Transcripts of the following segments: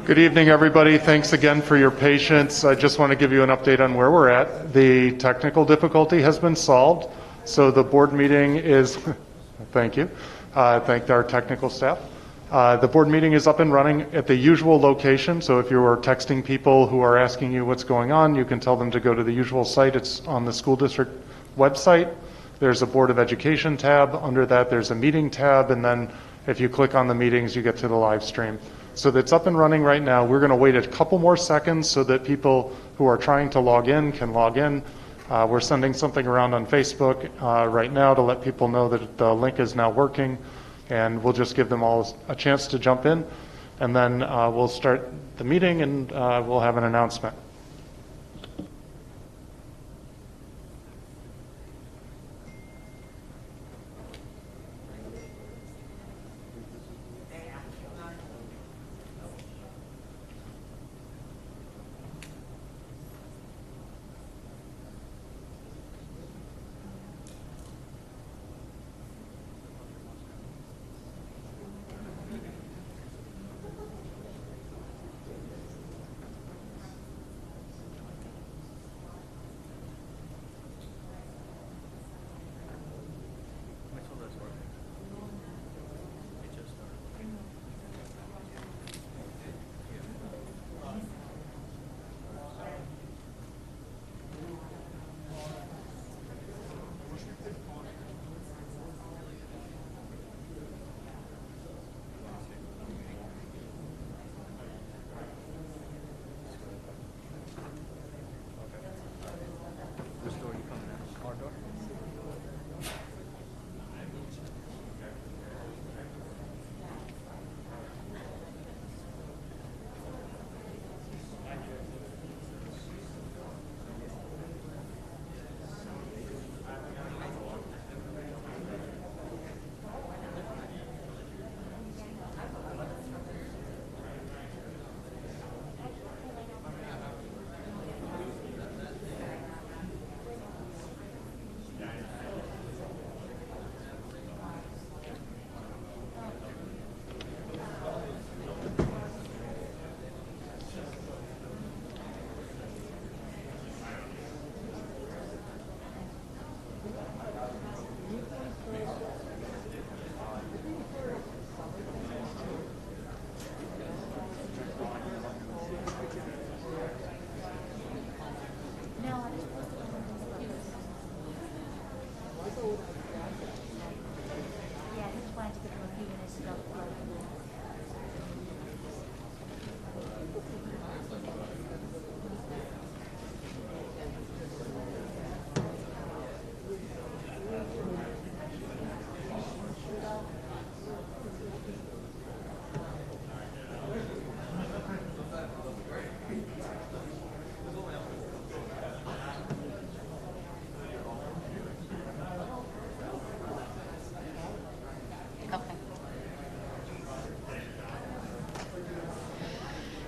Good evening, everybody. Thanks again for your patience. I just want to give you an update on where we're at. The technical difficulty has been solved, so the board meeting is, thank you, thank our technical staff. The board meeting is up and running at the usual location, so if you are texting people who are asking you what's going on, you can tell them to go to the usual site. It's on the school district website. There's a Board of Education tab. Under that, there's a meeting tab, and then if you click on the meetings, you get to the live stream. So that's up and running right now. We're going to wait a couple more seconds so that people who are trying to log in can log in. We're sending something around on Facebook right now to let people know that the link is now working, and we'll just give them all a chance to jump in, and then we'll start the meeting, and we'll have an announcement.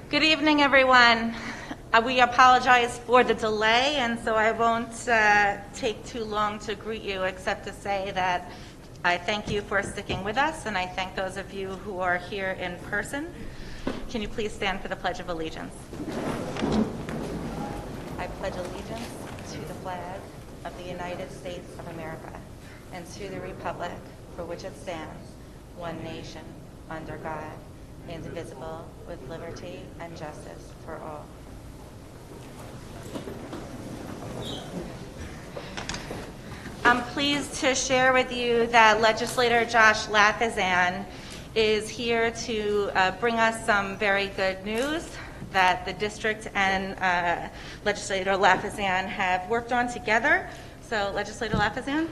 Good evening, everyone. We apologize for the delay, and so I won't take too long to greet you, except to say that I thank you for sticking with us, and I thank those of you who are here in person. Can you please stand for the Pledge of Allegiance? I pledge allegiance to the flag of the United States of America and to the republic for which it stands, one nation, under God, indivisible, with liberty and justice for all. I'm pleased to share with you that Legislator Josh Lafazan is here to bring us some very good news that the district and Legislator Lafazan have worked on together. So, Legislator Lafazan.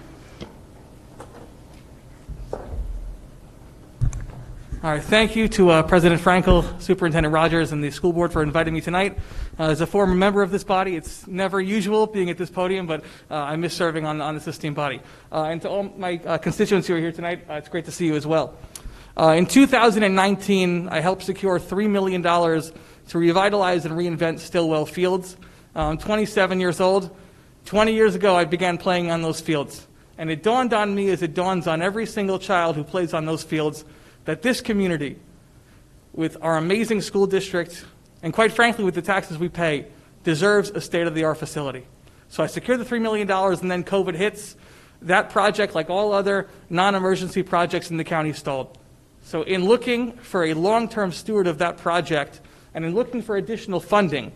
All right, thank you to President Frankel, Superintendent Rogers, and the school board for inviting me tonight. As a former member of this body, it's never usual being at this podium, but I miss serving on this esteemed body. And to all my constituents who are here tonight, it's great to see you as well. In 2019, I helped secure $3 million to revitalize and reinvent Stillwell Fields. I'm 27 years old. 20 years ago, I began playing on those fields. And it dawned on me, as it dawns on every single child who plays on those fields, that this community with our amazing school district, and quite frankly, with the taxes we pay, deserves a state-of-the-art facility. So I secured the $3 million, and then COVID hits. That project, like all other non-emergency projects in the county, stalled. So in looking for a long-term steward of that project, and in looking for additional funding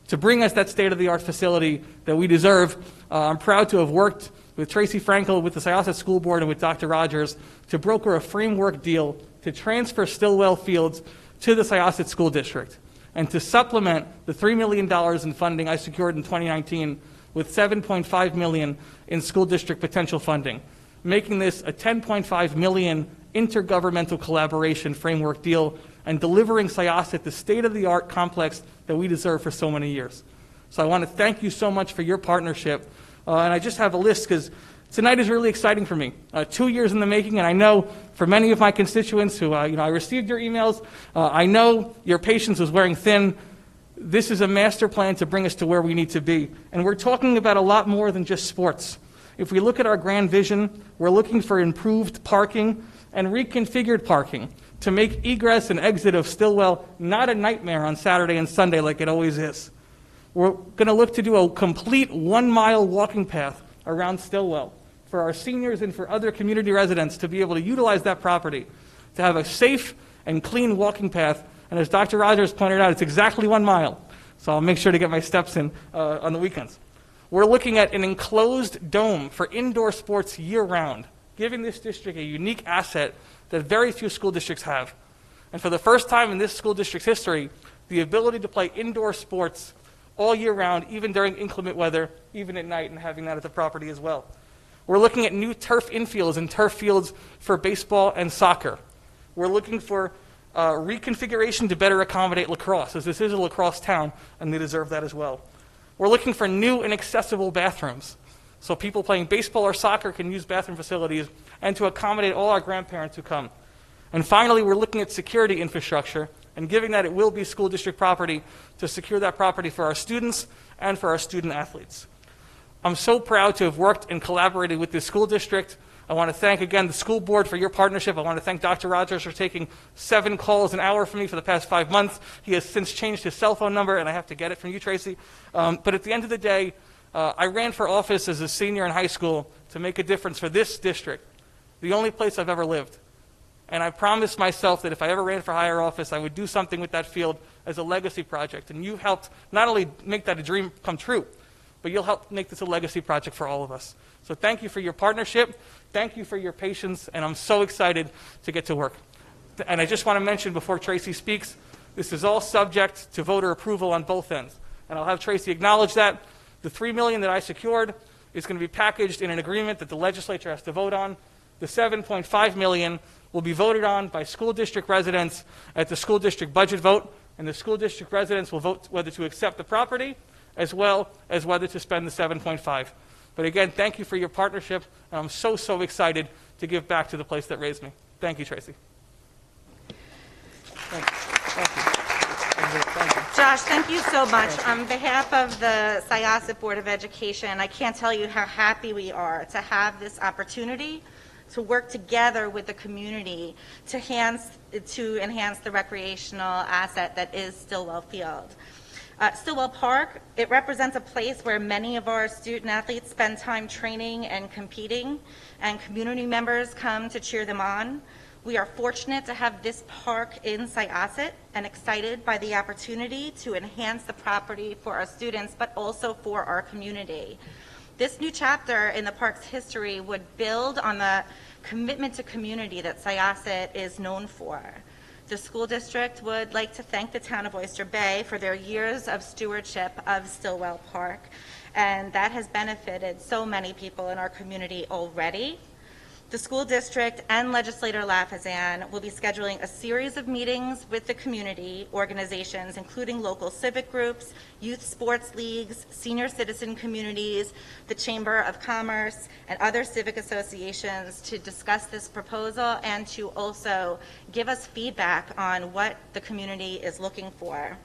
to bring us that state-of-the-art facility that we deserve, I'm proud to have worked with Tracy Frankel, with the Syosset School Board, and with Dr. Rogers to broker a framework deal to transfer Stillwell Fields to the Syosset School District, and to supplement the $3 million in funding I secured in 2019 with $7.5 million in school district potential funding, making this a $10.5 million intergovernmental collaboration framework deal and delivering Syosset the state-of-the-art complex that we deserve for so many years. So I want to thank you so much for your partnership. And I just have a list because tonight is really exciting for me. 2 years in the making, and I know for many of my constituents who, I received your emails, I know your patience was wearing thin. This is a master plan to bring us to where we need to be. And we're talking about a lot more than just sports. If we look at our grand vision, we're looking for improved parking and reconfigured parking to make egress and exit of Stillwell not a nightmare on Saturday and Sunday like it always is. We're going to look to do a complete 1-mile walking path around Stillwell for our seniors and for other community residents to be able to utilize that property, to have a safe and clean walking path. And as Dr. Rogers pointed out, it's exactly 1 mile. So I'll make sure to get my steps in on the weekends. We're looking at an enclosed dome for indoor sports year-round, giving this district a unique asset that very few school districts have. And for the first time in this school district's history, the ability to play indoor sports all year round, even during inclement weather, even at night, and having that at the property as well. We're looking at new turf infields and turf fields for baseball and soccer. We're looking for reconfiguration to better accommodate lacrosse, as this is a lacrosse town, and they deserve that as well. We're looking for new and accessible bathrooms, so people playing baseball or soccer can use bathroom facilities, and to accommodate all our grandparents who come. And finally, we're looking at security infrastructure, and given that it will be school district property, to secure that property for our students and for our student athletes. I'm so proud to have worked and collaborated with this school district. I want to thank again the school board for your partnership. I want to thank Dr. Rogers for taking 7 calls an hour from me for the past 5 months. He has since changed his cell phone number, and I have to get it from you, Tracy. But at the end of the day, I ran for office as a senior in high school to make a difference for this district, the only place I've ever lived. And I promised myself that if I ever ran for higher office, I would do something with that field as a legacy project. And you've helped not only make that a dream come true, but you'll help make this a legacy project for all of us. So thank you for your partnership. Thank you for your patience. And I'm so excited to get to work. And I just want to mention before Tracy speaks, this is all subject to voter approval on both ends. And I'll have Tracy acknowledge that. The $3 million that I secured is going to be packaged in an agreement that the legislature has to vote on. The $7.5 million will be voted on by school district residents at the school district budget vote, and the school district residents will vote whether to accept the property as well as whether to spend the $7.5. But again, thank you for your partnership, and I'm so, so excited to give back to the place that raised me. Thank you, Tracy. Thank you. Thank you. Thank you. Josh, thank you so much. On behalf of the Syosset Board of Education, I can't tell you how happy we are to have this opportunity to work together with the community to enhance the recreational asset that is Stillwell Field. Stillwell Park, it represents a place where many of our student athletes spend time training and competing, and community members come to cheer them on. We are fortunate to have this park in Syosset and excited by the opportunity to enhance the property for our students, but also for our community. This new chapter in the park's history would build on the commitment to community that Syosset is known for. The school district would like to thank the town of Oyster Bay for their years of stewardship of Stillwell Park, and that has benefited so many people in our community already. The school district and legislator Lafazan will be scheduling a series of meetings with the community organizations, including local civic groups, youth sports leagues, senior citizen communities, the Chamber of Commerce, and other civic associations to discuss this proposal and to also give us feedback on what the community is looking for.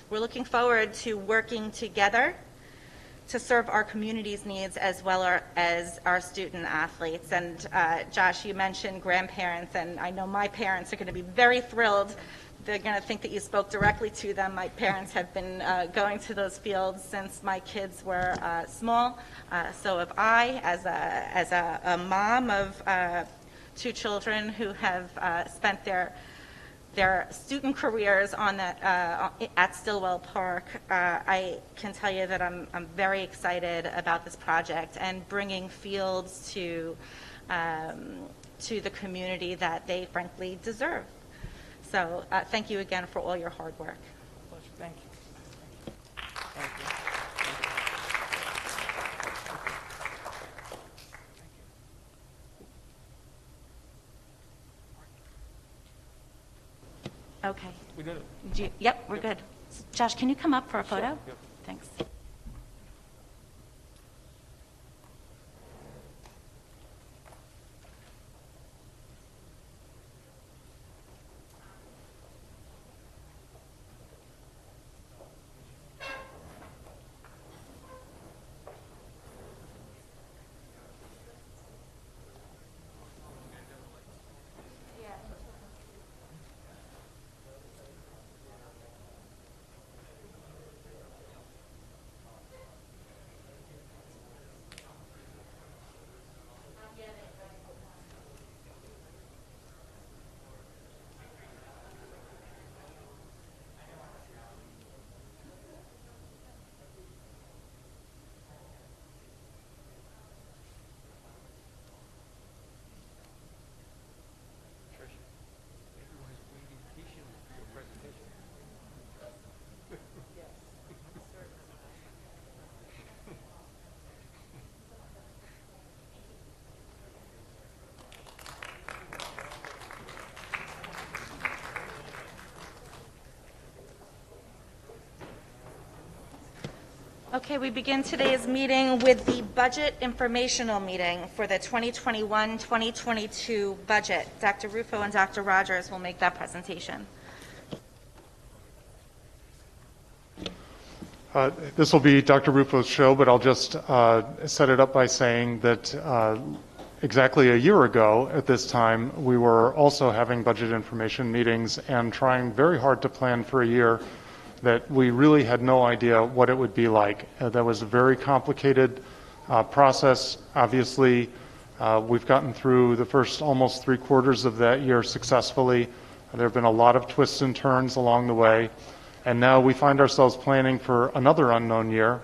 We're looking forward to working together to serve our community's needs as well as our student athletes. And Josh, you mentioned grandparents, and I know my parents are going to be very thrilled they're going to think that you spoke directly to them. My parents have been going to those fields since my kids were small. So have I, as a mom of 2 children who have spent their student careers on that at Stillwell Park. I can tell you that I'm very excited about this project and bringing fields to the community that they frankly deserve. So thank you again for all your hard work. Pleasure. Thank you. Thank you. Okay. We did it. Yep, we're good. Josh, can you come up for a photo? Yep. Thanks. Okay, we begin today's meeting with the budget informational meeting for the 2021-2022 budget. Dr. Rufo and Dr. Rogers will make that presentation. This will be Dr. Rufo's show, but I'll just set it up by saying that exactly a year ago at this time, we were also having budget information meetings and trying very hard to plan for a year that we really had no idea what it would be like. That was a very complicated process. Obviously, we've gotten through the first almost 3/4 of that year successfully. There have been a lot of twists and turns along the way. And now we find ourselves planning for another unknown year,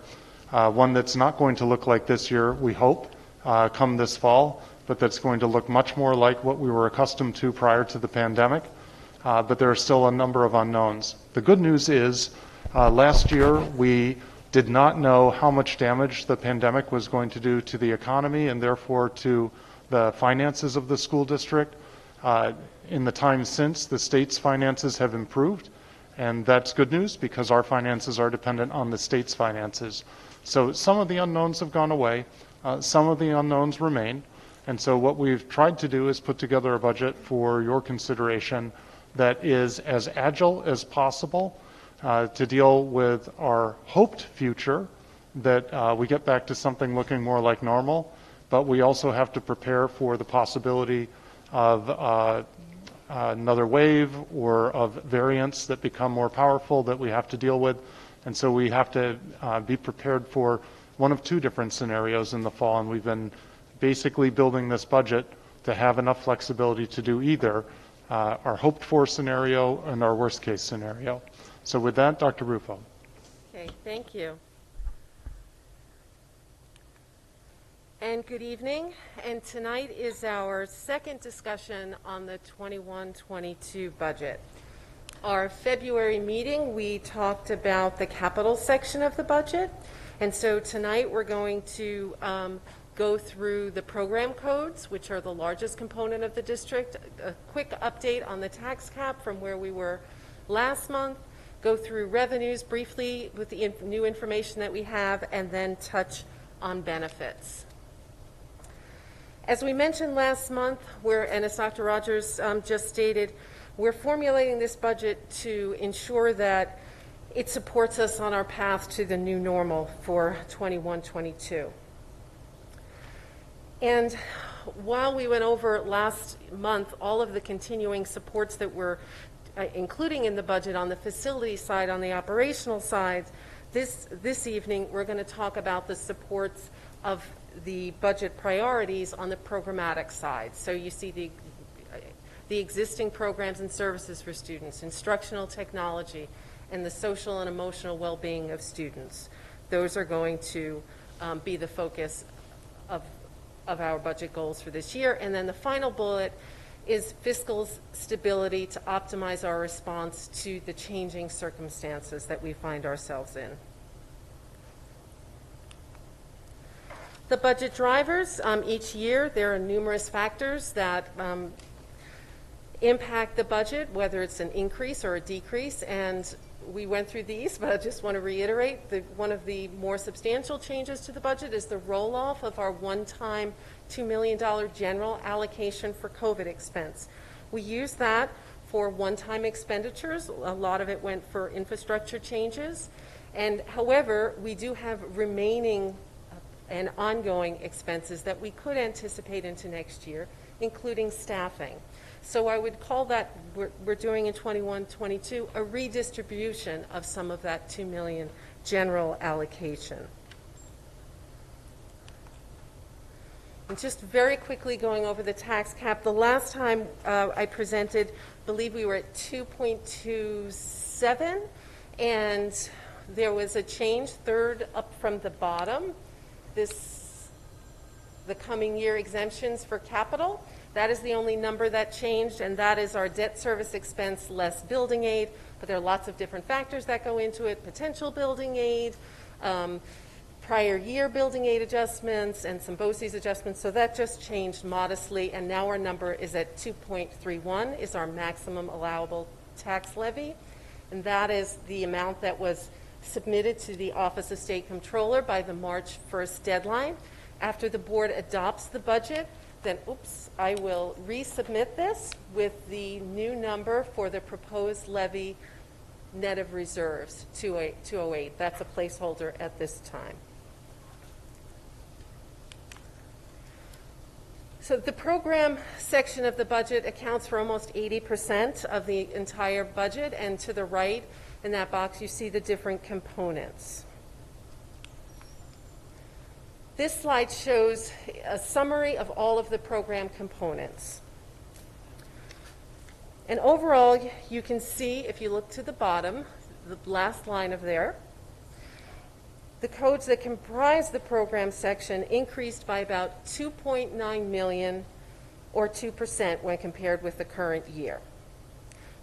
one that's not going to look like this year, we hope, come this fall, but that's going to look much more like what we were accustomed to prior to the pandemic. But there are still a number of unknowns. The good news is, last year we did not know how much damage the pandemic was going to do to the economy and therefore to the finances of the school district. In the time since, the state's finances have improved, and that's good news because our finances are dependent on the state's finances. So some of the unknowns have gone away, some of the unknowns remain, and so what we've tried to do is put together a budget for your consideration that is as agile as possible to deal with our hoped future, that we get back to something looking more like normal, but we also have to prepare for the possibility of another wave or of variants that become more powerful that we have to deal with. And so we have to be prepared for one of 2 different scenarios in the fall, and we've been basically building this budget to have enough flexibility to do either our hoped for scenario and our worst case scenario. So with that, Dr. Rufo. Okay, thank you. And good evening. And tonight is our second discussion on the 21-22 budget. Our February meeting, we talked about the capital section of the budget. And so tonight we're going to go through the program codes, which are the largest component of the district, a quick update on the tax cap from where we were last month, go through revenues briefly with the new information that we have, and then touch on benefits. As we mentioned last month, and as Dr. Rogers just stated, we're formulating this budget to ensure that it supports us on our path to the new normal for 21-22. And while we went over last month all of the continuing supports that we're including in the budget on the facility side, on the operational side. This evening, we're going to talk about the supports of the budget priorities on the programmatic side. So you see the existing programs and services for students, instructional technology, and the social and emotional well-being of students. Those are going to be the focus of our budget goals for this year. And then the final bullet is fiscal stability to optimize our response to the changing circumstances that we find ourselves in. The budget drivers, each year there are numerous factors that impact the budget, whether it's an increase or a decrease, and we went through these, but I just want to reiterate that one of the more substantial changes to the budget is the roll-off of our one-time $2 million general allocation for COVID expense. We used that for one-time expenditures. A lot of it went for infrastructure changes. And however, we do have remaining and ongoing expenses that we could anticipate into next year, including staffing. So I would call that, we're doing in 21-22, a redistribution of some of that $2 million general allocation. And just very quickly going over the tax cap, the last time I presented, I believe we were at 2.27, and there was a change, third up from the bottom, the coming year exemptions for capital. That is the only number that changed, and that is our debt service expense less building aid, but there are lots of different factors that go into it, potential building aid, prior year building aid adjustments, and some BOCES adjustments, so that just changed modestly, and now our number is at 2.31 is our maximum allowable tax levy, and that is the amount that was submitted to the Office of State Comptroller by the March 1st deadline. After the board adopts the budget, then, I will resubmit this with the new number for the proposed levy net of reserves, 208. That's a placeholder at this time. So the program section of the budget accounts for almost 80% of the entire budget, and to the right in that box you see the different components. This slide shows a summary of all of the program components. And overall, you can see, if you look to the bottom, the last line of there, the codes that comprise the program section increased by about 2.9 million, or 2% when compared with the current year.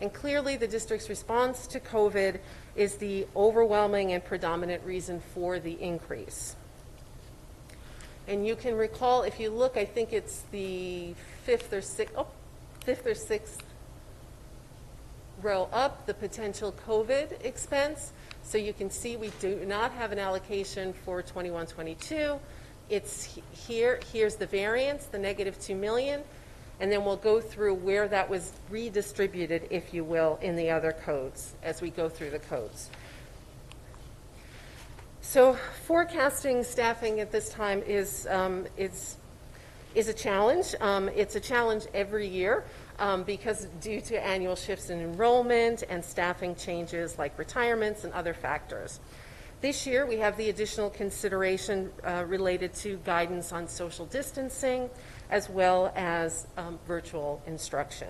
And clearly the district's response to COVID is the overwhelming and predominant reason for the increase. And you can recall, if you look, I think it's the fifth or sixth row up, the potential COVID expense. So you can see we do not have an allocation for 21-22. It's here. Here's the variance, the negative 2 million. And then we'll go through where that was redistributed, if you will, in the other codes as we go through the codes. So forecasting staffing at this time is a challenge. It's a challenge every year because due to annual shifts in enrollment and staffing changes like retirements and other factors. This year we have the additional consideration related to guidance on social distancing as well as virtual instruction.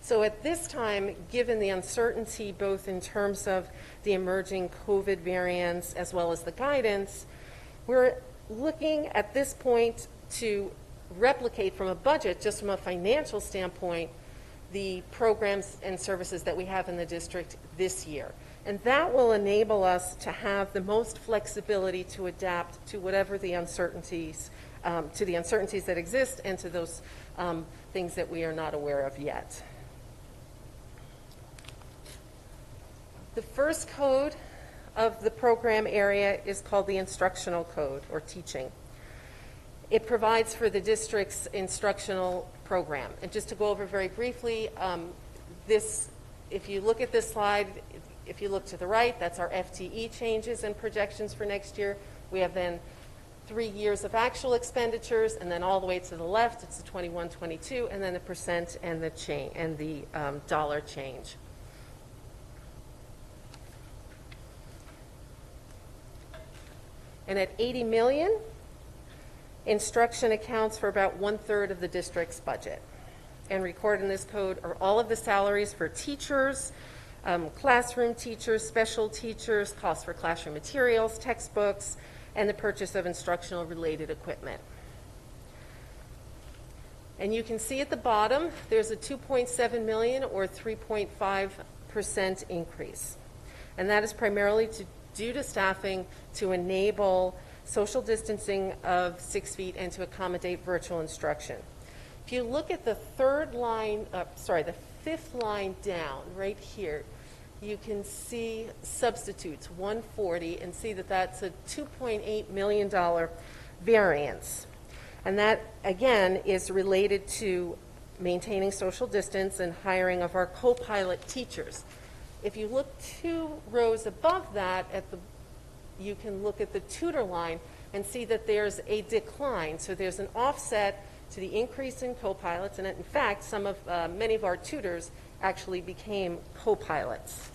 So at this time, given the uncertainty both in terms of the emerging COVID variants as well as the guidance, we're looking at this point to replicate from a budget, just from a financial standpoint, the programs and services that we have in the district this year. And that will enable us to have the most flexibility to adapt to whatever the uncertainties, that exist and to those things that we are not aware of yet. The first code of the program area is called the instructional code, or teaching. It provides for the district's instructional program. And just to go over very briefly, if you look at this slide, if you look to the right, that's our FTE changes and projections for next year. We have then 3 years of actual expenditures, and then all the way to the left, it's the 21-22, and then the percent and the change and the dollar change. And at 80 million, instruction accounts for about 1/3 of the district's budget. And recorded in this code are all of the salaries for teachers, classroom teachers, special teachers, costs for classroom materials, textbooks, and the purchase of instructional related equipment. And you can see at the bottom, there's a 2.7 million or 3.5% increase. And that is primarily due to staffing to enable social distancing of 6 feet and to accommodate virtual instruction. If you look at the the fifth line down right here, you can see substitutes 140 and see that that's a $2.8 million variance. And that, again, is related to maintaining social distance and hiring of our co-pilot teachers. If you look 2 rows above that, you can look at the tutor line and see that there's a decline. So there's an offset to the increase in co-pilots, and in fact, many of our tutors actually became co-pilots.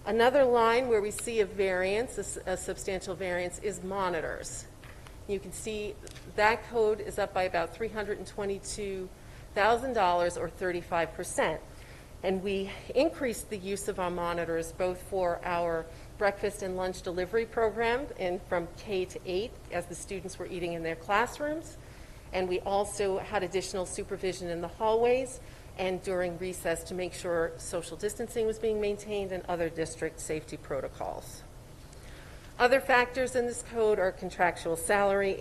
Another line where we see a variance, a substantial variance, is monitors. You can see that code is up by about $322,000 or 35%. And we increased the use of our monitors both for our breakfast and lunch delivery program and from K to 8 as the students were eating in their classrooms. And we also had additional supervision in the hallways and during recess to make sure social distancing was being maintained and other district safety protocols. Other factors in this code are contractual salary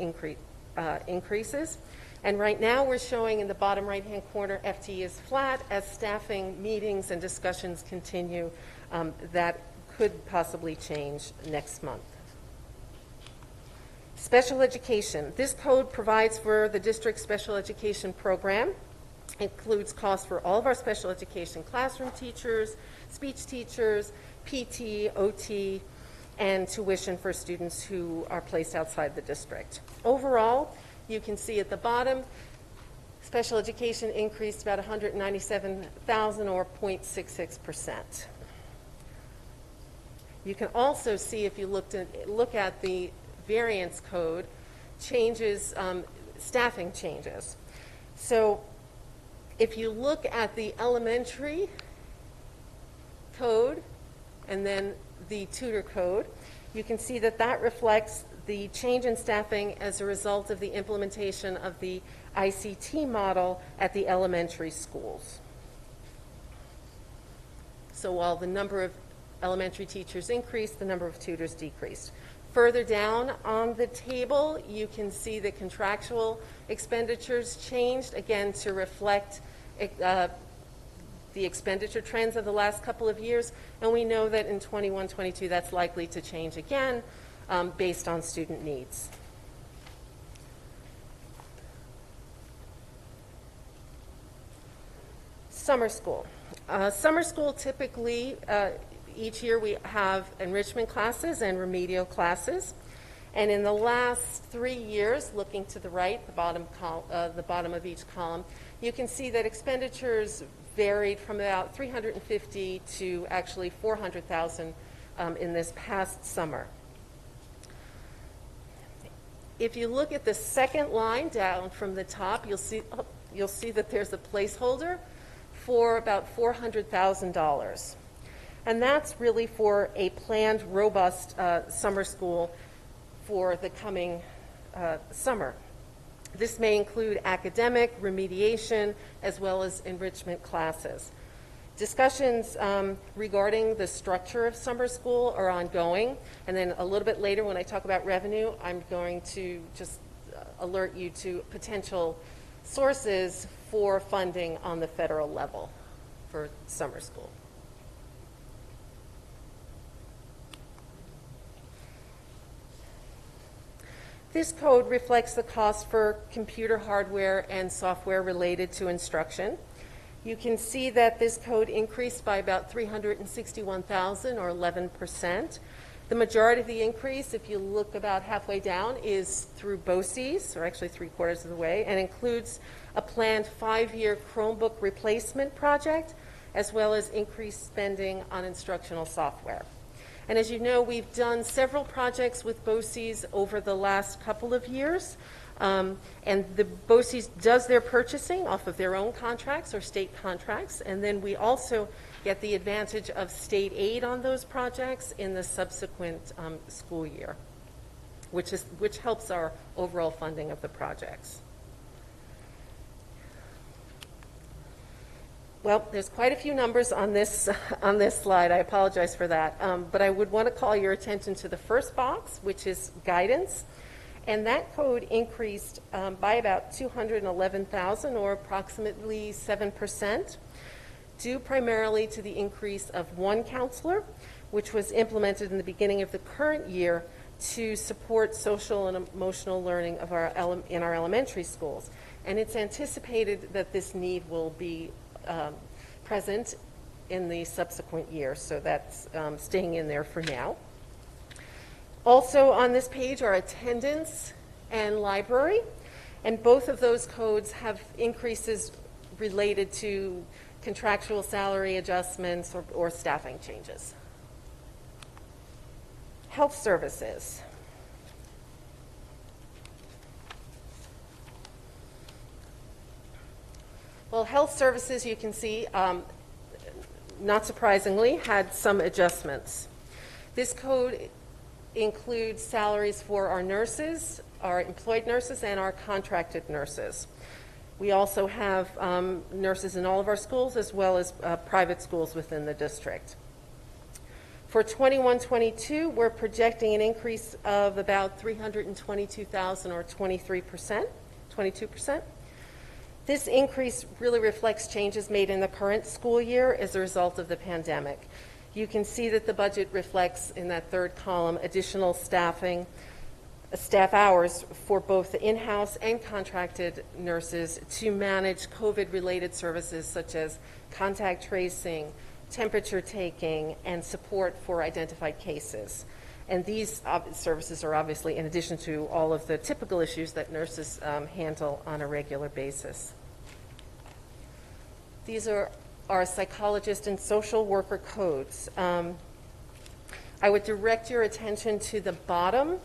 increases. And right now we're showing in the bottom right-hand corner FTE is flat as staffing meetings and discussions continue. That could possibly change next month. Special education. This code provides for the district special education program. It includes costs for all of our special education classroom teachers, speech teachers, PT, OT, and tuition for students who are placed outside the district. Overall, you can see at the bottom, special education increased about $197,000 or 0.66%. You can also see, if you look at the variance code, changes, staffing changes. So if you look at the elementary code and then the tutor code, you can see that that reflects the change in staffing as a result of the implementation of the ICT model at the elementary schools. So while the number of elementary teachers increased, the number of tutors decreased. Further down on the table, you can see the contractual expenditures changed, again, to reflect the expenditure trends of the last couple of years, and we know that in 21-22 that's likely to change again based on student needs. Summer school. Summer school typically, each year we have enrichment classes and remedial classes. And in the last 3 years, looking to the right, the bottom of each column, you can see that expenditures varied from about $350,000 to actually $400,000 in this past summer. If you look at the second line down from the top, you'll see that there's a placeholder for about $400,000. And that's really for a planned, robust summer school for the coming summer. This may include academic, remediation, as well as enrichment classes. Discussions regarding the structure of summer school are ongoing, and then a little bit later when I talk about revenue, I'm going to just alert you to potential sources for funding on the federal level for summer school. This code reflects the cost for computer hardware and software related to instruction. You can see that this code increased by about $361,000 or 11%. The majority of the increase, if you look about halfway down, is through BOCES, or actually 3/4 of the way, and includes a planned 5-year Chromebook replacement project, as well as increased spending on instructional software. And as you know, we've done several projects with BOCES over the last couple of years. And the BOCES does their purchasing off of their own contracts or state contracts, and then we also get the advantage of state aid on those projects in the subsequent school year, which helps our overall funding of the projects. Well, there's quite a few numbers on this slide. I apologize for that, but I would want to call your attention to the first box, which is guidance. And that code increased by about 211,000, or approximately 7%, due primarily to the increase of one counselor, which was implemented in the beginning of the current year to support social and emotional learning in our elementary schools. And it's anticipated that this need will be present in the subsequent year, so that's staying in there for now. Also on this page are attendance and library, and both of those codes have increases related to contractual salary adjustments or staffing changes. Health services. Well, health services, you can see, not surprisingly, had some adjustments. This code includes salaries for our nurses, our employed nurses, and our contracted nurses. We also have nurses in all of our schools, as well as private schools within the district. For 21-22, we're projecting an increase of about 322,000, or 22%. This increase really reflects changes made in the current school year as a result of the pandemic. You can see that the budget reflects in that third column additional staff hours for both the in-house and contracted nurses to manage COVID-related services such as contact tracing, temperature taking, and support for identified cases. And these services are obviously in addition to all of the typical issues that nurses handle on a regular basis. These are our psychologist and social worker codes. I would direct your attention to the bottom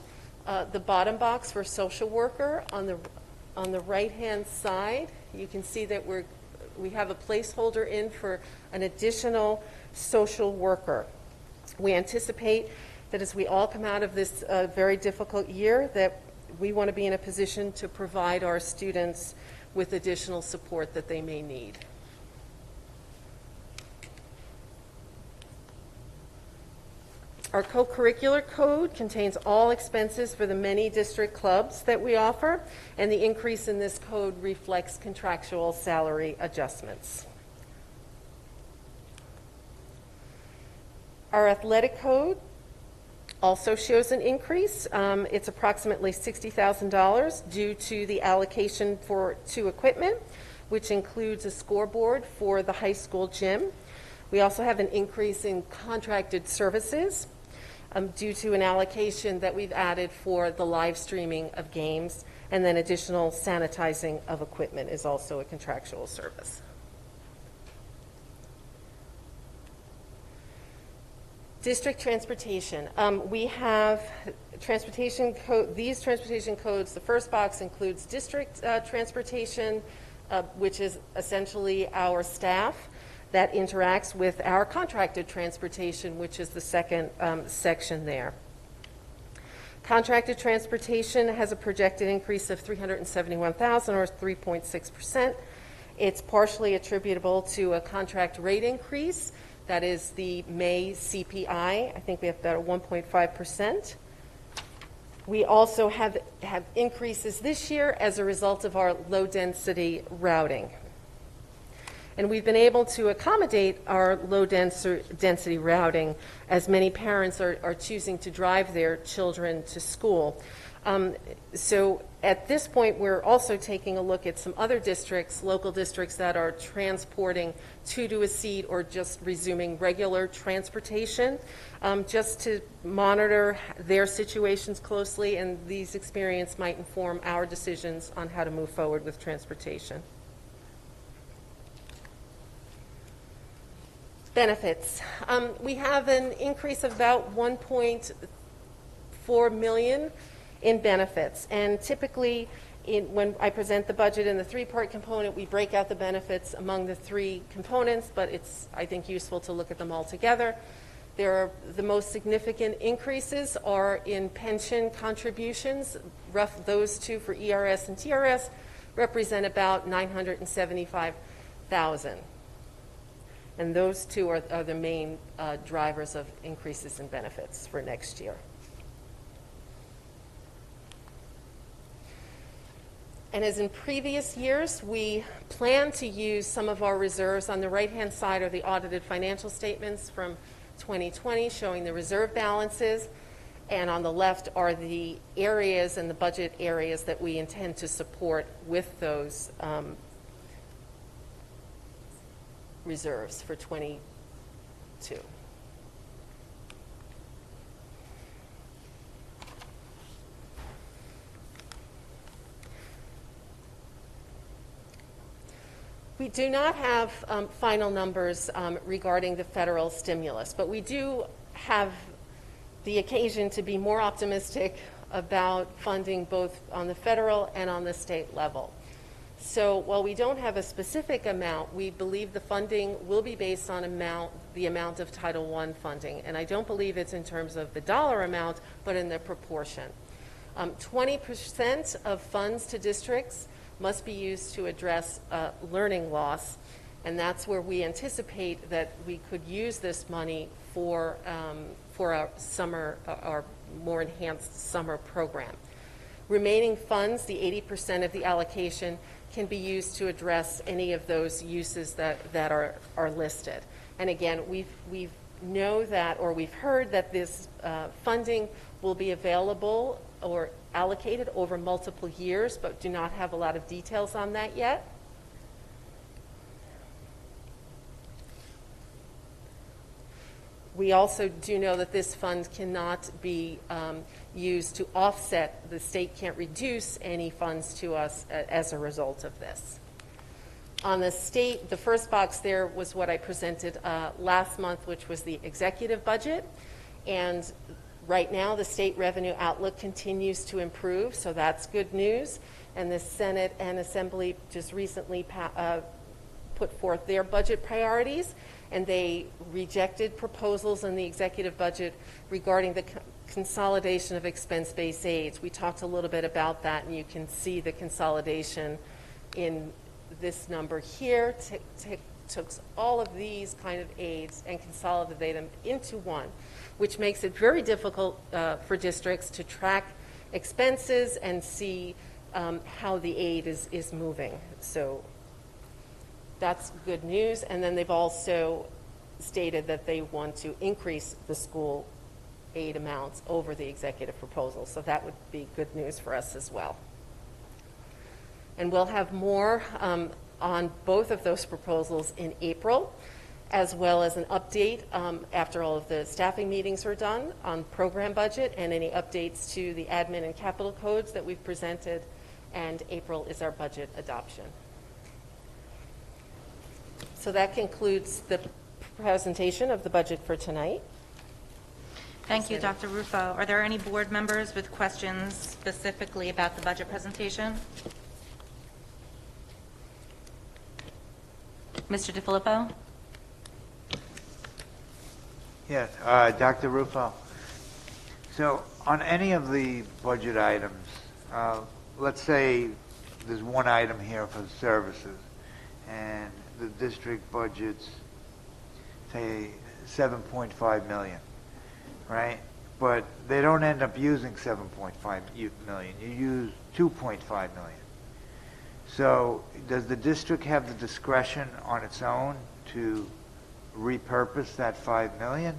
box for social worker. On the right-hand side, you can see that we have a placeholder in for an additional social worker. We anticipate that as we all come out of this very difficult year, that we want to be in a position to provide our students with additional support that they may need. Our co-curricular code contains all expenses for the many district clubs that we offer, and the increase in this code reflects contractual salary adjustments. Our athletic code also shows an increase. It's approximately $60,000 due to the allocation to equipment, which includes a scoreboard for the high school gym. We also have an increase in contracted services due to an allocation that we've added for the live streaming of games, and then additional sanitizing of equipment is also a contractual service. District transportation. We have transportation code. These transportation codes, the first box includes district transportation, which is essentially our staff that interacts with our contracted transportation, which is the second section there. Contracted transportation has a projected increase of $371,000, or 3.6%. It's partially attributable to a contract rate increase. That is the May CPI. I think we have about 1.5%. We also have increases this year as a result of our low-density routing. And we've been able to accommodate our low-density routing as many parents are choosing to drive their children to school. So at this point, we're also taking a look at some other districts, local districts that are transporting to a seat or just resuming regular transportation, just to monitor their situations closely, and these experiences might inform our decisions on how to move forward with transportation. Benefits. We have an increase of about 1.4 million in benefits. And typically, when I present the budget in the three-part component, we break out the benefits among the three components, but it's, I think, useful to look at them all together. The most significant increases are in pension contributions. Those two for ERS and TRS represent about 975,000. And those two are the main drivers of increases in benefits for next year. And as in previous years, we plan to use some of our reserves. On the right-hand side are the audited financial statements from 2020 showing the reserve balances. And on the left are the areas and the budget areas that we intend to support with those reserves for 22. We do not have final numbers regarding the federal stimulus, but we do have the occasion to be more optimistic about funding both on the federal and on the state level. So while we don't have a specific amount, we believe the funding will be based on the amount of Title I funding. And I don't believe it's in terms of the dollar amount, but in the proportion. 20% of funds to districts must be used to address learning loss, and that's where we anticipate that we could use this money for our summer, our more enhanced summer program. Remaining funds, the 80% of the allocation, can be used to address any of those uses that are listed. And again, we've heard that this funding will be available or allocated over multiple years, but do not have a lot of details on that yet. We also do know that this fund cannot be used to offset. The state can't reduce any funds to us as a result of this. On the state, the first box there was what I presented last month, which was the executive budget. And right now, the state revenue outlook continues to improve, so that's good news. And the Senate and Assembly just recently put forth their budget priorities, and they rejected proposals in the executive budget regarding the consolidation of expense-based aids. We talked a little bit about that, and you can see the consolidation in this number here. Took all of these kind of aids and consolidated them into one, which makes it very difficult for districts to track expenses and see how the aid is moving. So that's good news. And then they've also stated that they want to increase the school aid amounts over the executive proposal. So that would be good news for us as well. And we'll have more on both of those proposals in April, as well as an update after all of the staffing meetings are done on program budget and any updates to the admin and capital codes that we've presented. And April is our budget adoption. So that concludes the presentation of the budget for tonight. Thank you, Dr. Rufo. Are there any board members with questions specifically about the budget presentation? Mr. DiFilippo? Yes, Dr. Rufo. So on any of the budget items, let's say there's one item here for services, and the district budget's, say, 7.5 million, right? But they don't end up using 7.5 million. You use 2.5 million. So does the district have the discretion on its own to repurpose that 5 million?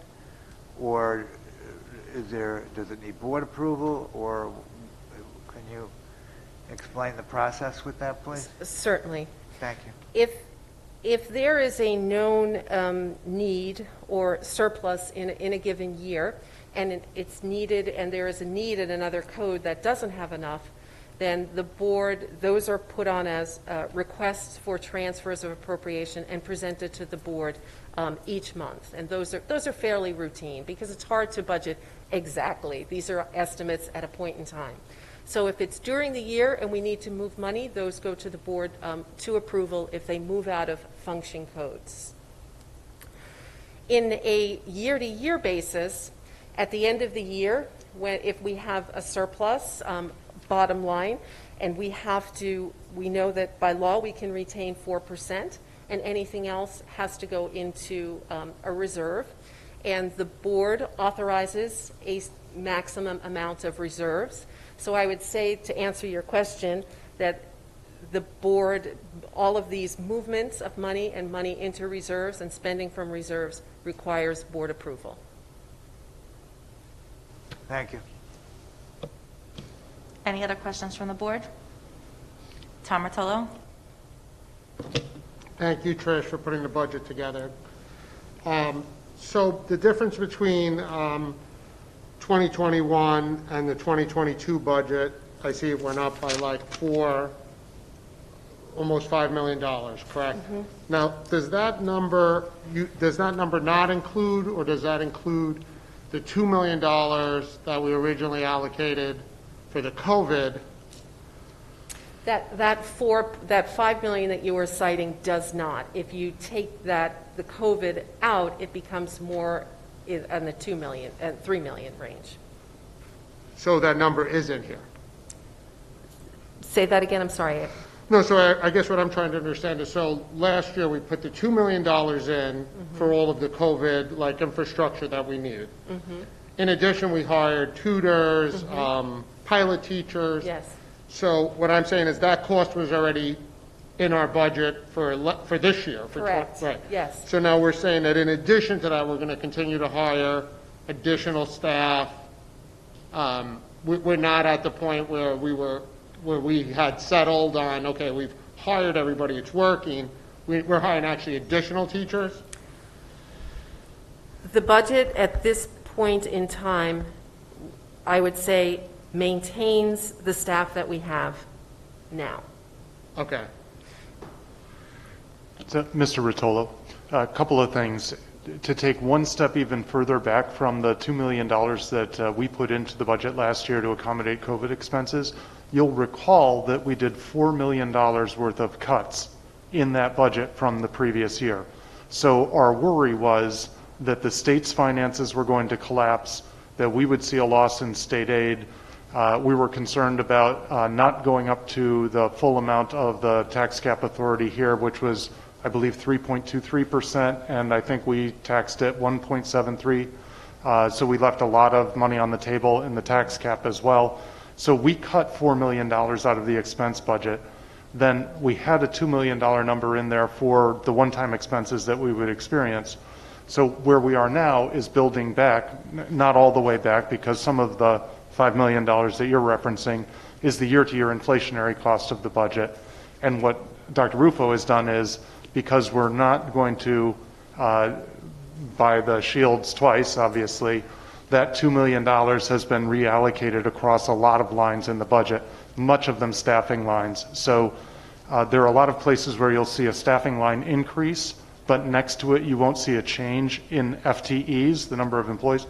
Or does it need board approval? Or you explain the process with that, please? Certainly. Thank you. If there is a known need or surplus in a given year, and it's needed, and there is a need in another code that doesn't have enough, then the board, those are put on as requests for transfers of appropriation and presented to the board each month. And those are fairly routine, because it's hard to budget exactly. These are estimates at a point in time. So if it's during the year and we need to move money, those go to the board to approval if they move out of function codes. In a year-to-year basis, at the end of the year, if we have a surplus, bottom line, and we know that by law we can retain 4%, and anything else has to go into a reserve, and the board authorizes a maximum amount of reserves. So I would say, to answer your question, that the board, all of these movements of money and money into reserves and spending from reserves requires board approval. Thank you. Any other questions from the board? Tom Rotolo? Thank you, Trish, for putting the budget together. So the difference between 2021 and the 2022 budget, I see it went up by like almost $5 million, correct? Mm-hmm. Now, does that number not include, or does that include the $2 million that we originally allocated for the COVID? That $5 million that you were citing does not. If you take the COVID out, it becomes more in the $3 million range. So that number is in here? Say that again, I'm sorry. No, so I guess what I'm trying to understand is, so last year we put the $2 million in Mm-hmm. for all of the COVID like infrastructure that we needed. Mm-hmm. In addition, we hired tutors, Mm-hmm. pilot teachers. Yes. So what I'm saying is that cost was already in our budget for this year. Correct. Right. Yes. So now we're saying that in addition to that, we're going to continue to hire additional staff. We're not at the point where we had settled on, okay, we've hired everybody, it's working. We're hiring actually additional teachers. The budget at this point in time, I would say, maintains the staff that we have now. Okay. So, Mr. Rotolo, a couple of things. To take one step even further back from the $2 million that we put into the budget last year to accommodate COVID expenses, you'll recall that we did $4 million worth of cuts in that budget from the previous year. So our worry was that the state's finances were going to collapse, that we would see a loss in state aid. We were concerned about not going up to the full amount of the tax cap authority here, which was, I believe, 3.23%, and I think we taxed it 1.73. So we left a lot of money on the table in the tax cap as well. So we cut $4 million out of the expense budget. Then we had a $2 million number in there for the one-time expenses that we would experience. So where we are now is building back, not all the way back, because some of the $5 million that you're referencing is the year-to-year inflationary cost of the budget. And what Dr. Rufo has done is, because we're not going to buy the shields twice, obviously, that $2 million has been reallocated across a lot of lines in the budget, much of them staffing lines. So there are a lot of places where you'll see a staffing line increase, but next to it you won't see a change in FTEs, the number of employees,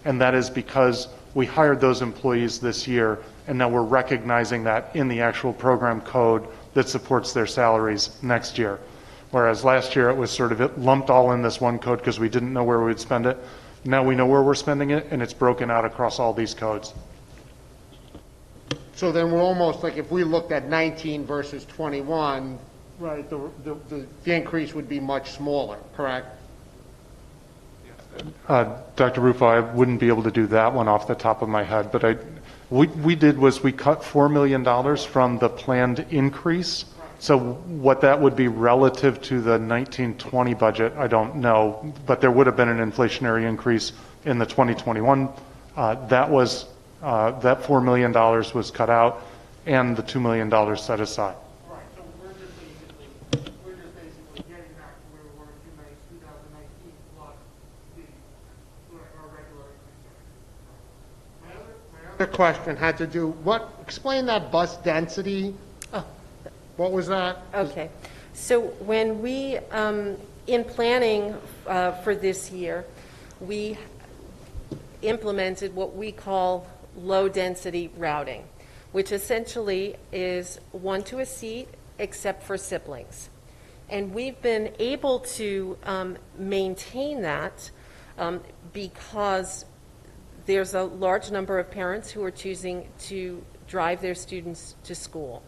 and that is because we hired those employees this year, and now we're recognizing that in the actual program code that supports their salaries next year. Whereas last year it was sort of lumped all in this one code because we didn't know where we would spend it. Now we know where we're spending it, and it's broken out across all these codes. So then we're almost like, if we looked at 19 versus 21, right, the increase would be much smaller, correct? Dr. Rufo, I wouldn't be able to do that one off the top of my head, but we cut $4 million from the planned increase. So what that would be relative to the 1920 budget, I don't know, but there would have been an inflationary increase in the 2021. That $4 million was cut out. and the $2 million set aside. Right, so we're just basically getting back to where we were in 2019 plus our regular expenses. My other question had to do, explain that bus density. Oh. What was that? Okay. So when we, in planning for this year, we implemented what we call low-density routing, which essentially is 1 to a seat except for siblings. And we've been able to maintain that because there's a large number of parents who are choosing to drive their students to school.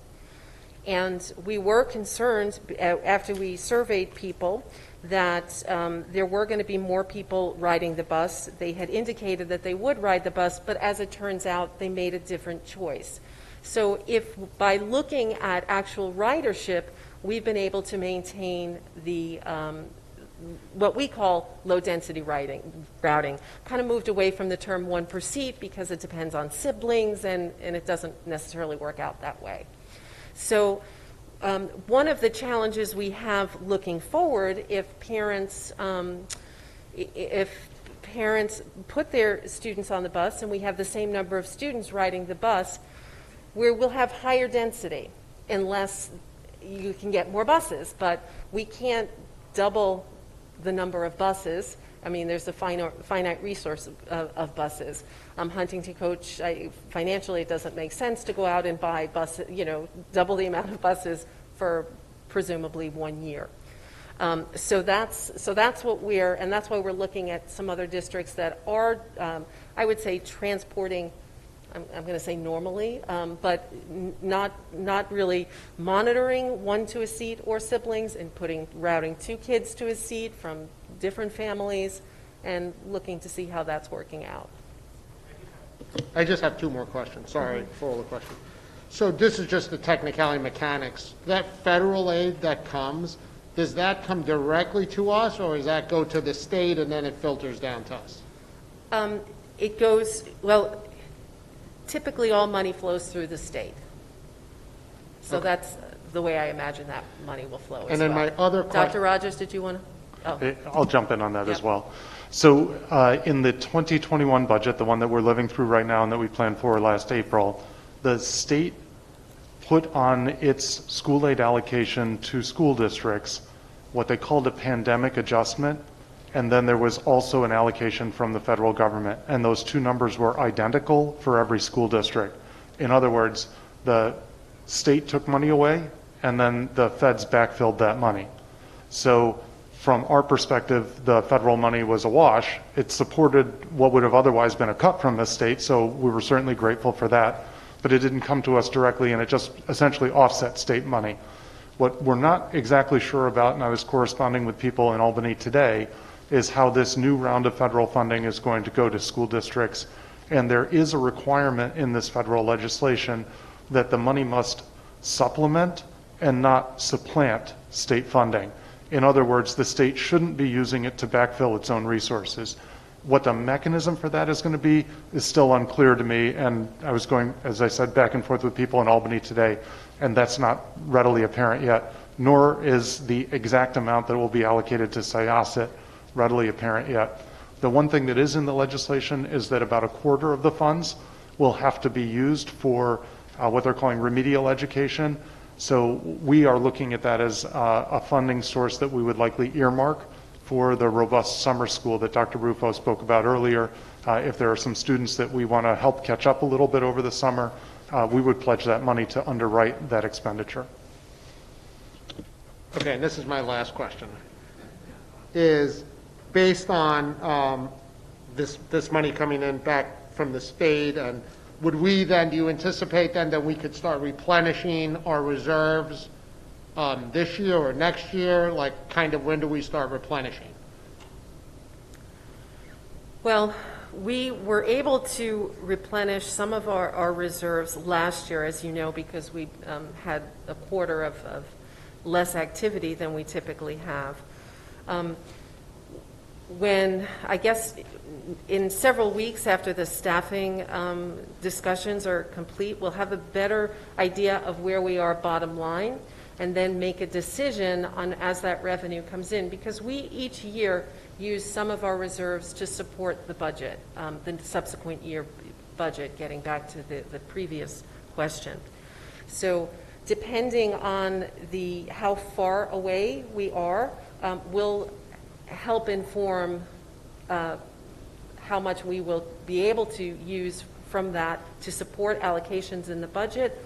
And we were concerned, after we surveyed people, that there were going to be more people riding the bus. They had indicated that they would ride the bus, but as it turns out, they made a different choice. So if by looking at actual ridership, we've been able to maintain the what we call low-density routing, kind of moved away from the term 1 per seat because it depends on siblings, and it doesn't necessarily work out that way. So one of the challenges we have looking forward, if parents put their students on the bus and we have the same number of students riding the bus, we'll have higher density unless you can get more buses, but we can't double the number of buses. I mean, there's a finite resource of buses. Huntington Coach, financially, it doesn't make sense to go out and buy buses, double the amount of buses for presumably 1 year. So that's what that's why we're looking at some other districts that are, I would say, transporting. I'm going to say normally, but not really monitoring 1 to a seat or siblings and routing 2 kids to a seat from different families and looking to see how that's working out. I just have 2 more questions. Sorry for all the questions. So this is just the technicality mechanics. That federal aid that comes, does that come directly to us, or does that go to the state and then it filters down to us? It goes, well, typically all money flows through the state. So Okay. that's the way I imagine that money will flow as And then well. my other Dr. Rogers, did you want to? I'll jump in on that as Yep. well. So in the 2021 budget, the one that we're living through right now and that we planned for last April, the state put on its school aid allocation to school districts what they called a pandemic adjustment, and then there was also an allocation from the federal government, and those 2 numbers were identical for every school district. In other words, the state took money away, and then the feds backfilled that money. So from our perspective, the federal money was a wash. It supported what would have otherwise been a cut from the state, so we were certainly grateful for that. But it didn't come to us directly, and it just essentially offset state money. What we're not exactly sure about, and I was corresponding with people in Albany today, is how this new round of federal funding is going to go to school districts. And there is a requirement in this federal legislation that the money must supplement and not supplant state funding. In other words, the state shouldn't be using it to backfill its own resources. What the mechanism for that is going to be is still unclear to me, and I was going, as I said, back and forth with people in Albany today, and that's not readily apparent yet, nor is the exact amount that will be allocated to Syosset readily apparent yet. The one thing that is in the legislation is that about a quarter of the funds will have to be used for what they're calling remedial education. So we are looking at that as a funding source that we would likely earmark for the robust summer school that Dr. Rufo spoke about earlier. If there are some students that we want to help catch up a little bit over the summer, we would pledge that money to underwrite that expenditure. Okay, and this is my last question. Is based on this money coming in back from the state, and would we then, do you anticipate then that we could start replenishing our reserves this year or next year? Like, kind of when do we start replenishing? Well, we were able to replenish some of our reserves last year, as you know, because we had a quarter of less activity than we typically have. when, I guess, in several weeks after the staffing discussions are complete, we'll have a better idea of where we are bottom line, and then make a decision on as that revenue comes in, because we each year use some of our reserves to support the budget, the subsequent year budget, getting back to the previous question. So depending on how far away we are, will help inform how much we will be able to use from that to support allocations in the budget,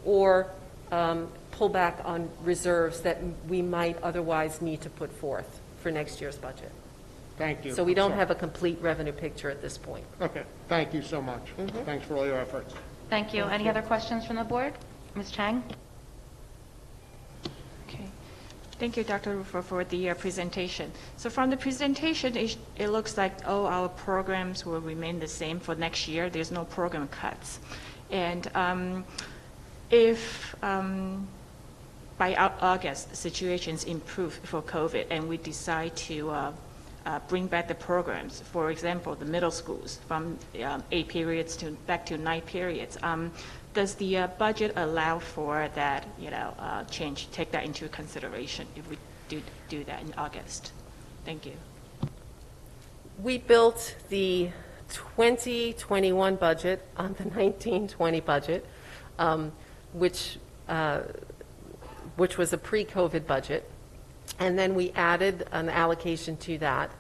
or pull back on reserves that we might otherwise need to put forth for next year's budget. Thank you. So we I'm don't sorry. have a complete revenue picture at this point. Okay, thank you so much. Thanks for all your efforts. Thank you. Any other questions from the board? Ms. Chang? Okay. Thank you, Dr. Rufo, for the presentation. So from the presentation, it looks like all our programs will remain the same for next year. There's no program cuts. And if by August, the situations improve for COVID and we decide to bring back the programs, for example, the middle schools from 8 periods back to 9 periods, does the budget allow for that, change, take that into consideration if we do that in August? Thank you. We built the 2021 budget on the 1920 budget, which was a pre-COVID budget, and then we added an allocation to that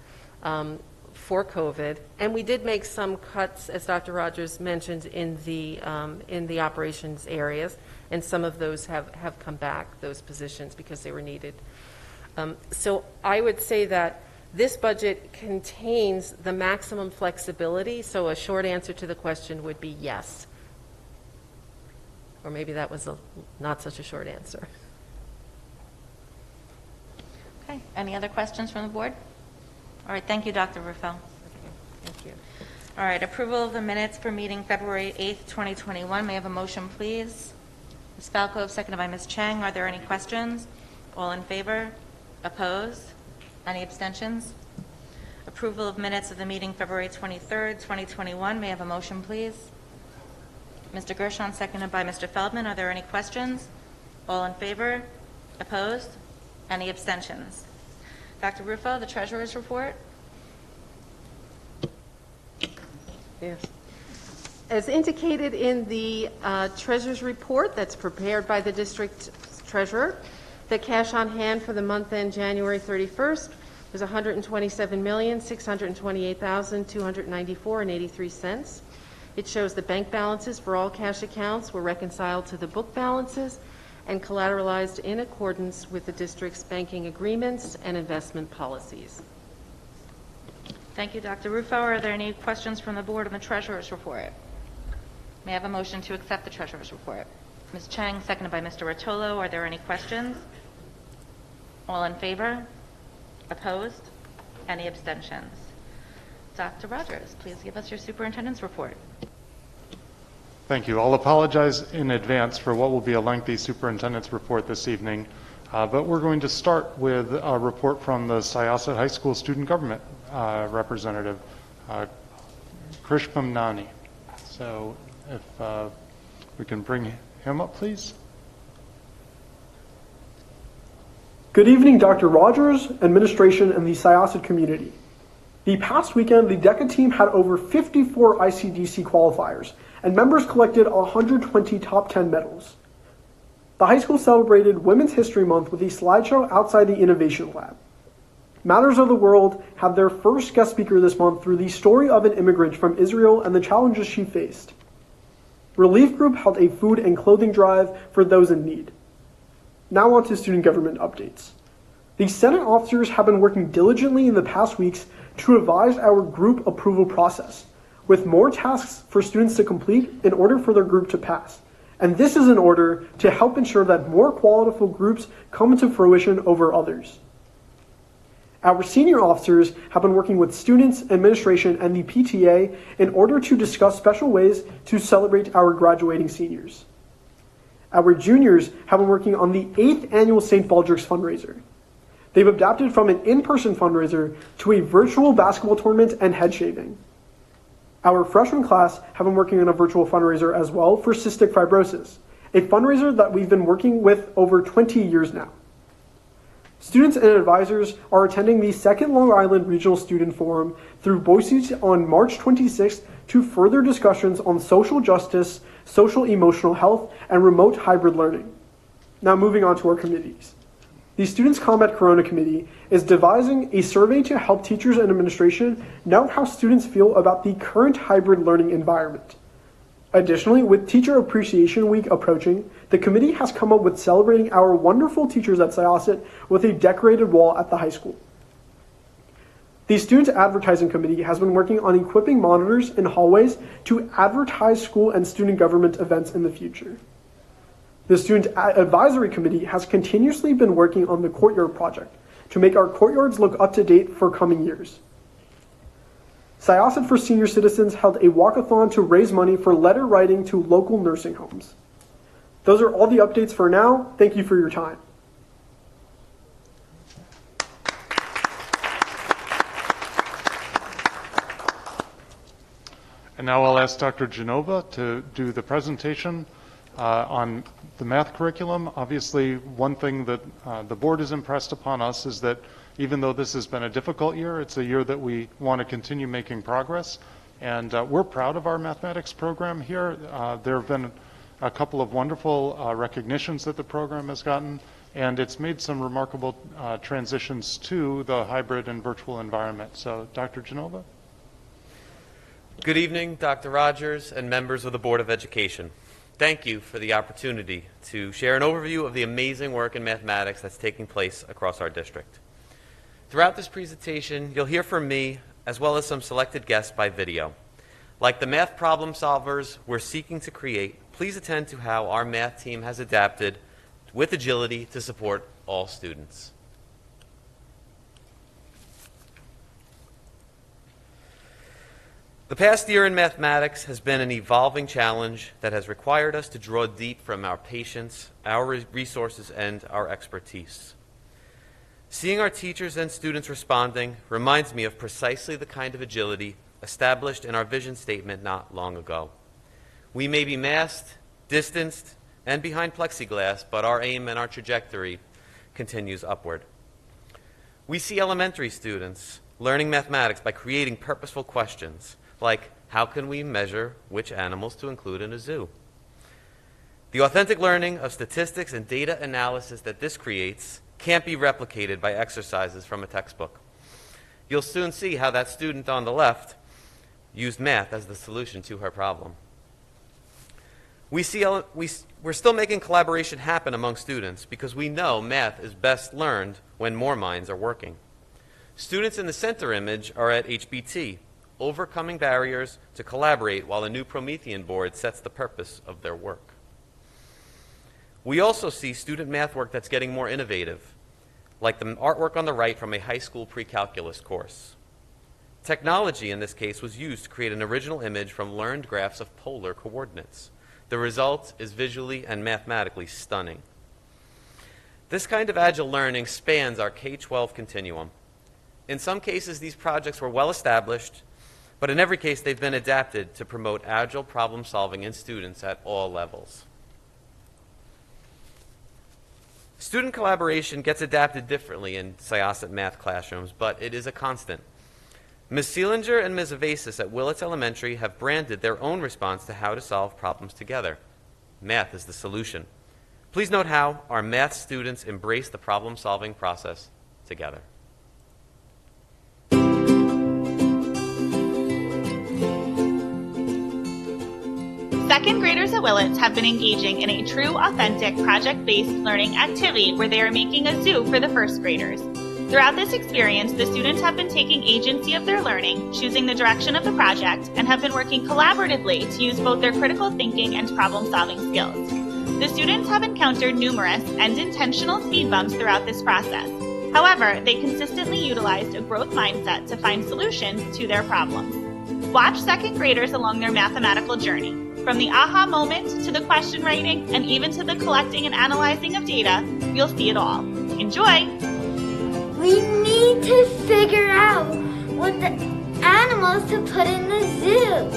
for COVID, and we did make some cuts, as Dr. Rogers mentioned, in the operations areas, and some of those have come back, those positions, because they were needed. So I would say that this budget contains the maximum flexibility, so a short answer to the question would be yes. Or maybe that was not such a short answer. Okay. Any other questions from the board? All right. Thank you, Dr. Rufo. Thank you. All right. Approval of the minutes for meeting February 8th, 2021. May I have a motion, please? Ms. Falco, seconded by Ms. Chang. Are there any questions? All in favor? Opposed? Any abstentions? Approval of minutes of the meeting February 23rd, 2021. May I have a motion, please? Mr. Gershon, seconded by Mr. Feldman. Are there any questions? All in favor? Opposed? Any abstentions? Dr. Rufo, the treasurer's report. Yes. As indicated in the treasurer's report that's prepared by the district treasurer, the cash on hand for the month end January 31st was $127,628,294.83. It shows the bank balances for all cash accounts were reconciled to the book balances and collateralized in accordance with the district's banking agreements and investment policies. Thank you, Dr. Rufo. Are there any questions from the board on the treasurer's report? May I have a motion to accept the treasurer's report? Ms. Chang, seconded by Mr. Rotolo. Are there any questions? All in favor? Opposed? Any abstentions? Dr. Rogers, please give us your superintendent's report. Thank you. I'll apologize in advance for what will be a lengthy superintendent's report this evening, but we're going to start with a report from the Syosset High School student government representative, Krish Pamnani. So if we can bring him up, please. Good evening, Dr. Rogers, administration, and the Syosset community. The past weekend, the DECA team had over 54 ICDC qualifiers, and members collected 120 top 10 medals. The high school celebrated Women's History Month with a slideshow outside the Innovation Lab. Matters of the World had their first guest speaker this month through the story of an immigrant from Israel and the challenges she faced. Relief Group held a food and clothing drive for those in need. Now on to student government updates. The Senate officers have been working diligently in the past weeks to revise our group approval process, with more tasks for students to complete in order for their group to pass. And this is in order to help ensure that more qualitative groups come into fruition over others. Our senior officers have been working with students, administration, and the PTA in order to discuss special ways to celebrate our graduating seniors. Our juniors have been working on the 8th annual St. Baldrick's fundraiser. They've adapted from an in-person fundraiser to a virtual basketball tournament and head shaving. Our freshman class have been working on a virtual fundraiser as well for cystic fibrosis, a fundraiser that we've been working with over 20 years now. Students and advisors are attending the Second Long Island Regional Student Forum through Boise on March 26th to further discussions on social justice, social emotional health, and remote hybrid learning. Now moving on to our committees. The Students Combat Corona Committee is devising a survey to help teachers and administration know how students feel about the current hybrid learning environment. Additionally, with Teacher Appreciation Week approaching, the committee has come up with celebrating our wonderful teachers at Syosset with a decorated wall at the high school. The Students Advertising Committee has been working on equipping monitors in hallways to advertise school and student government events in the future. The Student Advisory Committee has continuously been working on the Courtyard project to make our courtyards look up to date for coming years. Syosset for Senior Citizens held a walkathon to raise money for letter writing to local nursing homes. Those are all the updates for now. Thank you for your time. And now I'll ask Dr. Genova to do the presentation on the math curriculum. Obviously, one thing that the board has impressed upon us is that even though this has been a difficult year, it's a year that we want to continue making progress. And we're proud of our mathematics program here. There have been a couple of wonderful recognitions that the program has gotten, and it's made some remarkable transitions to the hybrid and virtual environment. So, Dr. Genova? Good evening, Dr. Rogers and members of the Board of Education. Thank you for the opportunity to share an overview of the amazing work in mathematics that's taking place across our district. Throughout this presentation, you'll hear from me as well as some selected guests by video. Like the math problem solvers we're seeking to create, please attend to how our math team has adapted with agility to support all students. The past year in mathematics has been an evolving challenge that has required us to draw deep from our patience, our resources, and our expertise. Seeing our teachers and students responding reminds me of precisely the kind of agility established in our vision statement not long ago. We may be masked, distanced, and behind plexiglass, but our aim and our trajectory continues upward. We see elementary students learning mathematics by creating purposeful questions, like how can we measure which animals to include in a zoo? The authentic learning of statistics and data analysis that this creates can't be replicated by exercises from a textbook. You'll soon see how that student on the left used math as the solution to her problem. We're still making collaboration happen among students because we know math is best learned when more minds are working. Students in the center image are at HBT, overcoming barriers to collaborate while a new Promethean board sets the purpose of their work. We also see student math work that's getting more innovative, like the artwork on the right from a high school pre-calculus course. Technology in this case was used to create an original image from learned graphs of polar coordinates. The result is visually and mathematically stunning. This kind of agile learning spans our K-12 continuum. In some cases, these projects were well established, but in every case, they've been adapted to promote agile problem solving in students at all levels. Student collaboration gets adapted differently in Syosset math classrooms, but it is a constant. Ms. Seelinger and Ms. Evasas at Willits Elementary have branded their own response to how to solve problems together. Math is the solution. Please note how our math students embrace the problem-solving process together. Second graders at Willits have been engaging in a true, authentic, project-based learning activity where they are making a zoo for the first graders. Throughout this experience, the students have been taking agency of their learning, choosing the direction of the project, and have been working collaboratively to use both their critical thinking and problem-solving skills. The students have encountered numerous and intentional speed bumps throughout this process. However, they consistently utilized a growth mindset to find solutions to their problems. Watch second graders along their mathematical journey. From the aha moment to the question writing and even to the collecting and analyzing of data, you'll see it all. Enjoy! We need to figure out what the animals to put in the zoo.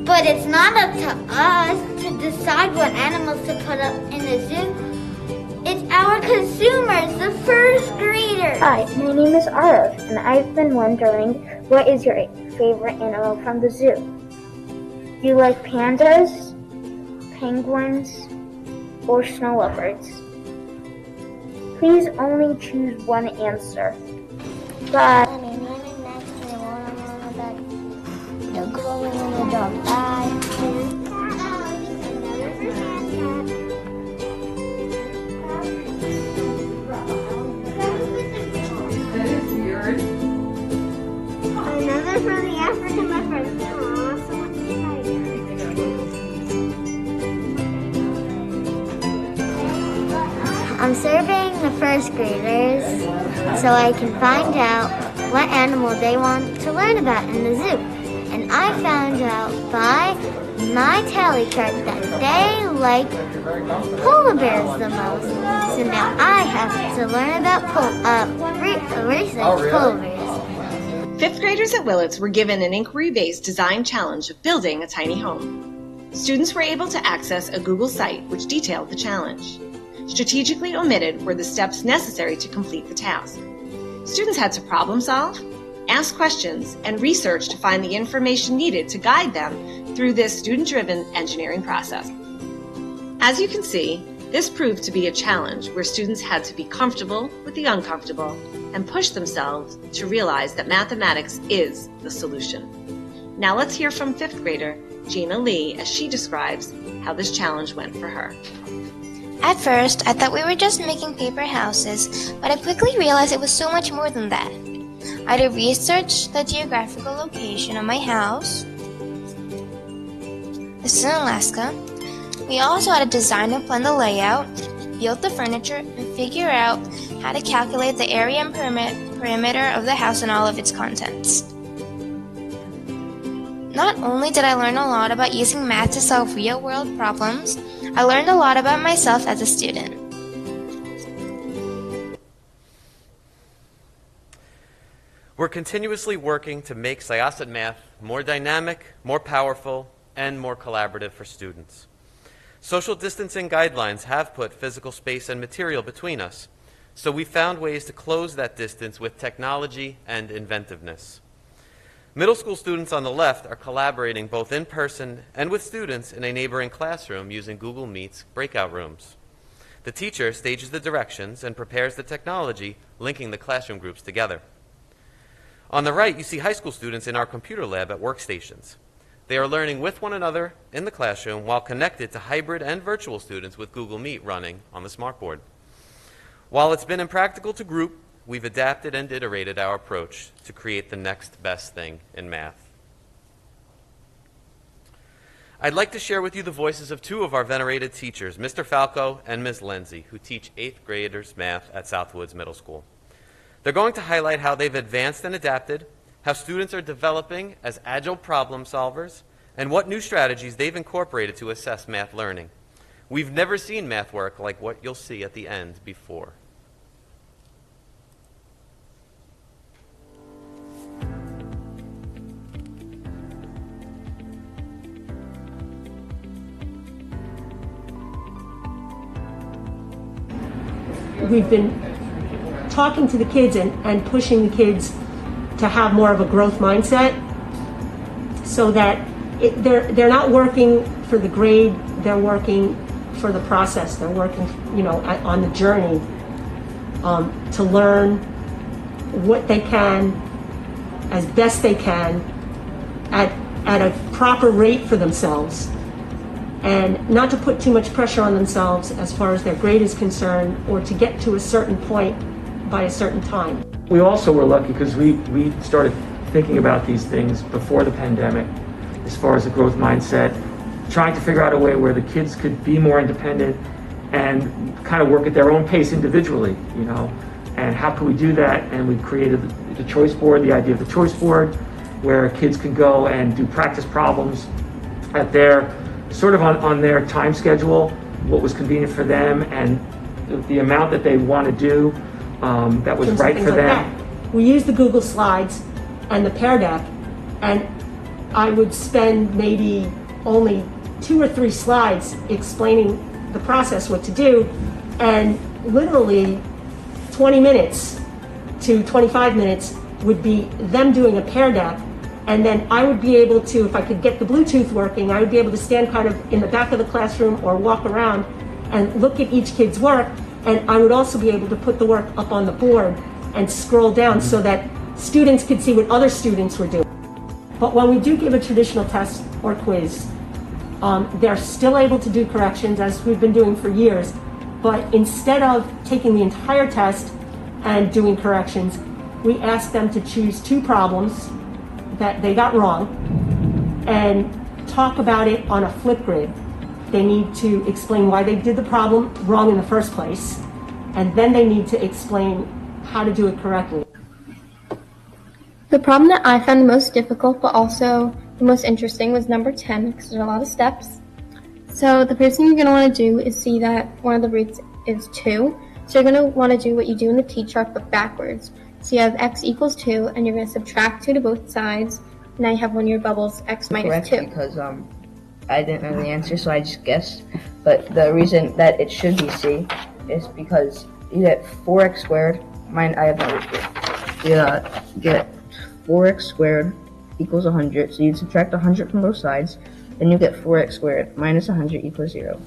But it's not up to us to decide what animals to put up in the zoo. It's our consumers, the first graders. Hi, my name is Arav, and I've been wondering, what is your favorite animal from the zoo? Do you like pandas, penguins, or snow leopards? Please only choose one answer. Bye. The glowing in the dark eye. That is weird. Another from the African leopard. Aw, so much tighter. I'm surveying the first graders so I can find out what animal they want to learn about in the zoo. And I found out by my tally chart that they like polar bears the most. So now I have to learn about research polar bears. Fifth graders at Willits were given an inquiry-based design challenge of building a tiny home. Students were able to access a Google site which detailed the challenge. Strategically omitted were the steps necessary to complete the task. Students had to problem solve, ask questions, and research to find the information needed to guide them through this student-driven engineering process. As you can see, this proved to be a challenge where students had to be comfortable with the uncomfortable and push themselves to realize that mathematics is the solution. Now let's hear from fifth grader Gina Lee as she describes how this challenge went for her. At first, I thought we were just making paper houses, but I quickly realized it was so much more than that. I had to research the geographical location of my house. This is in Alaska. We also had to design and plan the layout, build the furniture, and figure out how to calculate the area and perimeter of the house and all of its contents. Not only did I learn a lot about using math to solve real-world problems, I learned a lot about myself as a student. We're continuously working to make Syosset Math more dynamic, more powerful, and more collaborative for students. Social distancing guidelines have put physical space and material between us, so we found ways to close that distance with technology and inventiveness. Middle school students on the left are collaborating both in person and with students in a neighboring classroom using Google Meet's breakout rooms. The teacher stages the directions and prepares the technology, linking the classroom groups together. On the right, you see high school students in our computer lab at workstations. They are learning with one another in the classroom while connected to hybrid and virtual students with Google Meet running on the smartboard. While it's been impractical to group, we've adapted and iterated our approach to create the next best thing in math. I'd like to share with you the voices of two of our venerated teachers, Mr. Falco and Ms. Lindsay, who teach 8th graders math at Southwoods Middle School. They're going to highlight how they've advanced and adapted, how students are developing as agile problem solvers, and what new strategies they've incorporated to assess math learning. We've never seen math work like what you'll see at the end before. We've been talking to the kids and pushing the kids to have more of a growth mindset so that they're not working for the grade, they're working for the process. They're working, on the journey to learn what they can as best they can at a proper rate for themselves, and not to put too much pressure on themselves as far as their grade is concerned, or to get to a certain point by a certain time. We also were lucky because we started thinking about these things before the pandemic, as far as the growth mindset, trying to figure out a way where the kids could be more independent and kind of work at their own pace individually, and how could we do that? And we created the choice board, the idea of the choice board, where kids can go and do practice problems at their, sort of on their time schedule, what was convenient for them and the amount that they want to do. that was and right things for like them. that. We use the Google Slides and the Pear Deck, and I would spend maybe only 2 or 3 slides explaining the process, what to do, and literally 20 minutes to 25 minutes would be them doing a Pear Deck, and then I would be able to, if I could get the Bluetooth working, I would be able to stand kind of in the back of the classroom or walk around and look at each kid's work, and I would also be able to put the work up on the board and scroll down so that students could see what other students were doing. But when we do give a traditional test or quiz, they're still able to do corrections, as we've been doing for years, but instead of taking the entire test and doing corrections, we ask them to choose 2 problems that they got wrong and talk about it on a flip grid. They need to explain why they did the problem wrong in the first place, and then they need to explain how to do it correctly. The problem that I found the most difficult, but also the most interesting, was number 10, because there's a lot of steps. So the first thing you're going to want to do is see that one of the roots is 2. So you're going to want to do what you do in the T-chart, but backwards. So you have x equals 2, and you're going to subtract 2 to both sides. Now you have one of your bubbles, x minus 2. Because I didn't know the answer, so I just guessed. But the reason that it should be C is because you get 4x squared. I have no here. You get 4x squared equals 100. So you subtract 100 from both sides. Then you get 4x squared minus 100 equals 0.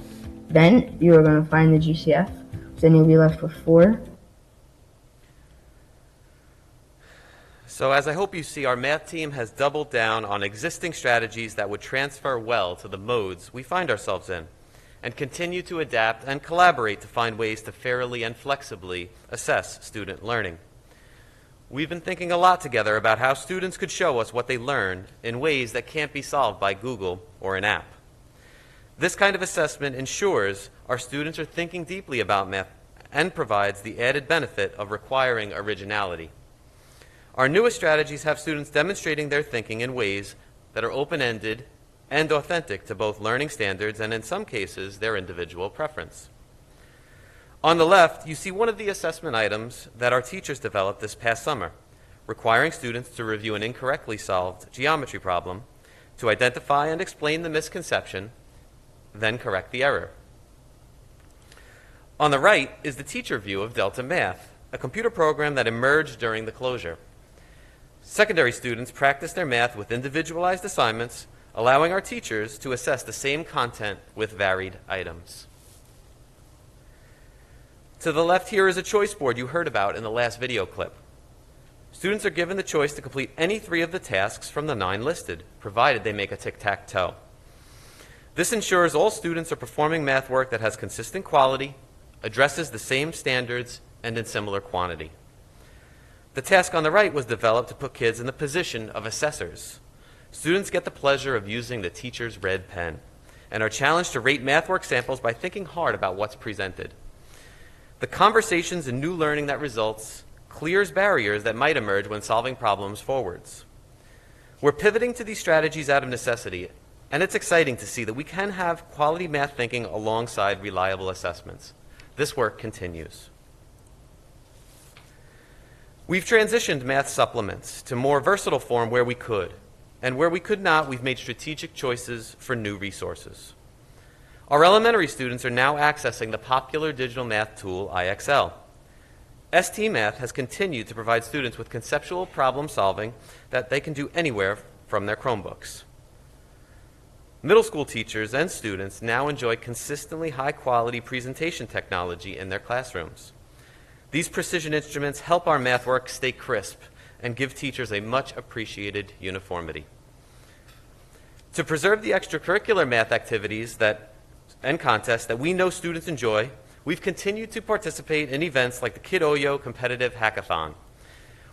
Then you are going to find the GCF. Then you'll be left with 4. So as I hope you see, our math team has doubled down on existing strategies that would transfer well to the modes we find ourselves in, and continue to adapt and collaborate to find ways to fairly and flexibly assess student learning. We've been thinking a lot together about how students could show us what they learned in ways that can't be solved by Google or an app. This kind of assessment ensures our students are thinking deeply about math and provides the added benefit of requiring originality. Our newest strategies have students demonstrating their thinking in ways that are open-ended and authentic to both learning standards and, in some cases, their individual preference. On the left, you see one of the assessment items that our teachers developed this past summer, requiring students to review an incorrectly solved geometry problem, to identify and explain the misconception, then correct the error. On the right is the teacher view of Delta Math, a computer program that emerged during the closure. Secondary students practice their math with individualized assignments, allowing our teachers to assess the same content with varied items. To the left here is a choice board you heard about in the last video clip. Students are given the choice to complete any 3 of the tasks from the 9 listed, provided they make a tic-tac-toe. This ensures all students are performing math work that has consistent quality, addresses the same standards, and in similar quantity. The task on the right was developed to put kids in the position of assessors. Students get the pleasure of using the teacher's red pen and are challenged to rate math work samples by thinking hard about what's presented. The conversations and new learning that results clears barriers that might emerge when solving problems forwards. We're pivoting to these strategies out of necessity, and it's exciting to see that we can have quality math thinking alongside reliable assessments. This work continues. We've transitioned math supplements to more versatile form where we could, and where we could not, we've made strategic choices for new resources. Our elementary students are now accessing the popular digital math tool IXL. ST Math has continued to provide students with conceptual problem solving that they can do anywhere from their Chromebooks. Middle school teachers and students now enjoy consistently high-quality presentation technology in their classrooms. These precision instruments help our math work stay crisp and give teachers a much-appreciated uniformity. To preserve the extracurricular math activities and contests that we know students enjoy, we've continued to participate in events like the Kid Oyo Competitive Hackathon.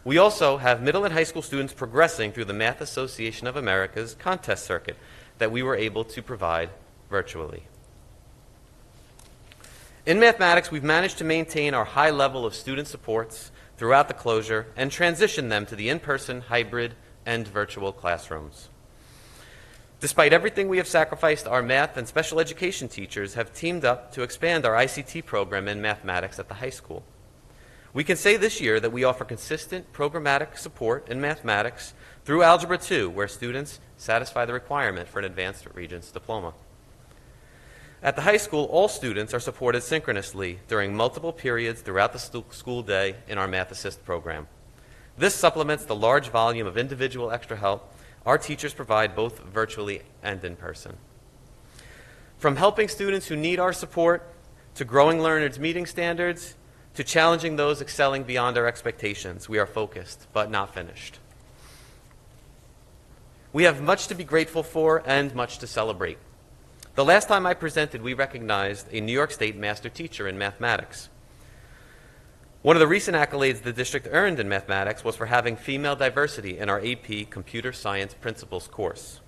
We also have middle and high school students progressing through the Math Association of America's contest circuit that we were able to provide virtually. In mathematics, we've managed to maintain our high level of student supports throughout the closure and transition them to the in-person, hybrid, and virtual classrooms. Despite everything we have sacrificed, our math and special education teachers have teamed up to expand our ICT program in mathematics at the high school. We can say this year that we offer consistent programmatic support in mathematics through Algebra 2, where students satisfy the requirement for an Advanced Regents diploma. At the high school, all students are supported synchronously during multiple periods throughout the school day in our Math Assist program. This supplements the large volume of individual extra help our teachers provide both virtually and in person. From helping students who need our support, to growing learners' meeting standards, to challenging those excelling beyond our expectations, we are focused, but not finished. We have much to be grateful for and much to celebrate. The last time I presented, we recognized a New York State master teacher in mathematics. One of the recent accolades the district earned in mathematics was for having female diversity in our AP Computer Science Principles course.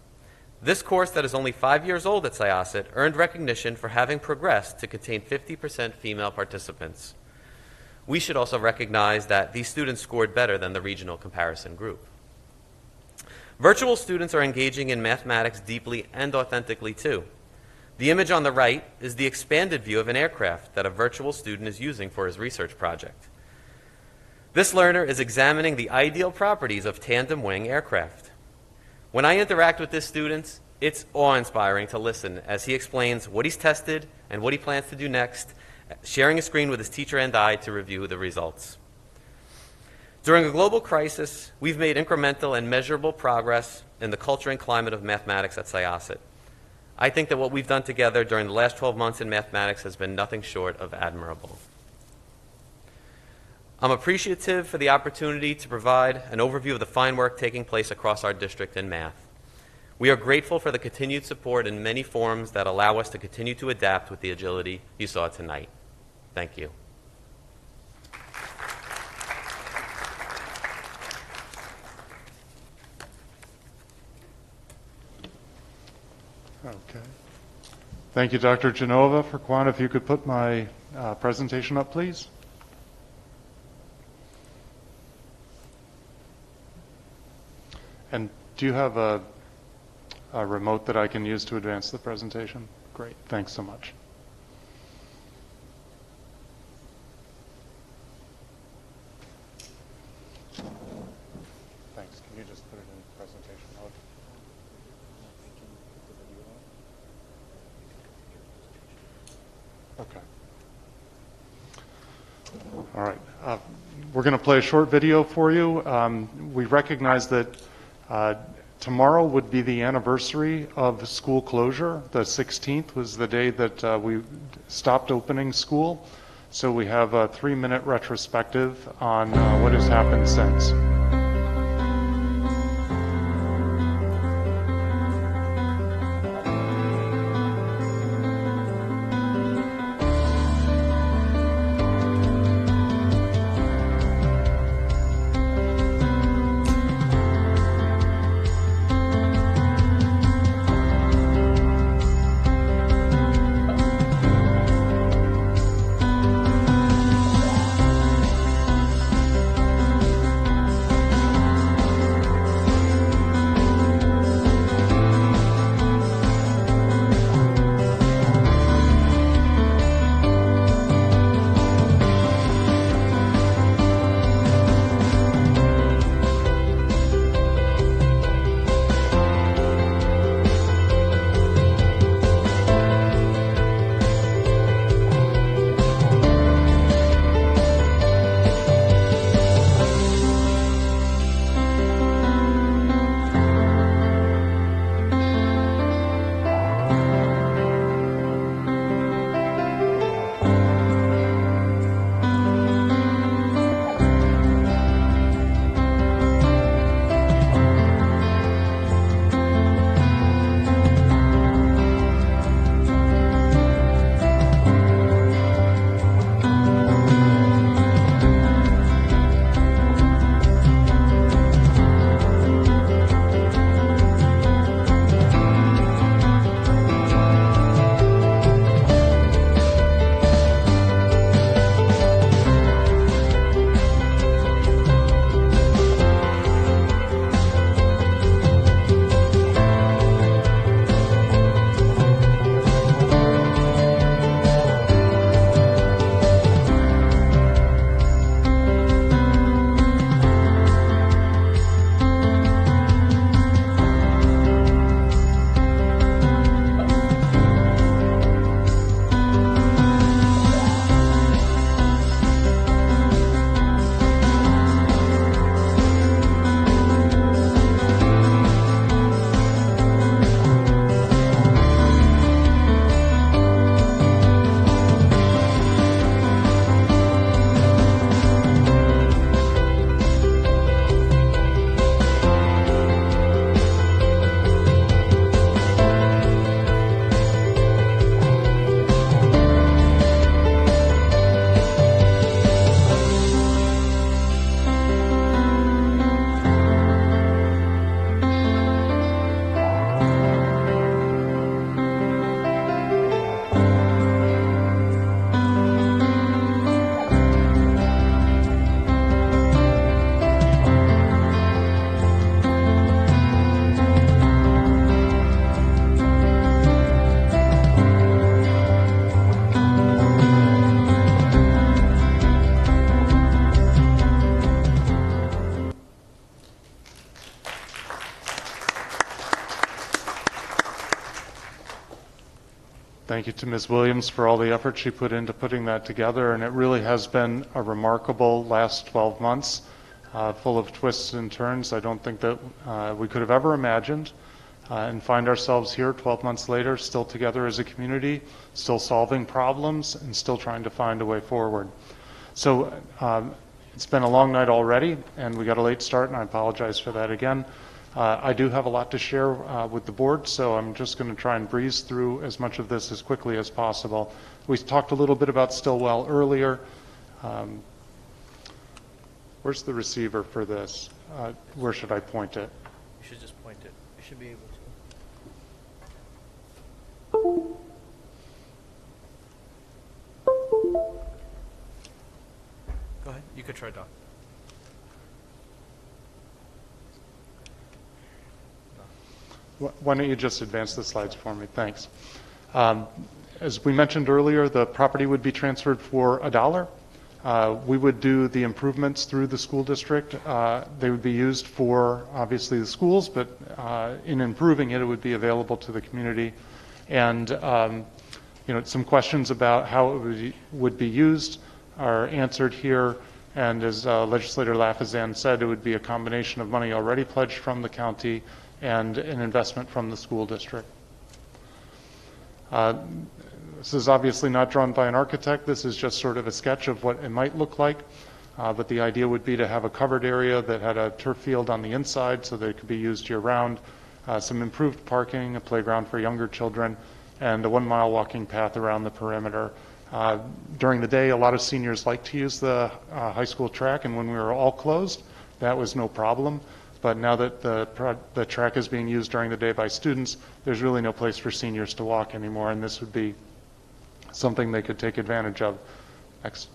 This course, that is only 5 years old at Syosset, earned recognition for having progressed to contain 50% female participants. We should also recognize that these students scored better than the regional comparison group. Virtual students are engaging in mathematics deeply and authentically too. The image on the right is the expanded view of an aircraft that a virtual student is using for his research project. This learner is examining the ideal properties of tandem wing aircraft. When I interact with this student, it's awe-inspiring to listen as he explains what he's tested and what he plans to do next, sharing a screen with his teacher and I to review the results. During a global crisis, we've made incremental and measurable progress in the culture and climate of mathematics at Syosset. I think that what we've done together during the last 12 months in mathematics has been nothing short of admirable. I'm appreciative for the opportunity to provide an overview of the fine work taking place across our district in math. We are grateful for the continued support in many forms that allow us to continue to adapt with the agility you saw tonight. Thank you. Okay. Thank you, Dr. Genova. For Quan, if you could put my presentation up, please. And do you have a remote that I can use to advance the presentation? Great. Thanks so much. Thanks. Can you just put it in presentation mode? Okay. All right. We're going to play a short video for you. We recognize that tomorrow would be the anniversary of school closure. The 16th was the day that we stopped opening school. So we have a 3-minute retrospective on what has happened since. Thank you to Ms. Williams for all the effort she put into putting that together, and it really has been a remarkable last 12 months, full of twists and turns I don't think that we could have ever imagined, and find ourselves here 12 months later, still together as a community, still solving problems, and still trying to find a way forward. So it's been a long night already, and we got a late start, and I apologize for that again. I do have a lot to share with the board, so I'm just going to try and breeze through as much of this as quickly as possible. We talked a little bit about Stillwell earlier. Where's the receiver for this? Where should I point it? You should just point it. You should be able to. Go ahead. You could try, Doc. Why don't you just advance the slides for me? Thanks. As we mentioned earlier, the property would be transferred for $1. We would do the improvements through the school district. They would be used for, obviously, the schools, but in improving it, it would be available to the community. And some questions about how it would be used are answered here. And as Legislator Lafazan said, it would be a combination of money already pledged from the county and an investment from the school district. This is obviously not drawn by an architect. This is just sort of a sketch of what it might look like. But the idea would be to have a covered area that had a turf field on the inside so that it could be used year-round, some improved parking, a playground for younger children, and a 1-mile walking path around the perimeter. During the day, a lot of seniors like to use the high school track, and when we were all closed, that was no problem. But now that the track is being used during the day by students, there's really no place for seniors to walk anymore, and this would be something they could take advantage of. Next.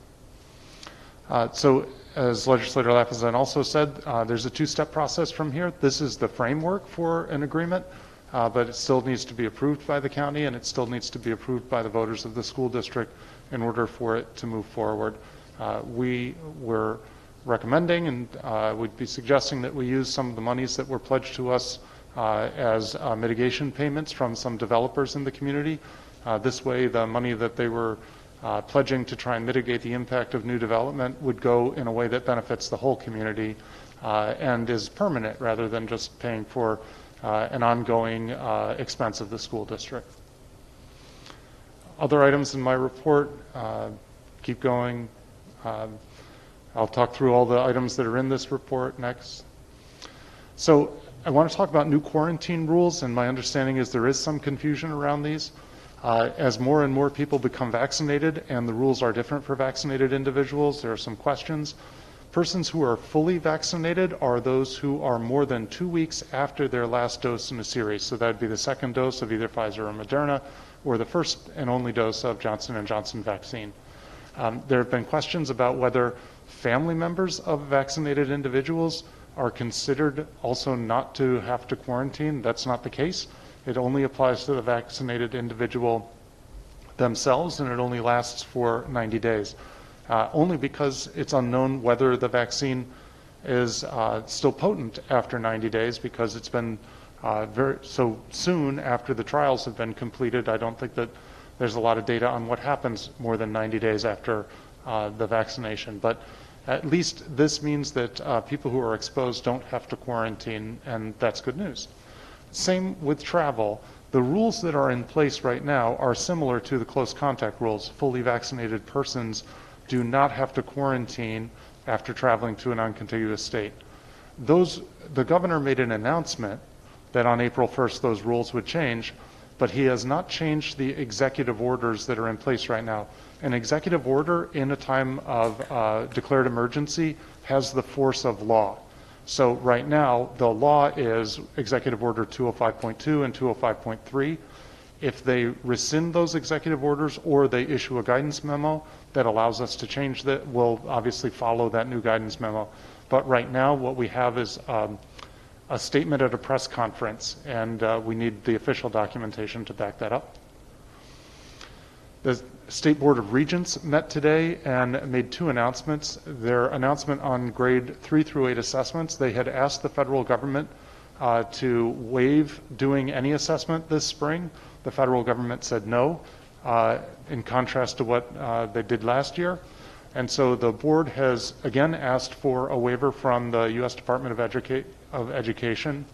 So as Legislator Lafazan also said, there's a two-step process from here. This is the framework for an agreement, but it still needs to be approved by the county, and it still needs to be approved by the voters of the school district in order for it to move forward. We were recommending and would be suggesting that we use some of the monies that were pledged to us as mitigation payments from some developers in the community. This way, the money that they were pledging to try and mitigate the impact of new development would go in a way that benefits the whole community and is permanent rather than just paying for an ongoing expense of the school district. Other items in my report, keep going. I'll talk through all the items that are in this report next. So I want to talk about new quarantine rules, and my understanding is there is some confusion around these. As more and more people become vaccinated and the rules are different for vaccinated individuals, there are some questions. Persons who are fully vaccinated are those who are more than 2 weeks after their last dose in a series. So that would be the second dose of either Pfizer or Moderna, or the first and only dose of Johnson & Johnson vaccine. There have been questions about whether family members of vaccinated individuals are considered also not to have to quarantine. That's not the case. It only applies to the vaccinated individual themselves, and it only lasts for 90 days. Only because it's unknown whether the vaccine is still potent after 90 days, because it's been so soon after the trials have been completed. I don't think that there's a lot of data on what happens more than 90 days after the vaccination. But at least this means that people who are exposed don't have to quarantine, and that's good news. Same with travel. The rules that are in place right now are similar to the close contact rules. Fully vaccinated persons do not have to quarantine after traveling to a non-contiguous state. The governor made an announcement that on April 1st those rules would change, but he has not changed the executive orders that are in place right now. An executive order in a time of declared emergency has the force of law. So right now, the law is Executive Order 205.2 and 205.3. If they rescind those executive orders or they issue a guidance memo that allows us to change that, we'll obviously follow that new guidance memo. But right now, what we have is a statement at a press conference, and we need the official documentation to back that up. The State Board of Regents met today and made two announcements. Their announcement on grade 3 through 8 assessments, they had asked the federal government to waive doing any assessment this spring. The federal government said no. in contrast to what they did last year. And so the board has again asked for a waiver from the U.S. Department of Education.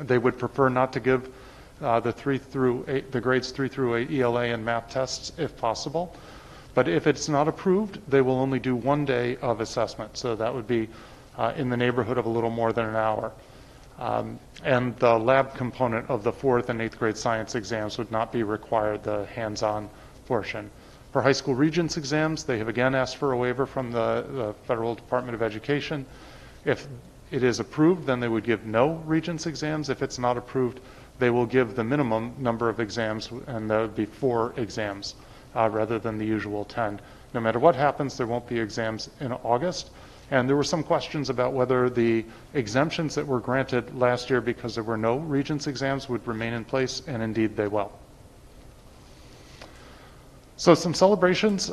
They would prefer not to give the grades 3 through 8 ELA and math tests if possible. But if it's not approved, they will only do 1 day of assessment. So that would be in the neighborhood of a little more than an hour. And the lab component of the 4th and 8th grade science exams would not be required, the hands-on portion. For high school Regents exams, they have again asked for a waiver from the Federal Department of Education. If it is approved, then they would give no Regents exams. If it's not approved, they will give the minimum number of exams, and that would be 4 exams rather than the usual 10. No matter what happens, there won't be exams in August. And there were some questions about whether the exemptions that were granted last year because there were no Regents exams would remain in place, and indeed they will. So some celebrations.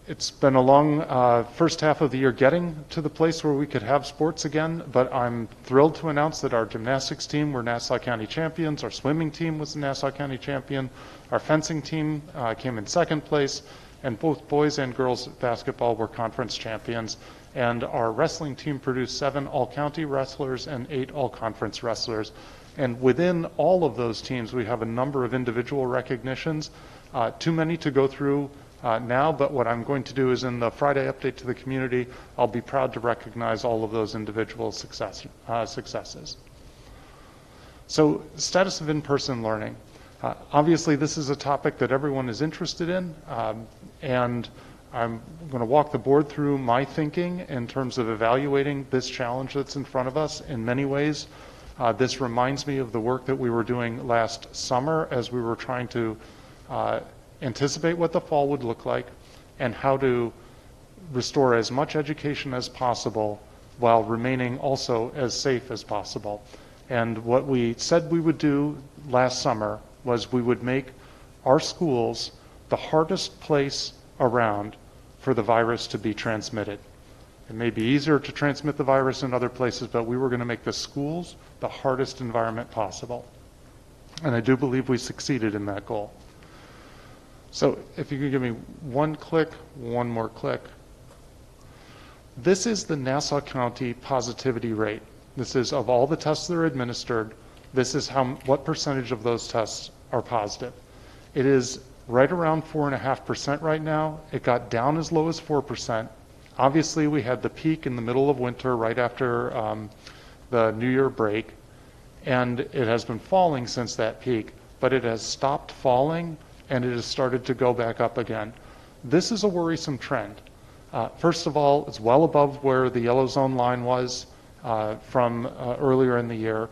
It's been a long first half of the year getting to the place where we could have sports again, but I'm thrilled to announce that our gymnastics team were Nassau County champions, our swimming team was the Nassau County champion, our fencing team came in 2nd place, and both boys and girls basketball were conference champions, and our wrestling team produced 7 all-county wrestlers and 8 all-conference wrestlers. And within all of those teams, we have a number of individual recognitions. Too many to go through now, but what I'm going to do is in the Friday update to the community, I'll be proud to recognize all of those individual successes. So, status of in-person learning. Obviously, this is a topic that everyone is interested in, and I'm going to walk the board through my thinking in terms of evaluating this challenge that's in front of us. In many ways, this reminds me of the work that we were doing last summer as we were trying to anticipate what the fall would look like and how to restore as much education as possible while remaining also as safe as possible. And what we said we would do last summer was we would make our schools the hardest place around for the virus to be transmitted. It may be easier to transmit the virus in other places, but we were going to make the schools the hardest environment possible. And I do believe we succeeded in that goal. So if you could give me one more click. This is the Nassau County positivity rate. This is of all the tests that are administered, this is what percentage of those tests are positive. It is right around 4.5% right now. It got down as low as 4%. Obviously, we had the peak in the middle of winter right after the New Year break, and it has been falling since that peak, but it has stopped falling and it has started to go back up again. This is a worrisome trend. First of all, it's well above where the yellow zone line was from earlier in the year.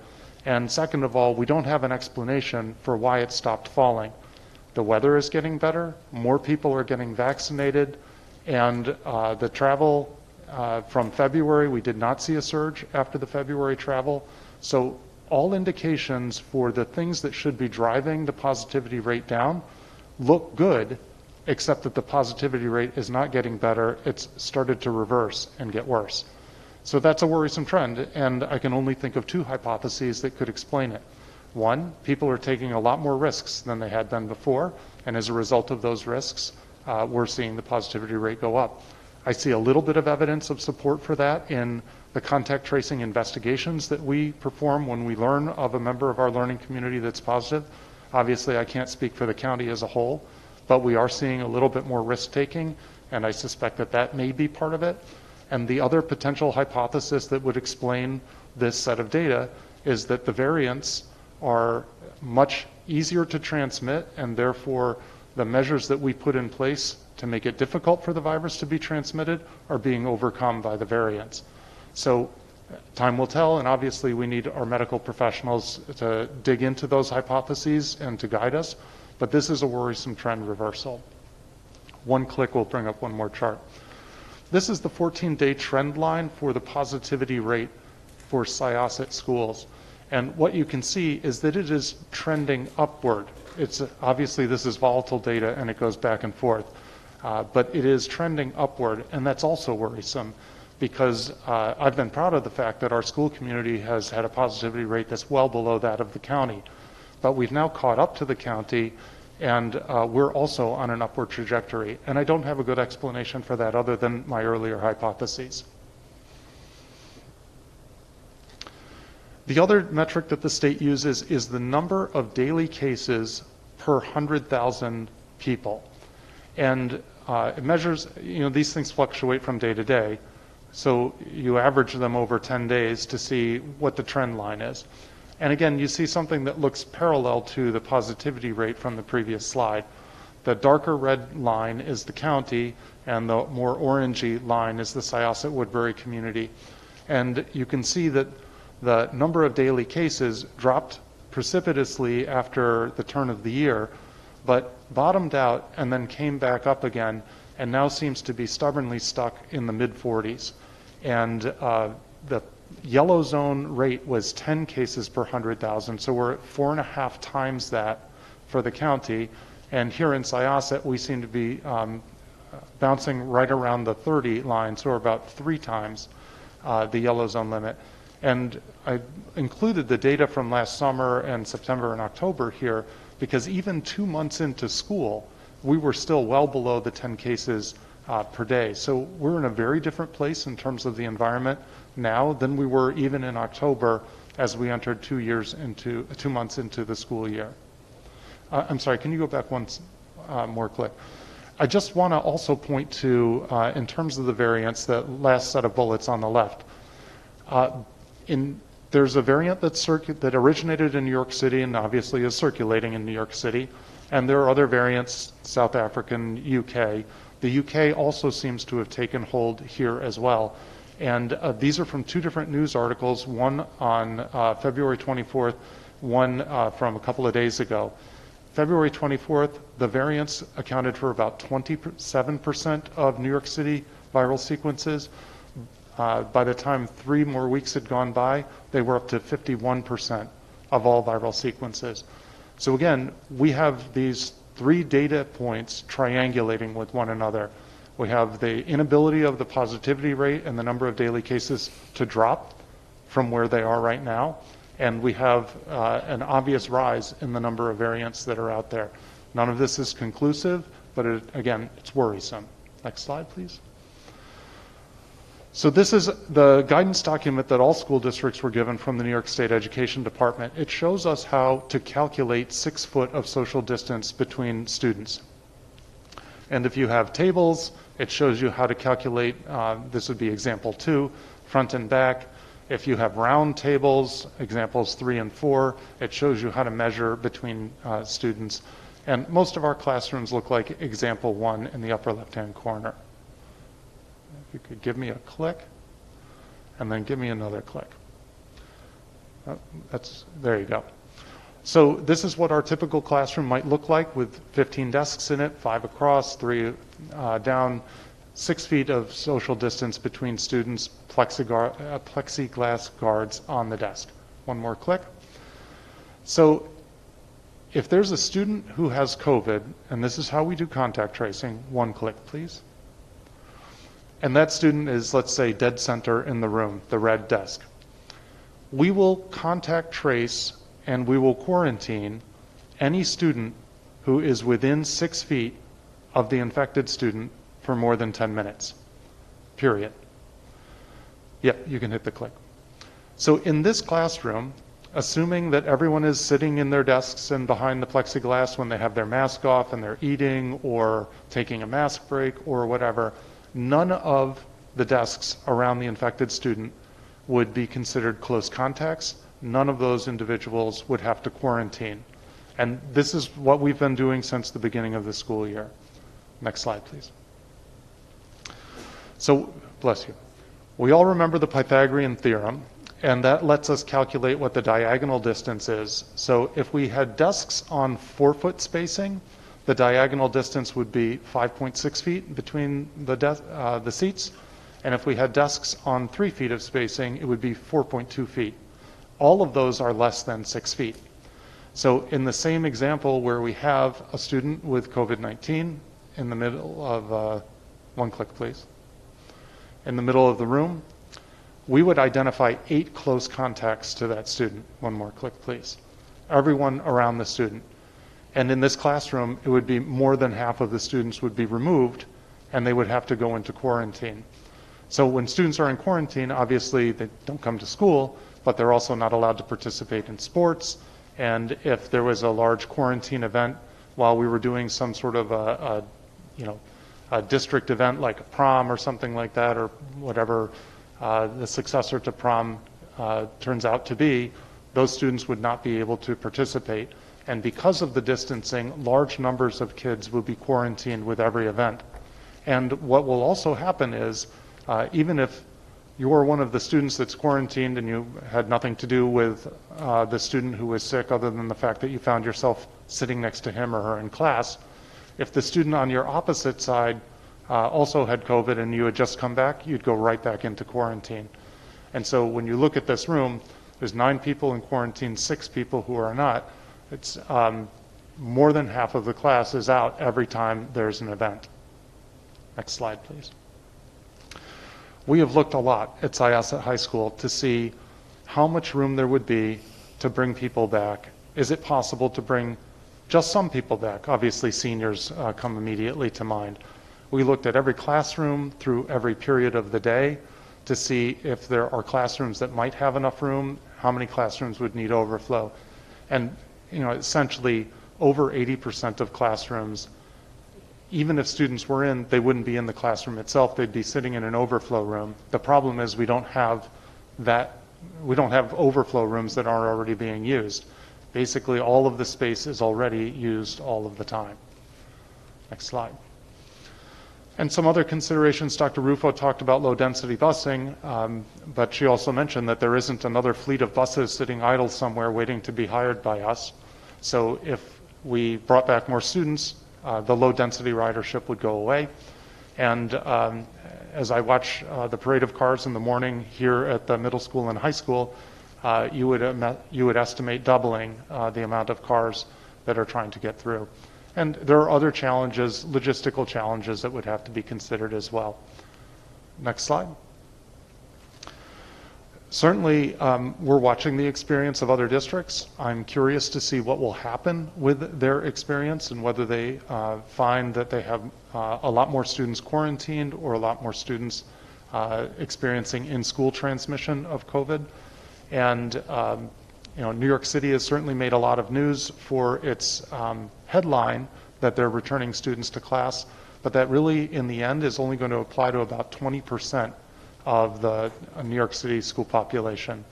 And second of all, we don't have an explanation for why it stopped falling. The weather is getting better, more people are getting vaccinated, and the travel from February, we did not see a surge after the February travel. So all indications for the things that should be driving the positivity rate down look good, except that the positivity rate is not getting better. It's started to reverse and get worse. So that's a worrisome trend, and I can only think of 2 hypotheses that could explain it. One, people are taking a lot more risks than they had done before, and as a result of those risks, we're seeing the positivity rate go up. I see a little bit of evidence of support for that in the contact tracing investigations that we perform when we learn of a member of our learning community that's positive. Obviously, I can't speak for the county as a whole, but we are seeing a little bit more risk-taking, and I suspect that that may be part of it. And the other potential hypothesis that would explain this set of data is that the variants are much easier to transmit, and therefore the measures that we put in place to make it difficult for the virus to be transmitted are being overcome by the variants. So time will tell, and obviously we need our medical professionals to dig into those hypotheses and to guide us, but this is a worrisome trend reversal. One click will bring up one more chart. This is the 14-day trend line for the positivity rate for Syosset schools. And what you can see is that it is trending upward. It's obviously this is volatile data and it goes back and forth, but it is trending upward, and that's also worrisome because I've been proud of the fact that our school community has had a positivity rate that's well below that of the county. But we've now caught up to the county, And we're also on an upward trajectory. And I don't have a good explanation for that other than my earlier hypotheses. The other metric that the state uses is the number of daily cases per 100,000 people. And it measures, these things fluctuate from day to day. So you average them over 10 days to see what the trend line is. And again, you see something that looks parallel to the positivity rate from the previous slide. The darker red line is the county, and the more orangey line is the Syosset-Woodbury community. And you can see that the number of daily cases dropped precipitously after the turn of the year, but bottomed out and then came back up again, and now seems to be stubbornly stuck in the mid-40s. And the yellow zone rate was 10 cases per 100,000, so we're at 4.5 times that for the county. And here in Syosset, we seem to be bouncing right around the 30 line, so we're about 3 times the yellow zone limit. And I included the data from last summer and September and October here because even 2 months into school, we were still well below the 10 cases per day. So we're in a very different place in terms of the environment now than we were even in October as we entered 2 months into the school year. I'm sorry, can you go back one more click? I just want to also point to, in terms of the variants, that last set of bullets on the left. There's a variant that originated in New York City and obviously is circulating in New York City, and there are other variants, South African, UK. The UK also seems to have taken hold here as well. And these are from 2 different news articles, one on February 24th, one from a couple of days ago. February 24th, the variants accounted for about 27% of New York City viral sequences. By the time 3 more weeks had gone by, they were up to 51% of all viral sequences. So again, we have these 3 data points triangulating with one another. We have the inability of the positivity rate and the number of daily cases to drop from where they are right now, and we have an obvious rise in the number of variants that are out there. None of this is conclusive, but again, it's worrisome. Next slide, please. So this is the guidance document that all school districts were given from the New York State Education Department. It shows us how to calculate 6 foot of social distance between students. And if you have tables, it shows you how to calculate, this would be example 2, front and back. If you have round tables, examples 3 and 4, it shows you how to measure between students. And most of our classrooms look like example 1 in the upper left-hand corner. If you could give me a click, and then give me another click. There you go. So this is what our typical classroom might look like with 15 desks in it, 5 across, 3 down, 6 feet of social distance between students, plexiglass guards on the desk. One more click. So if there's a student who has COVID, and this is how we do contact tracing, 1 click, please. And that student is, let's say, dead center in the room, the red desk. We will contact trace and we will quarantine any student who is within 6 feet of the infected student for more than 10 minutes, period. Yep, you can hit the click. So in this classroom, assuming that everyone is sitting in their desks and behind the plexiglass when they have their mask off and they're eating or taking a mask break or whatever, none of the desks around the infected student would be considered close contacts. None of those individuals would have to quarantine. And this is what we've been doing since the beginning of the school year. Next slide, please. So, bless you. We all remember the Pythagorean theorem, and that lets us calculate what the diagonal distance is. So if we had desks on 4-foot spacing, the diagonal distance would be 5.6 feet between the seats. And if we had desks on 3 feet of spacing, it would be 4.2 feet. All of those are less than 6 feet. So in the same example where we have a student with COVID-19 in the middle of, 1 click please, in the middle of the room, we would identify 8 close contacts to that student. 1 more click please. Everyone around the student. And in this classroom, it would be more than half of the students would be removed, and they would have to go into quarantine. So when students are in quarantine, obviously they don't come to school, but they're also not allowed to participate in sports. And if there was a large quarantine event while we were doing some sort of a district event like a prom or something like that, or whatever the successor to prom turns out to be, those students would not be able to participate. And because of the distancing, large numbers of kids will be quarantined with every event. And what will also happen is, even if you're one of the students that's quarantined and you had nothing to do with the student who was sick other than the fact that you found yourself sitting next to him or her in class, if the student on your opposite side also had COVID and you had just come back, you'd go right back into quarantine. And so when you look at this room, there's 9 people in quarantine, 6 people who are not. It's more than half of the class is out every time there's an event. Next slide, please. We have looked a lot at Syosset High School to see how much room there would be to bring people back. Is it possible to bring just some people back? Obviously, seniors come immediately to mind. We looked at every classroom through every period of the day to see if there are classrooms that might have enough room, how many classrooms would need overflow. And essentially, over 80% of classrooms, even if students were in, they wouldn't be in the classroom itself. They'd be sitting in an overflow room. The problem is we don't have overflow rooms that aren't already being used. Basically, all of the space is already used all of the time. Next slide. And some other considerations, Dr. Rufo talked about low-density busing, but she also mentioned that there isn't another fleet of buses sitting idle somewhere waiting to be hired by us. So if we brought back more students, the low-density ridership would go away. And as I watch the parade of cars in the morning here at the middle school and high school, you would estimate doubling the amount of cars that are trying to get through. And there are other challenges, logistical challenges, that would have to be considered as well. Next slide. Certainly, we're watching the experience of other districts. I'm curious to see what will happen with their experience and whether they find that they have a lot more students quarantined or a lot more students experiencing in-school transmission of COVID. And New York City has certainly made a lot of news for its headline that they're returning students to class, but that really, in the end, is only going to apply to about 20% of the New York City school population.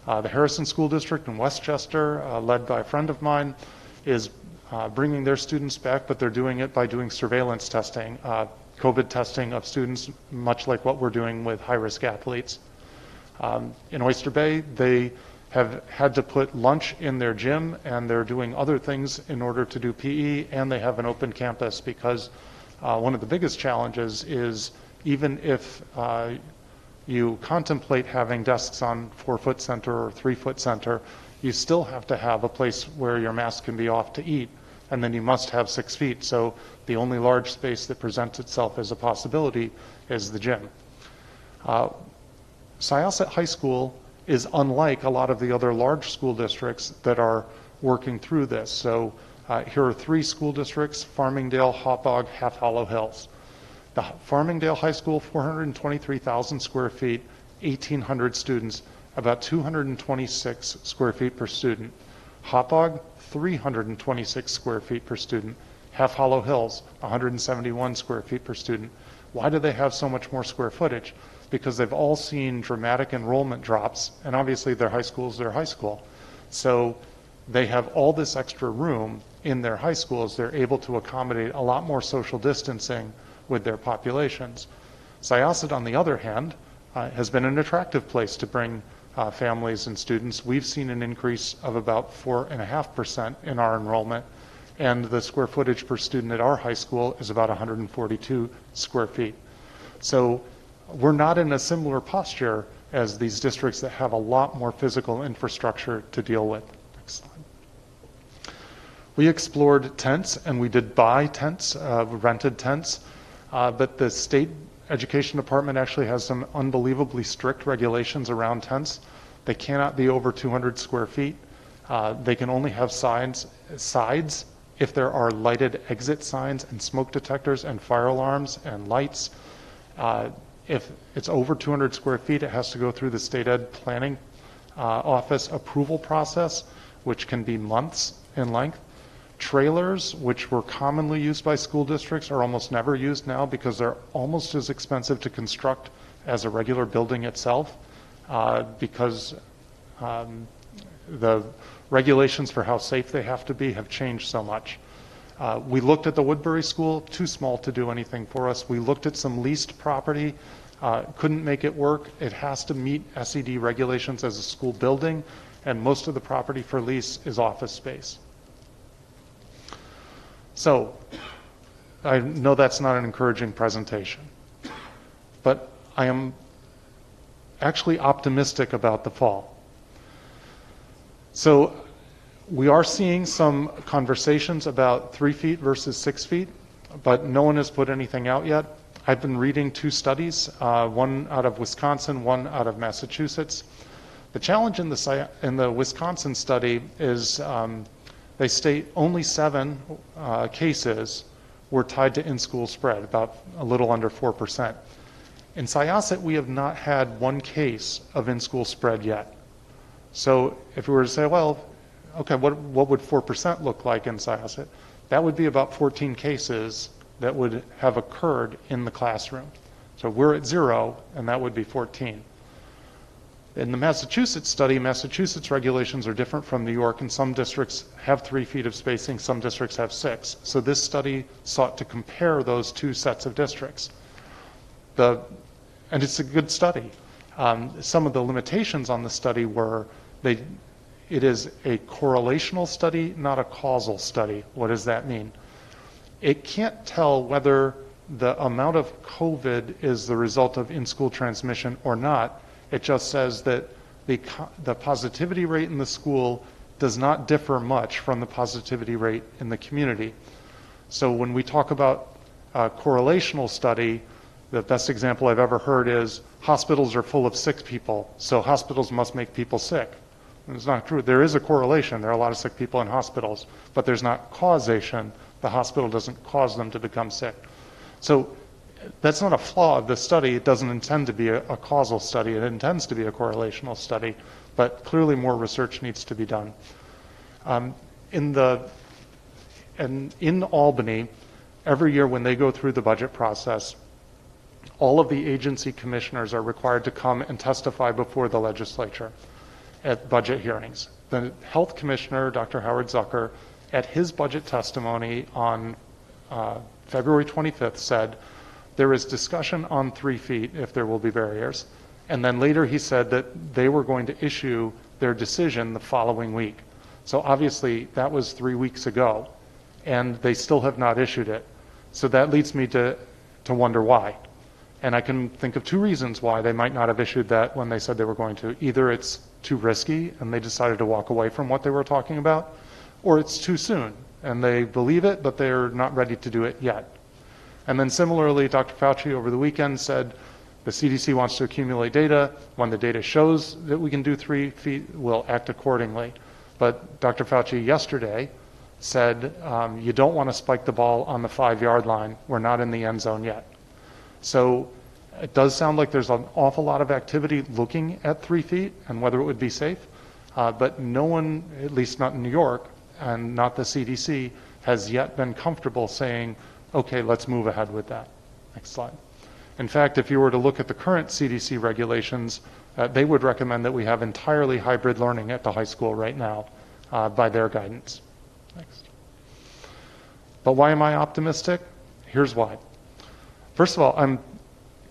The Harrison School District in Westchester, led by a friend of mine, is bringing their students back, but they're doing it by doing surveillance testing, COVID testing of students, much like what we're doing with high-risk athletes. In Oyster Bay, they have had to put lunch in their gym, and they're doing other things in order to do PE, and they have an open campus because one of the biggest challenges is even if you contemplate having desks on 4-foot center or 3-foot center, you still have to have a place where your mask can be off to eat, and then you must have 6 feet. So the only large space that presents itself as a possibility is the gym. Syosset High School is unlike a lot of the other large school districts that are working through this. So here are 3 school districts: Farmingdale, Hauppauge, Half Hollow Hills. The Farmingdale High School, 423,000 square feet, 1,800 students, about 226 square feet per student. Hauppauge, 326 square feet per student. Half Hollow Hills, 171 square feet per student. Why do they have so much more square footage? Because they've all seen dramatic enrollment drops, and obviously their high school is their high school. So they have all this extra room in their high schools. They're able to accommodate a lot more social distancing with their populations. Syosset, on the other hand, has been an attractive place to bring families and students. We've seen an increase of about 4.5% in our enrollment, and the square footage per student at our high school is about 142 square feet. So we're not in a similar posture as these districts that have a lot more physical infrastructure to deal with. Next slide. We explored tents, and we did buy tents, rented tents, but the state education department actually has some unbelievably strict regulations around tents. They cannot be over 200 square feet. They can only have sides if there are lighted exit signs and smoke detectors and fire alarms and lights. If it's over 200 square feet, it has to go through the state ed planning office approval process, which can be months in length. Trailers, which were commonly used by school districts, are almost never used now because they're almost as expensive to construct as a regular building itself, because the regulations for how safe they have to be have changed so much. We looked at the Woodbury School, too small to do anything for us. We looked at some leased property, couldn't make it work. It has to meet SED regulations as a school building, and most of the property for lease is office space. So I know that's not an encouraging presentation, but I am actually optimistic about the fall. So we are seeing some conversations about 3 feet versus 6 feet, but no one has put anything out yet. I've been reading 2 studies, one out of Wisconsin, one out of Massachusetts. The challenge in the Wisconsin study is they state only 7 cases were tied to in-school spread, about a little under 4%. In Syosset, we have not had 1 case of in-school spread yet. So if we were to say, well, okay, what would 4% look like in Syosset? That would be about 14 cases that would have occurred in the classroom. So we're at 0, and that would be 14. In the Massachusetts study, Massachusetts regulations are different from New York, and some districts have 3 feet of spacing, some districts have 6. So this study sought to compare those 2 sets of districts. And it's a good study. Some of the limitations on the study were it is a correlational study, not a causal study. What does that mean? It can't tell whether the amount of COVID is the result of in-school transmission or not. It just says that the positivity rate in the school does not differ much from the positivity rate in the community. So when we talk about a correlational study, the best example I've ever heard is hospitals are full of sick people, so hospitals must make people sick. And it's not true. There is a correlation. There are a lot of sick people in hospitals, but there's not causation. The hospital doesn't cause them to become sick. So that's not a flaw of the study. It doesn't intend to be a causal study. It intends to be a correlational study, but clearly more research needs to be done. In Albany, every year when they go through the budget process, all of the agency commissioners are required to come and testify before the legislature at budget hearings. The health commissioner, Dr. Howard Zucker, at his budget testimony on February 25th said, there is discussion on 3 feet if there will be barriers. And then later he said that they were going to issue their decision the following week. So obviously that was 3 weeks ago, and they still have not issued it. So that leads me to wonder why. And I can think of 2 reasons why they might not have issued that when they said they were going to. Either it's too risky and they decided to walk away from what they were talking about, or it's too soon and they believe it, but they're not ready to do it yet. And then similarly, Dr. Fauci over the weekend said the CDC wants to accumulate data. When the data shows that we can do 3 feet, we'll act accordingly. But Dr. Fauci yesterday said, you don't want to spike the ball on the 5-yard line. We're not in the end zone yet. So it does sound like there's an awful lot of activity looking at 3 feet and whether it would be safe. But no one, at least not in New York and not the CDC, has yet been comfortable saying, okay, let's move ahead with that. Next slide. In fact, if you were to look at the current CDC regulations, they would recommend that we have entirely hybrid learning at the high school right now by their guidance. Next. But why am I optimistic? Here's why. First of all, I'm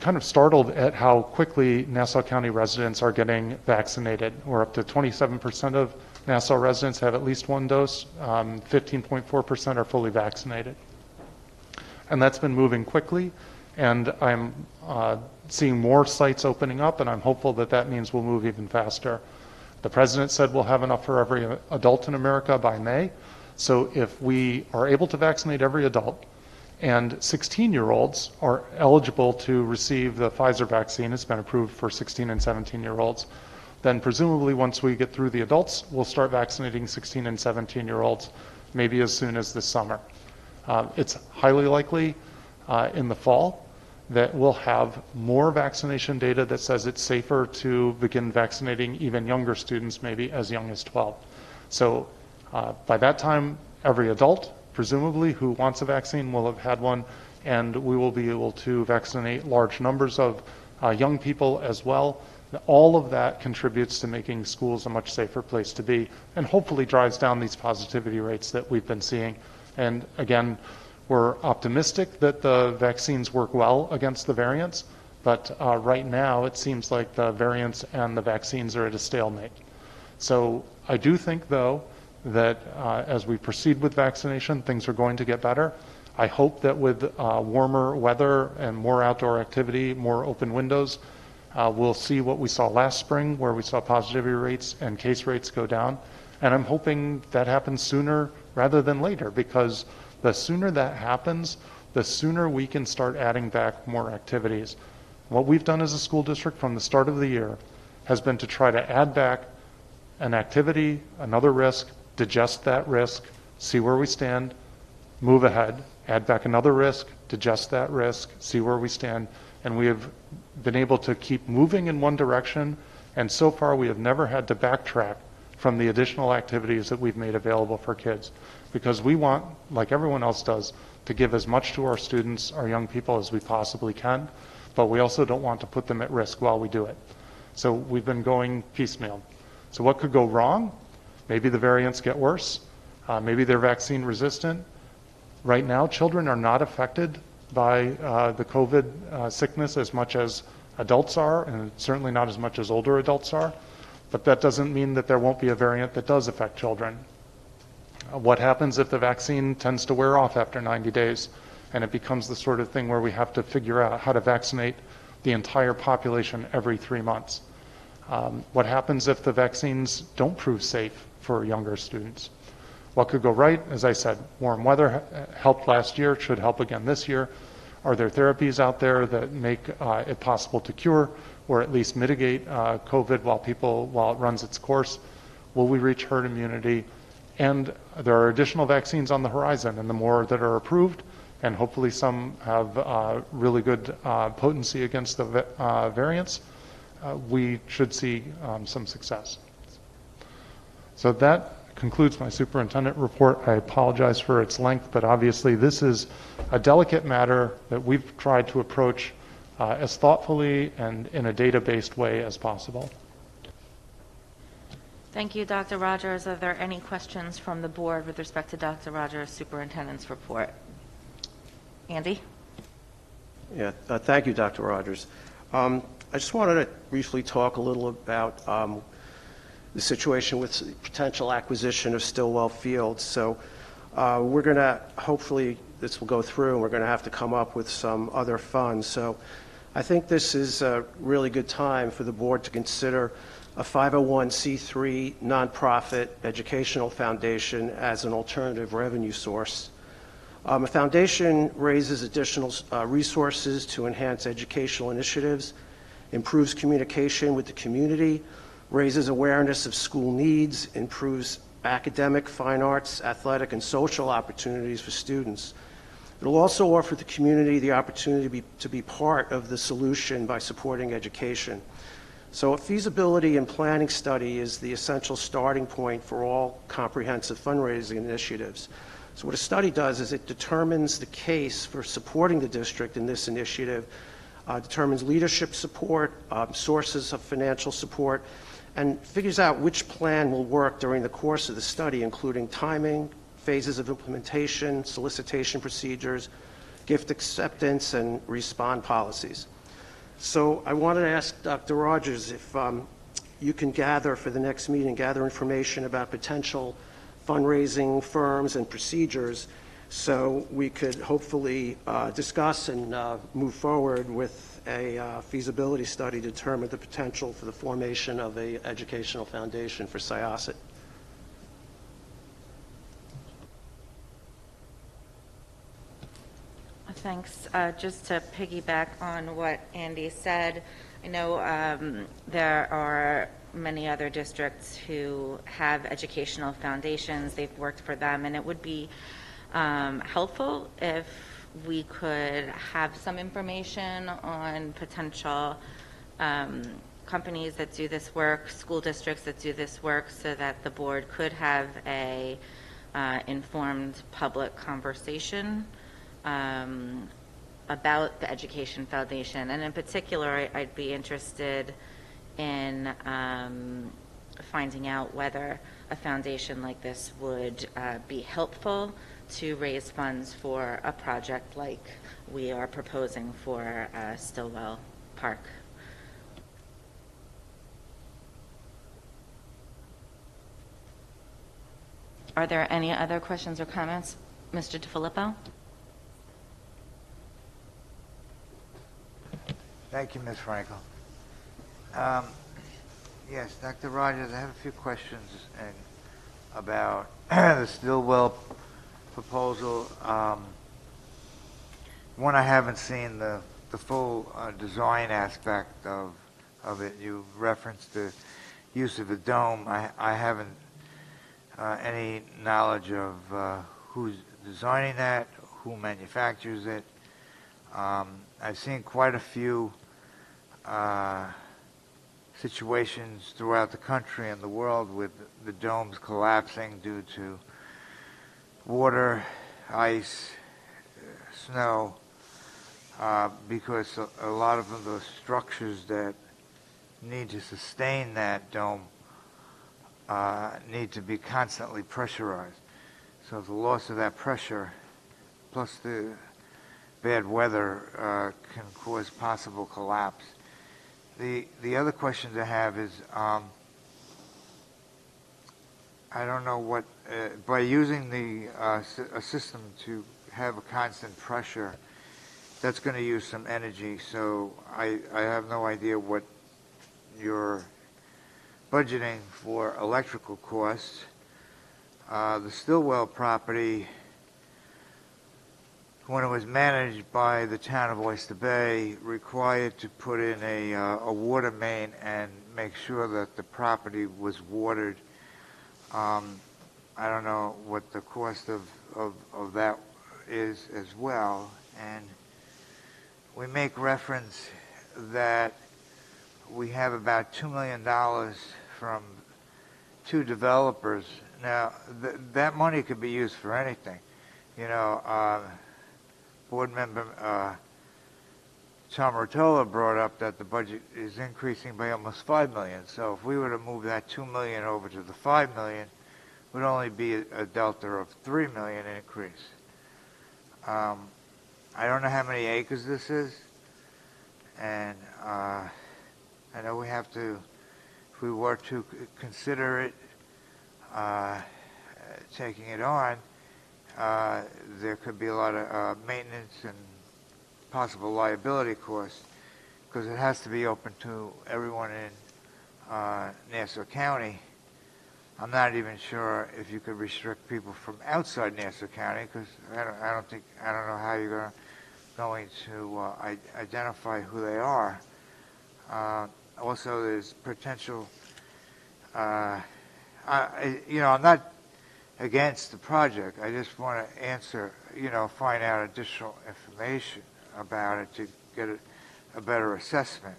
kind of startled at how quickly Nassau County residents are getting vaccinated. We're up to 27% of Nassau residents have at least 1 dose. 15.4% are fully vaccinated. And that's been moving quickly, and I'm seeing more sites opening up, and I'm hopeful that that means we'll move even faster. The president said we'll have enough for every adult in America by May. So if we are able to vaccinate every adult, and 16-year-olds are eligible to receive the Pfizer vaccine, it's been approved for 16 and 17-year-olds, then presumably once we get through the adults, we'll start vaccinating 16 and 17-year-olds. maybe as soon as this summer. It's highly likely in the fall that we'll have more vaccination data that says it's safer to begin vaccinating even younger students, maybe as young as 12. So by that time, every adult, presumably, who wants a vaccine will have had one, and we will be able to vaccinate large numbers of young people as well. All of that contributes to making schools a much safer place to be, and hopefully drives down these positivity rates that we've been seeing. And again, we're optimistic that the vaccines work well against the variants, but right now it seems like the variants and the vaccines are at a stalemate. So I do think, though, that as we proceed with vaccination, things are going to get better. I hope that with warmer weather and more outdoor activity, more open windows, we'll see what we saw last spring, where we saw positivity rates and case rates go down. And I'm hoping that happens sooner rather than later, because the sooner that happens, the sooner we can start adding back more activities. What we've done as a school district from the start of the year has been to try to add back an activity, another risk, digest that risk, see where we stand, move ahead, add back another risk, digest that risk, see where we stand. And we have been able to keep moving in one direction, and so far we have never had to backtrack from the additional activities that we've made available for kids. Because we want, like everyone else does, to give as much to our students, our young people, as we possibly can, but we also don't want to put them at risk while we do it. So we've been going piecemeal. So what could go wrong? Maybe the variants get worse. Maybe they're vaccine resistant. Right now, children are not affected by the COVID sickness as much as adults are, and certainly not as much as older adults are. But that doesn't mean that there won't be a variant that does affect children. What happens if the vaccine tends to wear off after 90 days and it becomes the sort of thing where we have to figure out how to vaccinate the entire population every 3 months? What happens if the vaccines don't prove safe for younger students? What could go right? As I said, warm weather helped last year, should help again this year. Are there therapies out there that make it possible to cure or at least mitigate COVID while it runs its course? Will we reach herd immunity? And there are additional vaccines on the horizon, and the more that are approved, and hopefully some have really good potency against the variants, we should see some success. So that concludes my superintendent report. I apologize for its length, but obviously this is a delicate matter that we've tried to approach as thoughtfully and in a data-based way as possible. Thank you, Dr. Rogers. Are there any questions from the board with respect to Dr. Rogers' superintendent's report? Andy? Yeah, thank you, Dr. Rogers. I just wanted to briefly talk a little about the situation with potential acquisition of Stillwell Field. So we're going to, hopefully this will go through, and we're going to have to come up with some other funds. So I think this is a really good time for the board to consider a 501c3 nonprofit educational foundation as an alternative revenue source. A foundation raises additional resources to enhance educational initiatives, improves communication with the community, raises awareness of school needs, improves academic, fine arts, athletic, and social opportunities for students. It will also offer the community the opportunity to be part of the solution by supporting education. So a feasibility and planning study is the essential starting point for all comprehensive fundraising initiatives. So what a study does is it determines the case for supporting the district in this initiative, determines leadership support, sources of financial support, and figures out which plan will work during the course of the study, including timing, phases of implementation, solicitation procedures, gift acceptance, and respond policies. So I wanted to ask Dr. Rogers if you can gather for the next meeting, gather information about potential fundraising firms and procedures so we could hopefully discuss and move forward with a feasibility study to determine the potential for the formation of an educational foundation for Syosset. Thanks. Just to piggyback on what Andy said, I know there are many other districts who have educational foundations. They've worked for them, and it would be helpful if we could have some information on potential companies that do this work, school districts that do this work, so that the board could have a informed public conversation about the Education Foundation. And in particular, I'd be interested in finding out whether a foundation like this would be helpful to raise funds for a project like we are proposing for Stillwell Park. Are there any other questions or comments? Mr. DiFilippo? Thank you, Ms. Frankel. Yes, Dr. Rogers, I have a few questions about the Stillwell proposal. One, I haven't seen the full design aspect of it. You referenced the use of a dome. I haven't any knowledge of who's designing that, who manufactures it. I've seen quite a few situations throughout the country and the world with the domes collapsing due to water, ice, snow, because a lot of the structures that need to sustain that dome need to be constantly pressurized. So the loss of that pressure, plus the bad weather, can cause possible collapse. The other questions I have is, I don't know what, by using a system to have a constant pressure, that's going to use some energy. So I have no idea what you're budgeting for electrical costs. The Stillwell property, when it was managed by the town of Oyster Bay, required to put in a water main and make sure that the property was watered. I don't know what the cost of that is as well. And we make reference that we have about $2 million from 2 developers. Now, that money could be used for anything. You know, Board member Tom Rotola brought up that the budget is increasing by almost $5 million. So if we were to move that $2 million over to the $5 million, it would only be a delta of $3 million increase. I don't know how many acres this is, and I know we have to, if we were to consider it, taking it on, there could be a lot of maintenance and possible liability costs, because it has to be open to everyone in Nassau County. I'm not even sure if you could restrict people from outside Nassau County, because I don't know how you're going to identify who they are. Also, there's potential. I'm not against the project. I just want to answer, find out additional information about it to get a better assessment.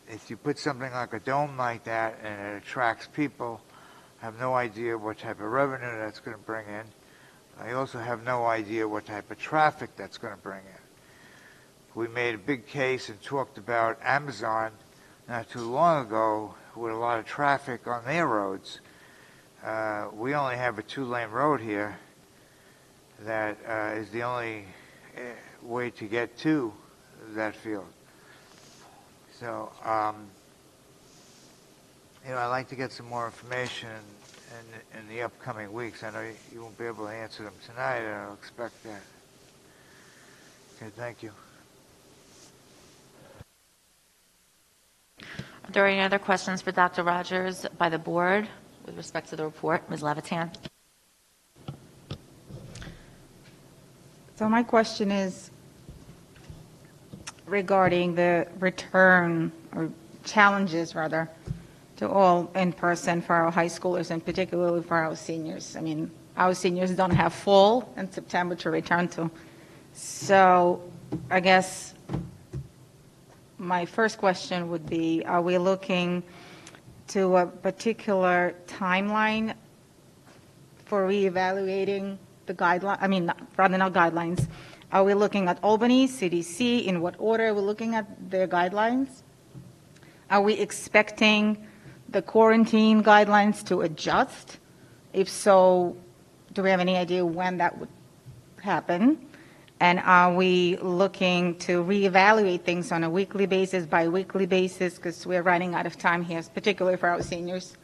If you put something like a dome like that and it attracts people, I have no idea what type of revenue that's going to bring in. I also have no idea what type of traffic that's going to bring in. We made a big case and talked about Amazon not too long ago with a lot of traffic on their roads. We only have a 2-lane road here that is the only way to get to that field. So, I'd like to get some more information in the upcoming weeks. I know you won't be able to answer them tonight. I don't expect that. Okay, thank you. Are there any other questions for Dr. Rogers by the board with respect to the report? Ms. Levitan. So my question is regarding the return or challenges rather, to all in person for our high schoolers and particularly for our seniors. I mean, our seniors don't have fall in September to return to. So I guess my first question would be, are we looking to a particular timeline for reevaluating the guideline, I mean, rather not guidelines. Are we looking at Albany, CDC, in what order are we looking at their guidelines? Are we expecting the quarantine guidelines to adjust? If so, do we have any idea when that would happen? And are we looking to reevaluate things on a weekly basis, bi-weekly basis, because we're running out of time here, particularly for our seniors?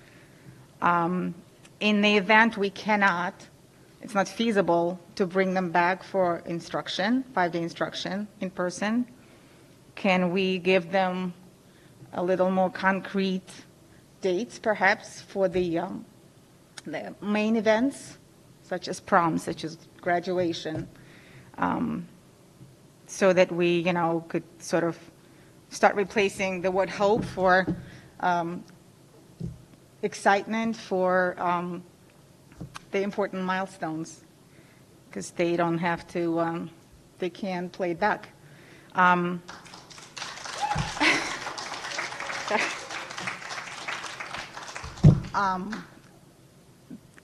In the event we cannot, it's not feasible to bring them back for instruction, 5-day instruction in person, can we give them a little more concrete dates, perhaps, for the main events, such as prom, such as graduation, so that we, could sort of start replacing the word hope for excitement for the important milestones, because they don't have to, they can play back.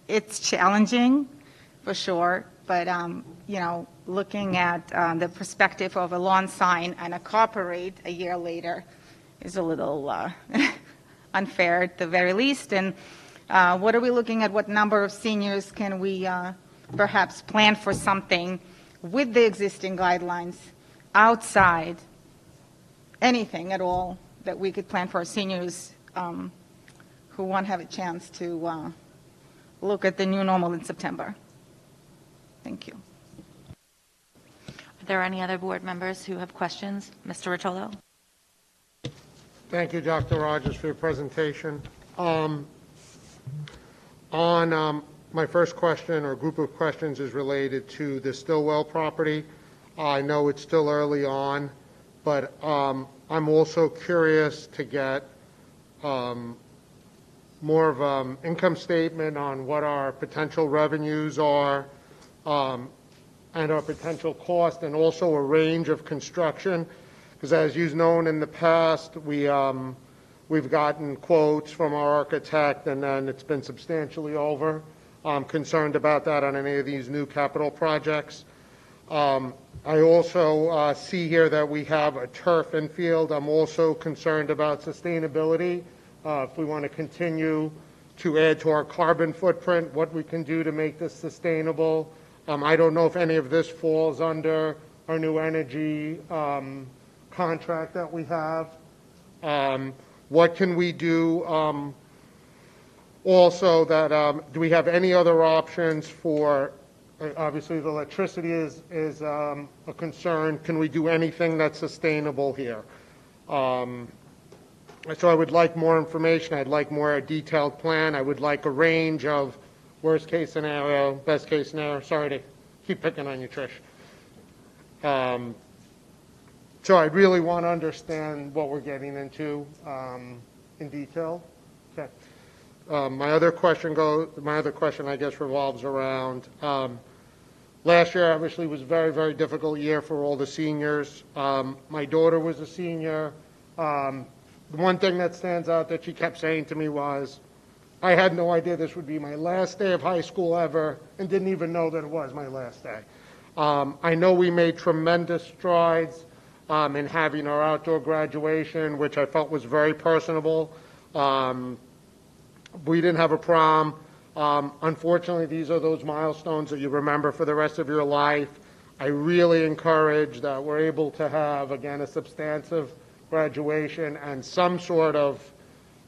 It's challenging, for sure, but looking at the perspective of a lawn sign and a car parade a year later is a little unfair at the very least. And what are we looking at? What number of seniors can we perhaps plan for something with the existing guidelines outside anything at all that we could plan for our seniors who won't have a chance to look at the new normal in September? Thank you. Are there any other board members who have questions? Mr. Rotolo? Thank you, Dr. Rogers, for your presentation. On my first question or group of questions is related to the Stillwell property. I know it's still early on, but I'm also curious to get more of an income statement on what our potential revenues are and our potential cost, and also a range of construction. Because as you've known in the past, we've gotten quotes from our architect, and then it's been substantially over. I'm concerned about that on any of these new capital projects. I also see here that we have a turf infield. I'm also concerned about sustainability. If we want to continue to add to our carbon footprint, what we can do to make this sustainable. I don't know if any of this falls under our new energy contract that we have. What can we do also that, do we have any other options for, obviously the electricity is a concern. Can we do anything that's sustainable here? So I would like more information. I'd like more a detailed plan. I would like a range of worst case scenario, best case scenario. Sorry to keep picking on you, Trish. So I really want to understand what we're getting into in detail. Okay. My other question, I guess, revolves around last year. Obviously, was a very, very difficult year for all the seniors. My daughter was a senior. The one thing that stands out that she kept saying to me was, I had no idea this would be my last day of high school ever, and didn't even know that it was my last day. I know we made tremendous strides in having our outdoor graduation, which I felt was very personable. We didn't have a prom. Unfortunately, these are those milestones that you remember for the rest of your life. I really encourage that we're able to have, again, a substantive graduation and some sort of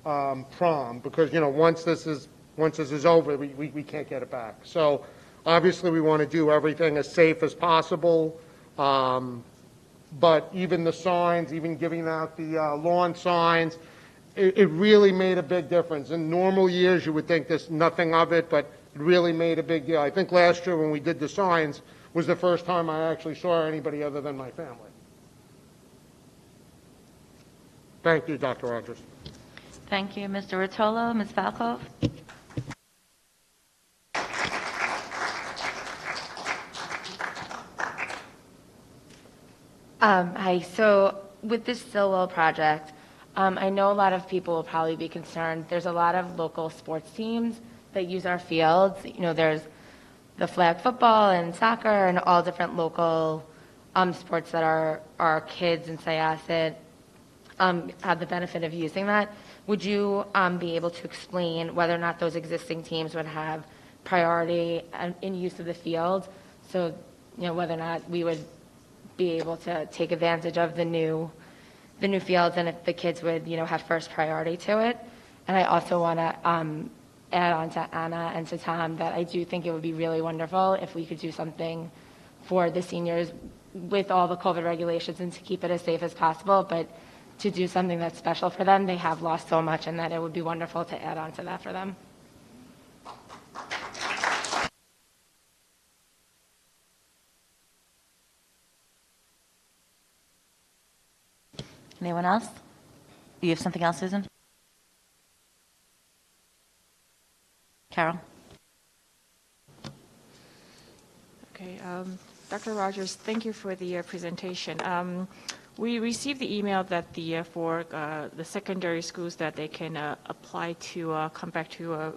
prom, because once this is over, we can't get it back. So obviously we want to do everything as safe as possible, but even the signs, even giving out the lawn signs, it really made a big difference. In normal years you would think there's nothing of it, but it really made a big deal. I think last year when we did the signs was the first time I actually saw anybody other than my family. Thank you, Dr. Rogers. Thank you, Mr. Rotolo. Ms. Falkov? Hi. So with this Stillwell project, I know a lot of people will probably be concerned. There's a lot of local sports teams that use our fields. You know, there's the flag football and soccer and all different local sports that our kids in Syosset have the benefit of using that. Would you be able to explain whether or not those existing teams would have priority in use of the field? So, you know, whether or not we would be able to take advantage of the new fields, and if the kids would, you know, have first priority to it. And I also want to add on to Anna and to Tom that I do think it would be really wonderful if we could do something for the seniors with all the COVID regulations and to keep it as safe as possible, but to do something that's special for them. They have lost so much, and that it would be wonderful to add on to that for them. Anyone else? Do you have something else, Susan? Carol? Okay, Dr. Rogers, thank you for the presentation. We received the email that for the secondary schools that they can apply to come back to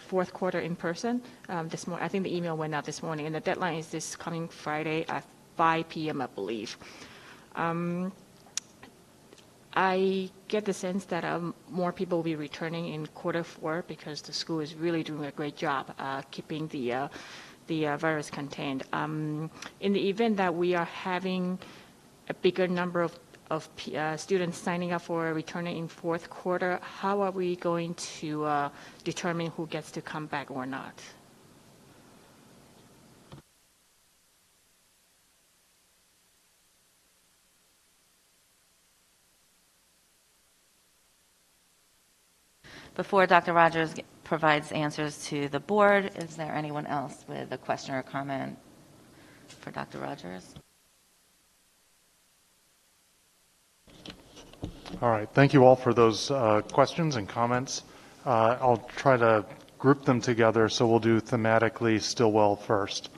fourth quarter in person. I think the email went out this morning, and the deadline is this coming Friday at 5 p.m., I believe. I get the sense that more people will be returning in quarter four because the school is really doing a great job keeping the virus contained. In the event that we are having a bigger number of students signing up for returning in fourth quarter, how are we going to determine who gets to come back or not? Before Dr. Rogers provides answers to the board, is there anyone else with a question or comment for Dr. Rogers? All right. Thank you all for those questions and comments. I'll try to group them together, so we'll do thematically Stillwell first.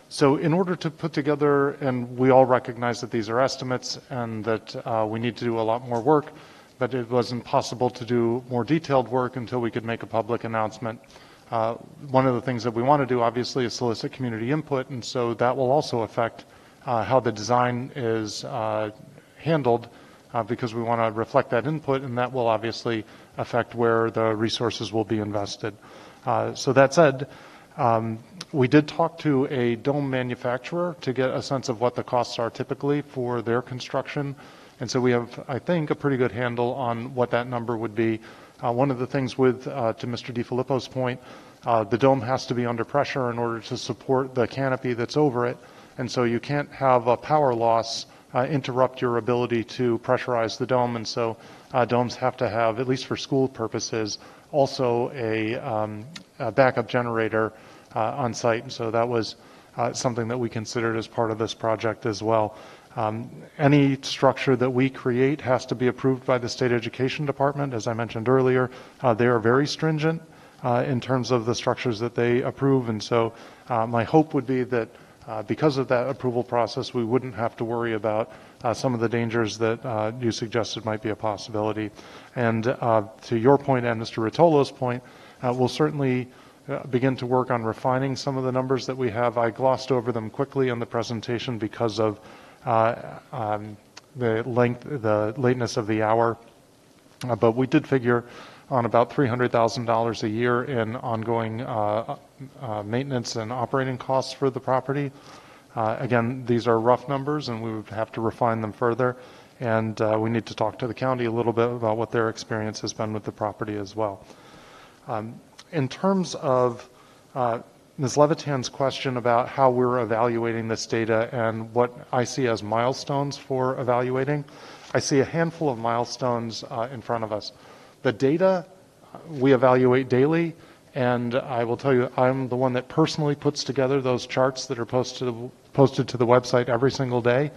So in order to put together, and we all recognize that these are estimates and that we need to do a lot more work, but it wasn't possible to do more detailed work until we could make a public announcement. One of the things that we want to do, obviously, is solicit community input, and so that will also affect how the design is handled, because we want to reflect that input, and that will obviously affect where the resources will be invested. So that said, we did talk to a dome manufacturer to get a sense of what the costs are typically for their construction. And so we have, I think, a pretty good handle on what that number would be. One of the things with, to Mr. DiFilippo's point, the dome has to be under pressure in order to support the canopy that's over it. And so you can't have a power loss interrupt your ability to pressurize the dome. And so domes have to have, at least for school purposes, also a backup generator on site. And so that was something that we considered as part of this project as well. Any structure that we create has to be approved by the State Education Department. As I mentioned earlier, they are very stringent in terms of the structures that they approve. And so my hope would be that because of that approval process, we wouldn't have to worry about some of the dangers that you suggested might be a possibility. And to your point and Mr. Rotolo's point, we'll certainly begin to work on refining some of the numbers that we have. I glossed over them quickly in the presentation because of the lateness of the hour, but we did figure on about $300,000 a year in ongoing maintenance and operating costs for the property. Again, these are rough numbers, and we would have to refine them further, and we need to talk to the county a little bit about what their experience has been with the property as well. In terms of Ms. Levitan's question about how we're evaluating this data and what I see as milestones for evaluating, I see a handful of milestones in front of us. The data we evaluate daily, and I will tell you, I'm the one that personally puts together those charts that are posted to the website every single day.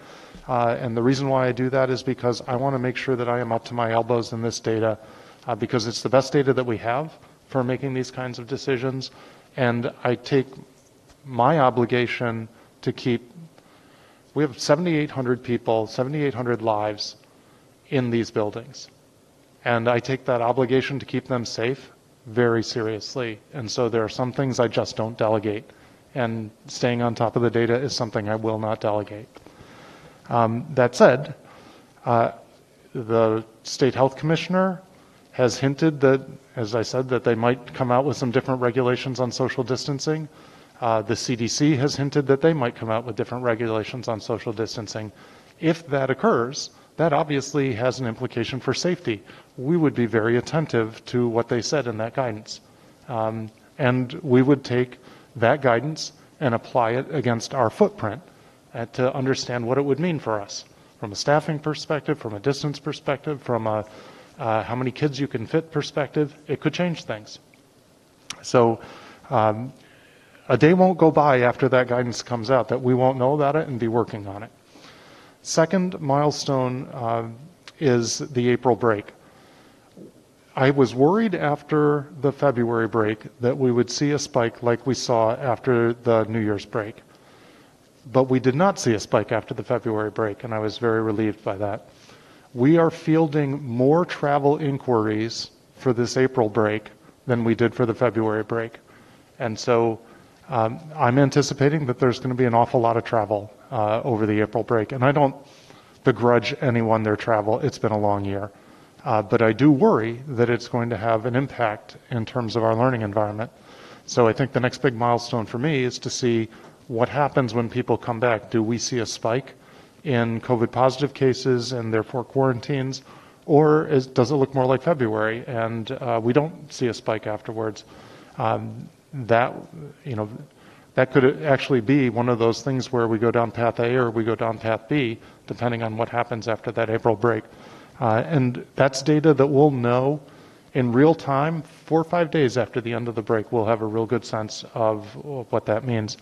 And the reason why I do that is because I want to make sure that I am up to my elbows in this data, because it's the best data that we have for making these kinds of decisions. And I take my obligation to keep, we have 7,800 people, 7,800 lives in these buildings. And I take that obligation to keep them safe very seriously. And so there are some things I just don't delegate. And staying on top of the data is something I will not delegate. That said, the state health commissioner has hinted that, as I said, that they might come out with some different regulations on social distancing. The CDC has hinted that they might come out with different regulations on social distancing. If that occurs, that obviously has an implication for safety. We would be very attentive to what they said in that guidance. And we would take that guidance and apply it against our footprint to understand what it would mean for us from a staffing perspective, from a distance perspective, from a how many kids you can fit perspective. It could change things. So a day won't go by after that guidance comes out that we won't know about it and be working on it. Second milestone is the April break. I was worried after the February break that we would see a spike like we saw after the New Year's break. But we did not see a spike after the February break, and I was very relieved by that. We are fielding more travel inquiries for this April break than we did for the February break. And so I'm anticipating that there's going to be an awful lot of travel over the April break. And I don't begrudge anyone their travel. It's been a long year. But I do worry that it's going to have an impact in terms of our learning environment. So I think the next big milestone for me is to see what happens when people come back. Do we see a spike in COVID positive cases and therefore quarantines? Or does it look more like February and we don't see a spike afterwards? That could actually be one of those things where we go down path A or we go down path B, depending on what happens after that April break. And that's data that we'll know in real time. 4 or 5 days after the end of the break, we'll have a real good sense of what that means.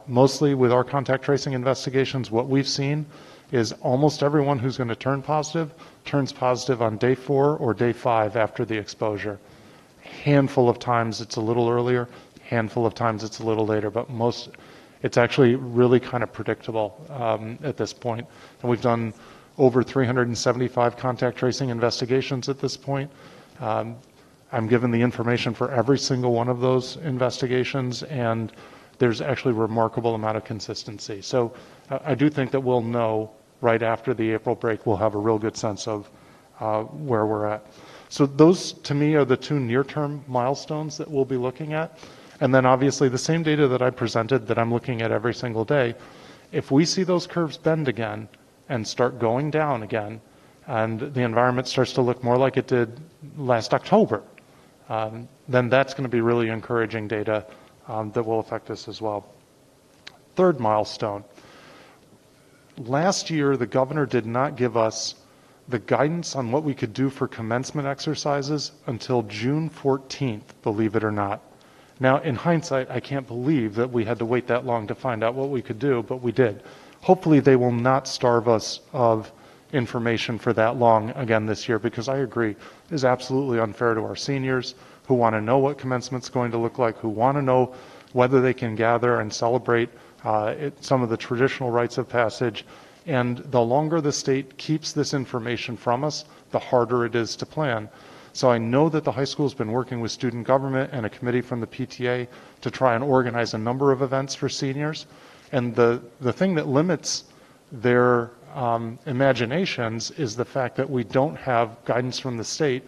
Mostly with our contact tracing investigations, what we've seen is almost everyone who's going to turn positive turns positive on day 4 or day 5 after the exposure. Handful of times it's a little earlier, handful of times it's a little later, but it's actually really kind of predictable at this point. And we've done over 375 contact tracing investigations at this point. I'm given the information for every single one of those investigations, and there's actually a remarkable amount of consistency. So I do think that we'll know right after the April break, we'll have a real good sense of where we're at. So those, to me, are the 2 near-term milestones that we'll be looking at. And then obviously the same data that I presented that I'm looking at every single day, if we see those curves bend again and start going down again, and the environment starts to look more like it did last October, then that's going to be really encouraging data that will affect us as well. Third milestone. Last year, the governor did not give us the guidance on what we could do for commencement exercises until June 14th, believe it or not. Now, in hindsight, I can't believe that we had to wait that long to find out what we could do, but we did. Hopefully, they will not starve us of information for that long again this year, because I agree, it is absolutely unfair to our seniors who want to know what commencement's going to look like, who want to know whether they can gather and celebrate some of the traditional rites of passage. And the longer the state keeps this information from us, the harder it is to plan. So I know that the high school has been working with student government and a committee from the PTA to try and organize a number of events for seniors. And the thing that limits their imaginations is the fact that we don't have guidance from the state,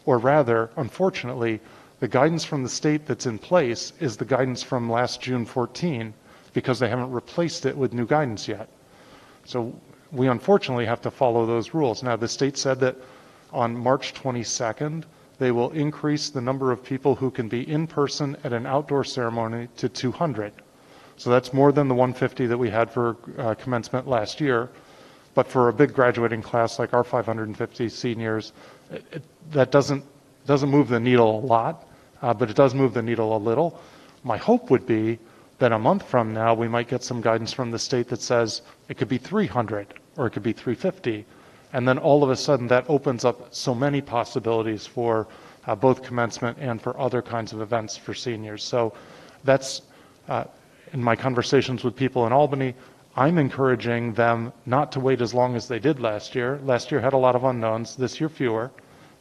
or rather, unfortunately, the guidance from the state that's in place is the guidance from last June 14, because they haven't replaced it with new guidance yet. So we unfortunately have to follow those rules. Now, the state said that on March 22nd, they will increase the number of people who can be in person at an outdoor ceremony to 200. So that's more than the 150 that we had for commencement last year. But for a big graduating class like our 550 seniors, that doesn't move the needle a lot, but it does move the needle a little. My hope would be that a month from now, we might get some guidance from the state that says it could be 300 or it could be 350. And then all of a sudden that opens up so many possibilities for both commencement and for other kinds of events for seniors. So that's, in my conversations with people in Albany, I'm encouraging them not to wait as long as they did last year. Last year had a lot of unknowns, this year fewer.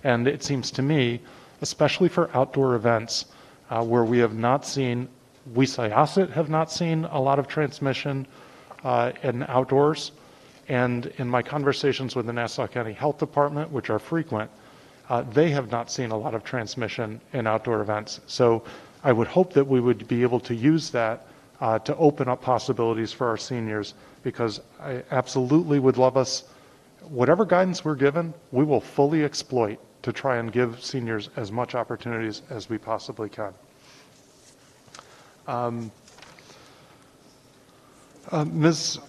And it seems to me, especially for outdoor events, where we have not seen, we Syosset have not seen a lot of transmission in outdoors. And in my conversations with the Nassau County Health Department, which are frequent, they have not seen a lot of transmission in outdoor events. So I would hope that we would be able to use that to open up possibilities for our seniors, because I absolutely would love us, whatever guidance we're given, we will fully exploit to try and give seniors as much opportunities as we possibly can. Ms.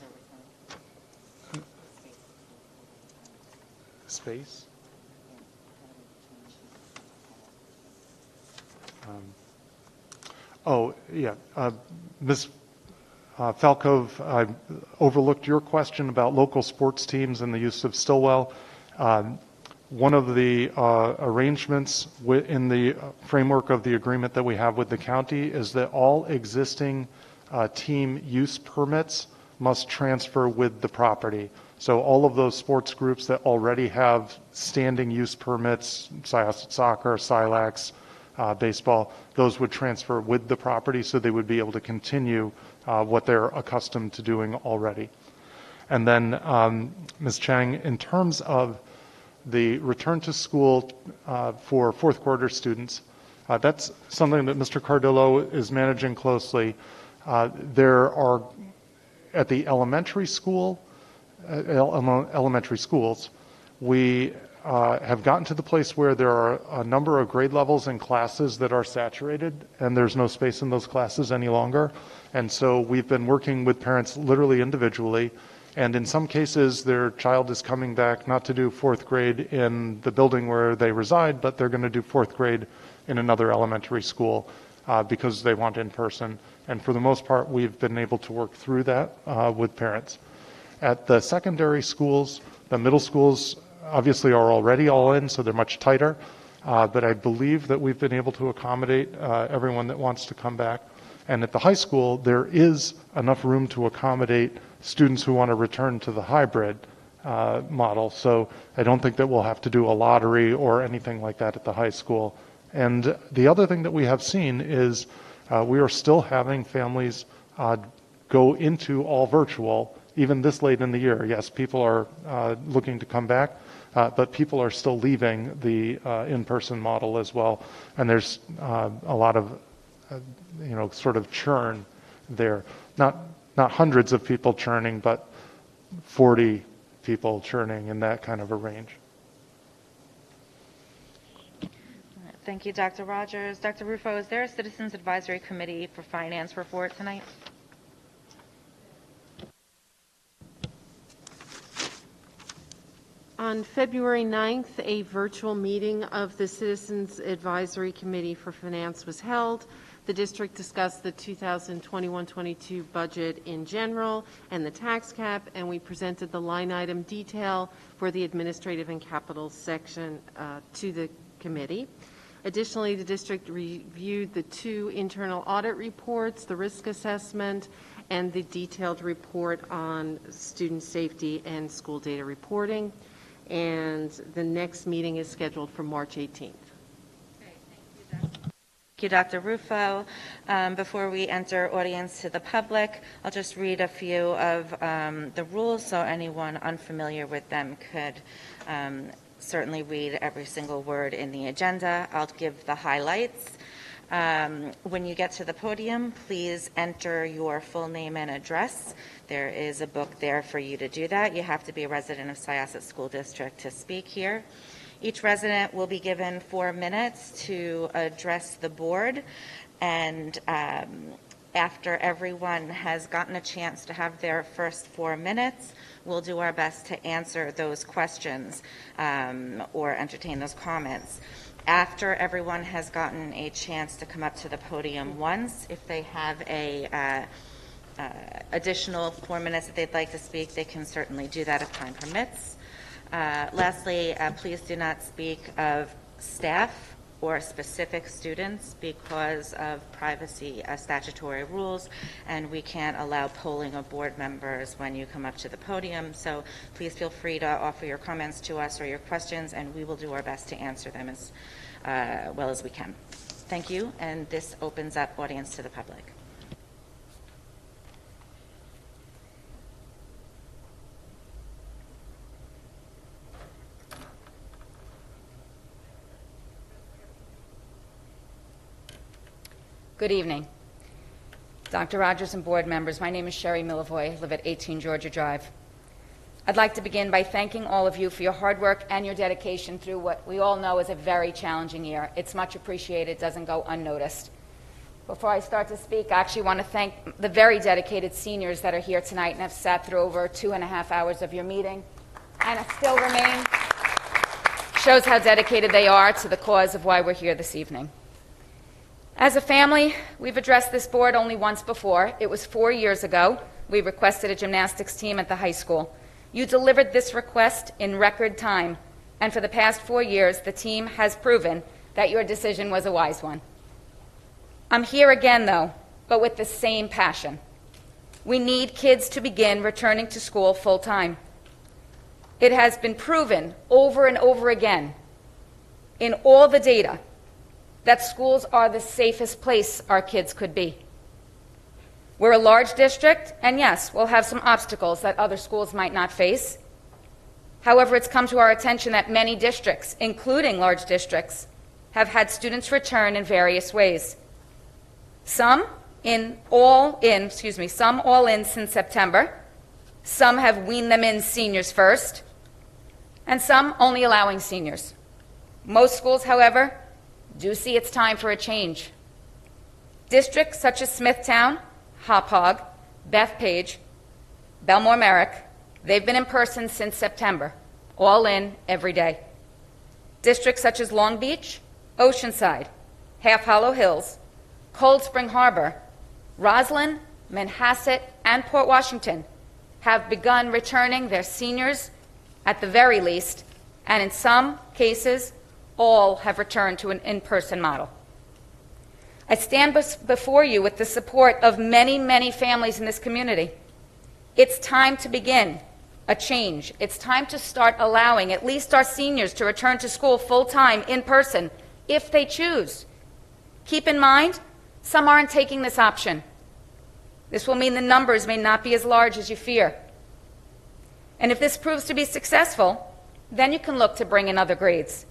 Space? Ms. Falkov, I overlooked your question about local sports teams and the use of Stillwell. One of the arrangements in the framework of the agreement that we have with the county is that all existing team use permits must transfer with the property. So all of those sports groups that already have standing use permits, Syosset Soccer, Silax, baseball, those would transfer with the property, so they would be able to continue what they're accustomed to doing already. And then, Ms. Chang, in terms of the return to school for fourth quarter students, that's something that Mr. Cardillo is managing closely. There are, at the elementary schools, we have gotten to the place where there are a number of grade levels and classes that are saturated, and there's no space in those classes any longer. And so we've been working with parents literally individually, and in some cases their child is coming back not to do fourth grade in the building where they reside, but they're going to do fourth grade in another elementary school because they want in person. And for the most part, we've been able to work through that with parents. At the secondary schools, the middle schools obviously are already all in, so they're much tighter. But I believe that we've been able to accommodate everyone that wants to come back. And at the high school, there is enough room to accommodate students who want to return to the hybrid model. So I don't think that we'll have to do a lottery or anything like that at the high school. And the other thing that we have seen is we are still having families go into all virtual, even this late in the year. Yes, people are looking to come back, but people are still leaving the in-person model as well. And there's a lot of, sort of churn there. Not hundreds of people churning, but 40 people churning in that kind of a range. Thank you, Dr. Rogers. Dr. Rufo, is there a Citizens Advisory Committee for Finance report tonight? On February 9th, a virtual meeting of the Citizens Advisory Committee for Finance was held. The district discussed the 2021-22 budget in general and the tax cap, and we presented the line item detail for the administrative and capital section to the committee. Additionally, the district reviewed the 2 internal audit reports, the risk assessment, and the detailed report on student safety and school data reporting. And the next meeting is scheduled for March 18th. Thank you, Dr. Rufo. Before we enter audience to the public, I'll just read a few of the rules so anyone unfamiliar with them could certainly read every single word in the agenda. I'll give the highlights. When you get to the podium, please enter your full name and address. There is a book there for you to do that. You have to be a resident of Syosset School District to speak here. Each resident will be given 4 minutes to address the board, and after everyone has gotten a chance to have their first 4 minutes, we'll do our best to answer those questions or entertain those comments. After everyone has gotten a chance to come up to the podium once, if they have a additional 4 minutes that they'd like to speak, they can certainly do that if time permits. Lastly, please do not speak of staff or specific students because of privacy statutory rules, and we can't allow polling of board members when you come up to the podium. So please feel free to offer your comments to us or your questions, and we will do our best to answer them as well as we can. Thank you, and this opens up audience to the public. Good evening. Dr. Rogers and board members, my name is Sherry Millivoy. I live at 18 Georgia Drive. I'd like to begin by thanking all of you for your hard work and your dedication through what we all know is a very challenging year. It's much appreciated, doesn't go unnoticed. Before I start to speak, I actually want to thank the very dedicated seniors that are here tonight and have sat through over 2.5 hours of your meeting and still remain. Shows how dedicated they are to the cause of why we're here this evening. As a family, we've addressed this board only once before. It was 4 years ago. We requested a gymnastics team at the high school. You delivered this request in record time, and for the past 4 years, the team has proven that your decision was a wise one. I'm here again, though, but with the same passion. We need kids to begin returning to school full-time. It has been proven over and over again in all the data that schools are the safest place our kids could be. We're a large district, and yes, we'll have some obstacles that other schools might not face. However, it's come to our attention that many districts, including large districts, have had students return in various ways. Some all in since September. Some have weaned them in seniors first, and some only allowing seniors. Most schools, however, do see it's time for a change. Districts such as Smithtown, Hauppauge, Bethpage, Belmore Merrick, they've been in person since September, all in every day. Districts such as Long Beach, Oceanside, Half Hollow Hills, Cold Spring Harbor, Roslyn, Manhasset, and Port Washington have begun returning their seniors at the very least, and in some cases, all have returned to an in-person model. I stand before you with the support of many, many families in this community. It's time to begin a change. It's time to start allowing at least our seniors to return to school full-time in person if they choose. Keep in mind, some aren't taking this option. This will mean the numbers may not be as large as you fear. And if this proves to be successful, then you can look to bring in other grades.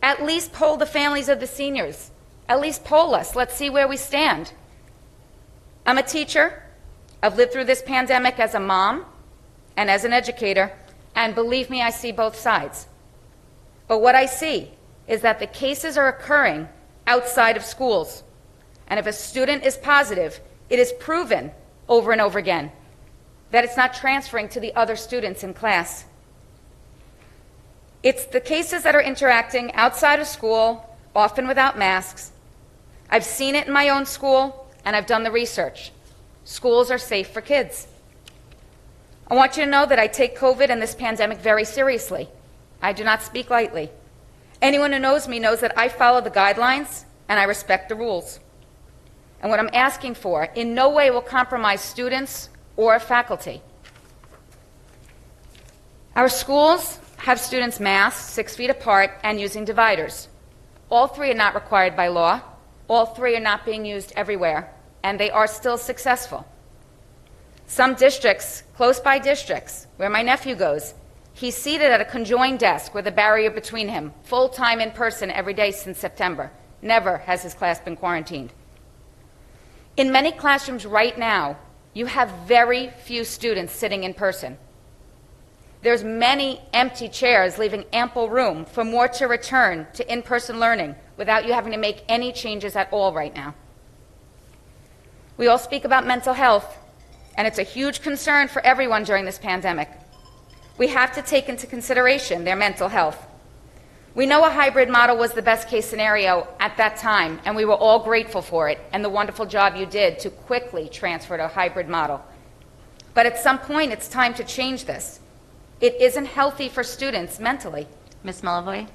At least poll the families of the seniors. At least poll us. Let's see where we stand. I'm a teacher. I've lived through this pandemic as a mom and as an educator, and believe me, I see both sides. But what I see is that the cases are occurring outside of schools. And if a student is positive, it is proven over and over again that it's not transferring to the other students in class. It's the cases that are interacting outside of school, often without masks. I've seen it in my own school, and I've done the research. Schools are safe for kids. I want you to know that I take COVID and this pandemic very seriously. I do not speak lightly. Anyone who knows me knows that I follow the guidelines and I respect the rules. And what I'm asking for in no way will compromise students or faculty. Our schools have students masked 6 feet apart and using dividers. All 3 are not required by law. All 3 are not being used everywhere, and they are still successful. Some districts, close by districts, where my nephew goes, he's seated at a conjoined desk with a barrier between him, full-time in person every day since September. Never has his class been quarantined. In many classrooms right now, you have very few students sitting in person. There's many empty chairs, leaving ample room for more to return to in-person learning without you having to make any changes at all right now. We all speak about mental health, and it's a huge concern for everyone during this pandemic. We have to take into consideration their mental health. We know a hybrid model was the best case scenario at that time, and we were all grateful for it and the wonderful job you did to quickly transfer to a hybrid model. But at some point, it's time to change this. It isn't healthy for students mentally. Ms. Milavoy,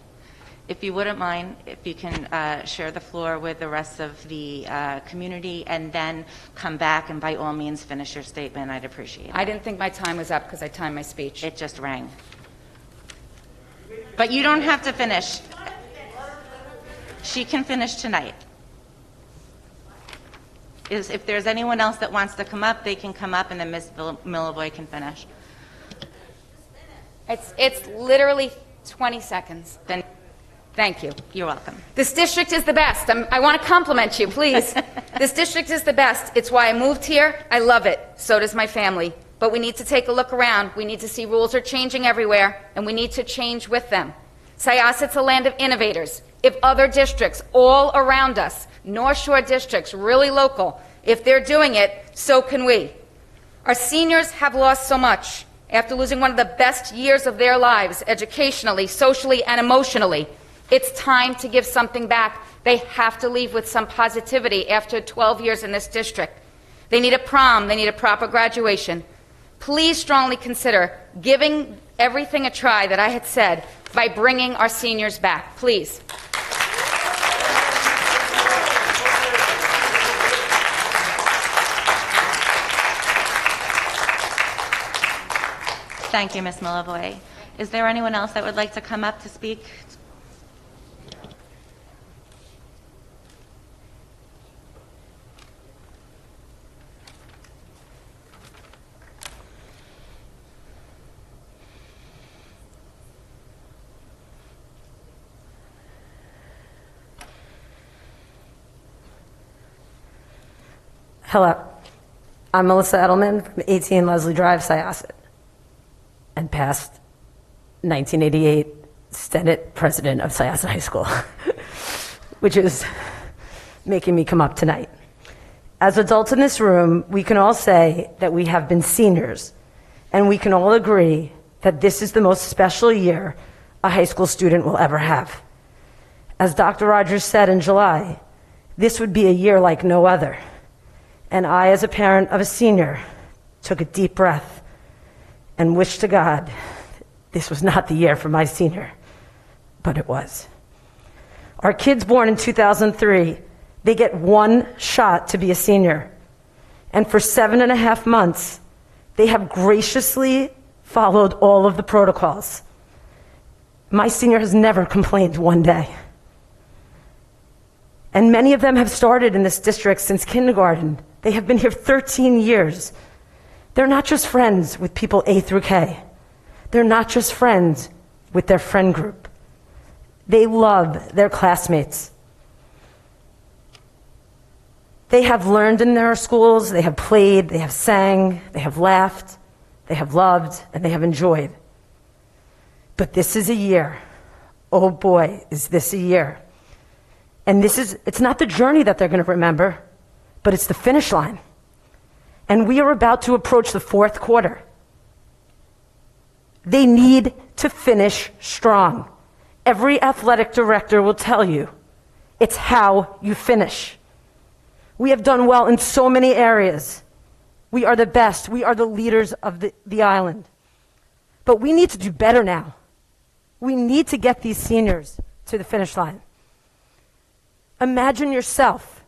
if you wouldn't mind, if you can share the floor with the rest of the community and then come back and by all means finish your statement, I'd appreciate it. I didn't think my time was up because I timed my speech. It just rang. But you don't have to finish. She can finish tonight. If there's anyone else that wants to come up, they can come up and then Ms. Milavoy can finish. It's literally 20 seconds. Then thank you. You're welcome. This district is the best. I want to compliment you, please. This district is the best. It's why I moved here. I love it. So does my family. But we need to take a look around. We need to see rules are changing everywhere, and we need to change with them. Syosset's a land of innovators. If other districts all around us, North Shore districts, really local, if they're doing it, so can we. Our seniors have lost so much after losing one of the best years of their lives, educationally, socially, and emotionally. It's time to give something back. They have to leave with some positivity after 12 years in this district. They need a prom. They need a proper graduation. Please strongly consider giving everything a try that I had said by bringing our seniors back. Please. Thank you, Ms. Milavoy. Is there anyone else that would like to come up to speak? Hello, I'm Melissa Edelman from 18 Leslie Drive, Syosset, and past 1988 Senate President of Syosset High School, which is making me come up tonight. As adults in this room, we can all say that we have been seniors, and we can all agree that this is the most special year a high school student will ever have. As Dr. Rogers said in July, this would be a year like no other. And I, as a parent of a senior, took a deep breath and wished to God this was not the year for my senior, but it was. Our kids born in 2003, they get one shot to be a senior. And for 7.5 months, they have graciously followed all of the protocols. My senior has never complained one day. And many of them have started in this district since kindergarten. They have been here 13 years. They're not just friends with people A through K. They're not just friends with their friend group. They love their classmates. They have learned in their schools, they have played, they have sang, they have laughed, they have loved, and they have enjoyed. But this is a year. Oh boy, is this a year. And it's not the journey that they're going to remember, but it's the finish line. And we are about to approach the fourth quarter. They need to finish strong. Every athletic director will tell you it's how you finish. We have done well in so many areas. We are the best. We are the leaders of the island. But we need to do better now. We need to get these seniors to the finish line. Imagine yourself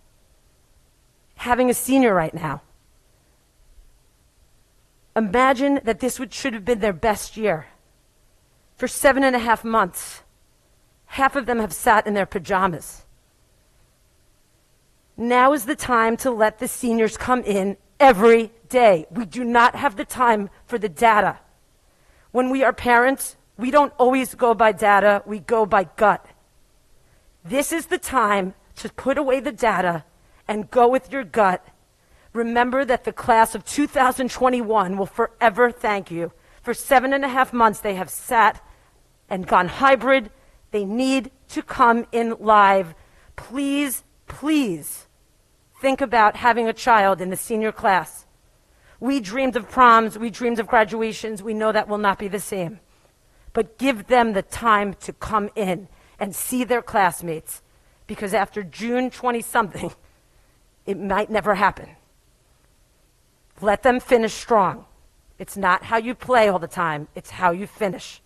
having a senior right now. Imagine that this should have been their best year. For 7.5 months, half of them have sat in their pajamas. Now is the time to let the seniors come in every day. We do not have the time for the data. When we are parents, we don't always go by data, we go by gut. This is the time to put away the data and go with your gut. Remember that the class of 2021 will forever thank you. For 7.5 months, they have sat and gone hybrid. They need to come in live. Please, please think about having a child in the senior class. We dreamed of proms, we dreamed of graduations. We know that will not be the same. But give them the time to come in and see their classmates, because after June 20-something, it might never happen. Let them finish strong. It's not how you play all the time, it's how you finish.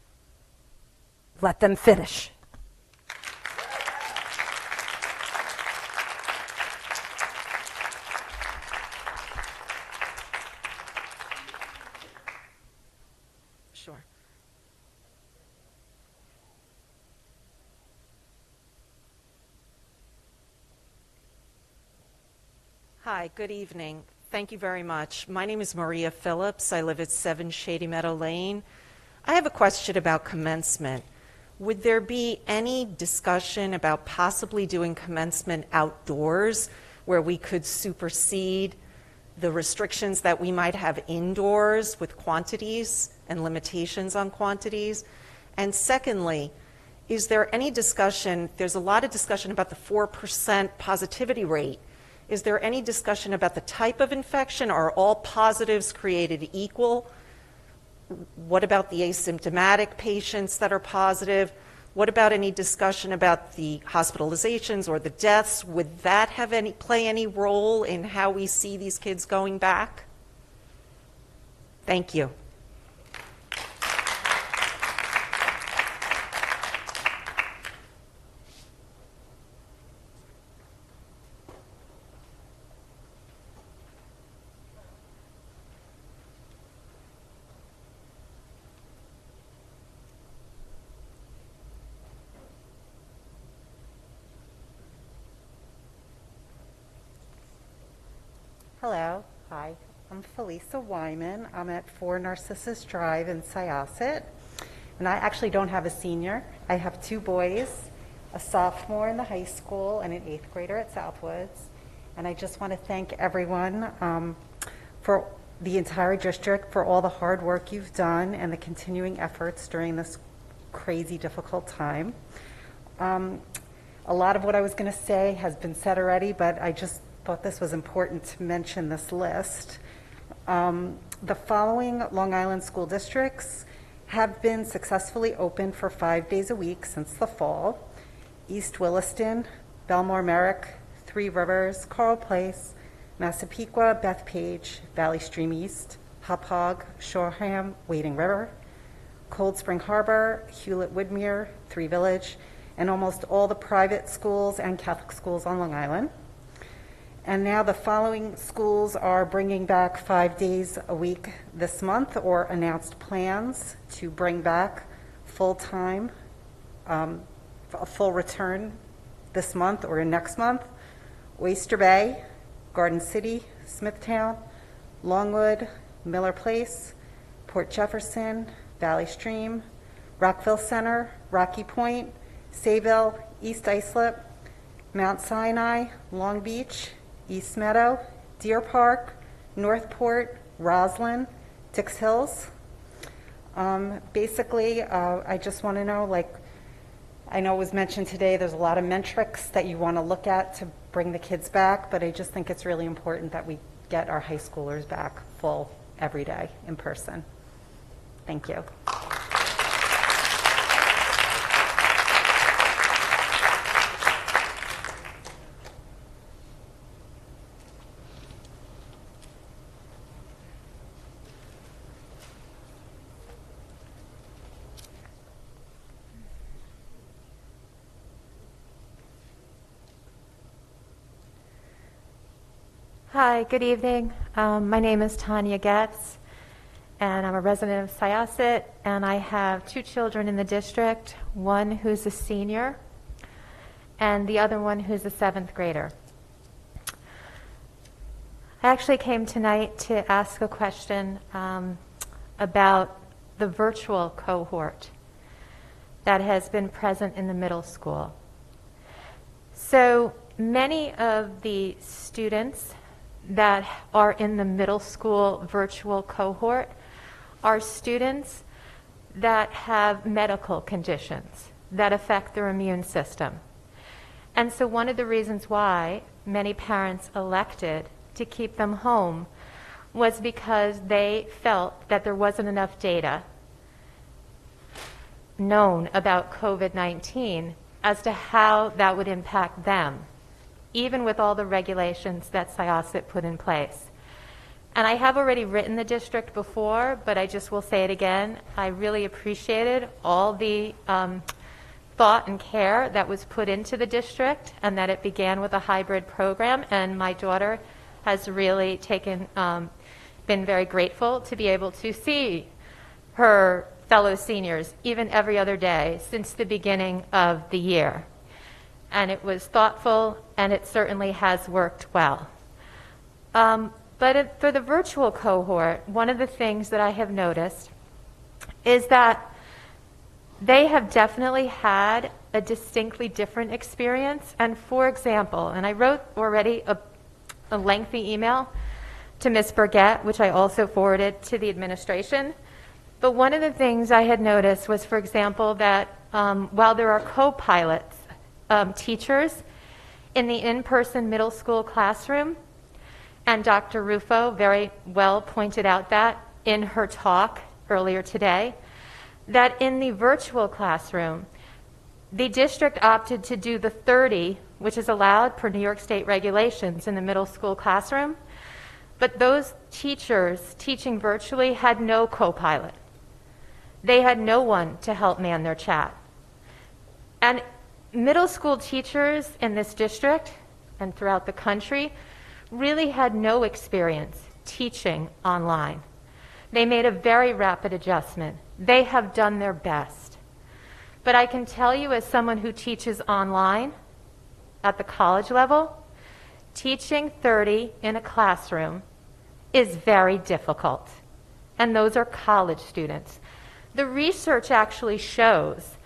Let them finish. Sure. Hi, good evening. Thank you very much. My name is Maria Phillips. I live at 7 Shady Meadow Lane. I have a question about commencement. Would there be any discussion about possibly doing commencement outdoors where we could supersede the restrictions that we might have indoors with quantities and limitations on quantities? And secondly, is there any discussion, there's a lot of discussion about the 4% positivity rate. Is there any discussion about the type of infection? Are all positives created equal? What about the asymptomatic patients that are positive? What about any discussion about the hospitalizations or the deaths? Would that have play any role in how we see these kids going back? Thank you. Hello, hi, I'm Felisa Wyman. I'm at 4 Narcissus Drive in Syosset, and I actually don't have a senior. I have 2 boys, a sophomore in the high school and an 8th grader at Southwoods. And I just want to thank everyone for the entire district for all the hard work you've done and the continuing efforts during this crazy, difficult time. A lot of what I was going to say has been said already, but I just thought this was important to mention this list. The following Long Island school districts have been successfully open for 5 days a week since the fall: East Williston, Belmore Merrick, Three Rivers, Carl Place, Massapequa, Bethpage, Valley Stream East, Hauppauge, Shoreham, Wading River, Cold Spring Harbor, Hewlett Woodmere, Three Village, and almost all the private schools and Catholic schools on Long Island. And now the following schools are bringing back 5 days a week this month, or announced plans to bring back full-time, a full return this month or next month: Oyster Bay, Garden City, Smithtown, Longwood, Miller Place, Port Jefferson, Valley Stream, Rockville Center, Rocky Point, Sayville, East Islip, Mount Sinai, Long Beach, East Meadow, Deer Park, Northport, Roslyn, Dix Hills. Basically, I just want to know, I know it was mentioned today, there's a lot of metrics that you want to look at to bring the kids back, but I just think it's really important that we get our high schoolers back full every day in person. Thank you. Hi, good evening. My name is Tanya Getz, and I'm a resident of Syosset, and I have 2 children in the district, one who's a senior and the other one who's a 7th grader. I actually came tonight to ask a question about the virtual cohort that has been present in the middle school. So many of the students that are in the middle school virtual cohort are students that have medical conditions that affect their immune system. And so one of the reasons why many parents elected to keep them home was because they felt that there wasn't enough data known about COVID-19 as to how that would impact them, even with all the regulations that Syosset put in place. And I have already written the district before, but I just will say it again. I really appreciated all the thought and care that was put into the district, and that it began with a hybrid program. And my daughter has really been very grateful to be able to see her fellow seniors even every other day since the beginning of the year. And it was thoughtful, and it certainly has worked well. But for the virtual cohort, one of the things that I have noticed is that they have definitely had a distinctly different experience. And for example, and I wrote already a lengthy email to Ms. Burgett, which I also forwarded to the administration. But one of the things I had noticed was, for example, that while there are co-pilots, teachers in the in-person middle school classroom, and Dr. Rufo very well pointed out that in her talk earlier today, that in the virtual classroom, the district opted to do the 30, which is allowed per New York State regulations in the middle school classroom, but those teachers teaching virtually had no co-pilot. They had no one to help man their chat. And middle school teachers in this district and throughout the country really had no experience teaching online. They made a very rapid adjustment. They have done their best. But I can tell you, as someone who teaches online at the college level, teaching 30 in a classroom is very difficult. And those are college students. The research actually shows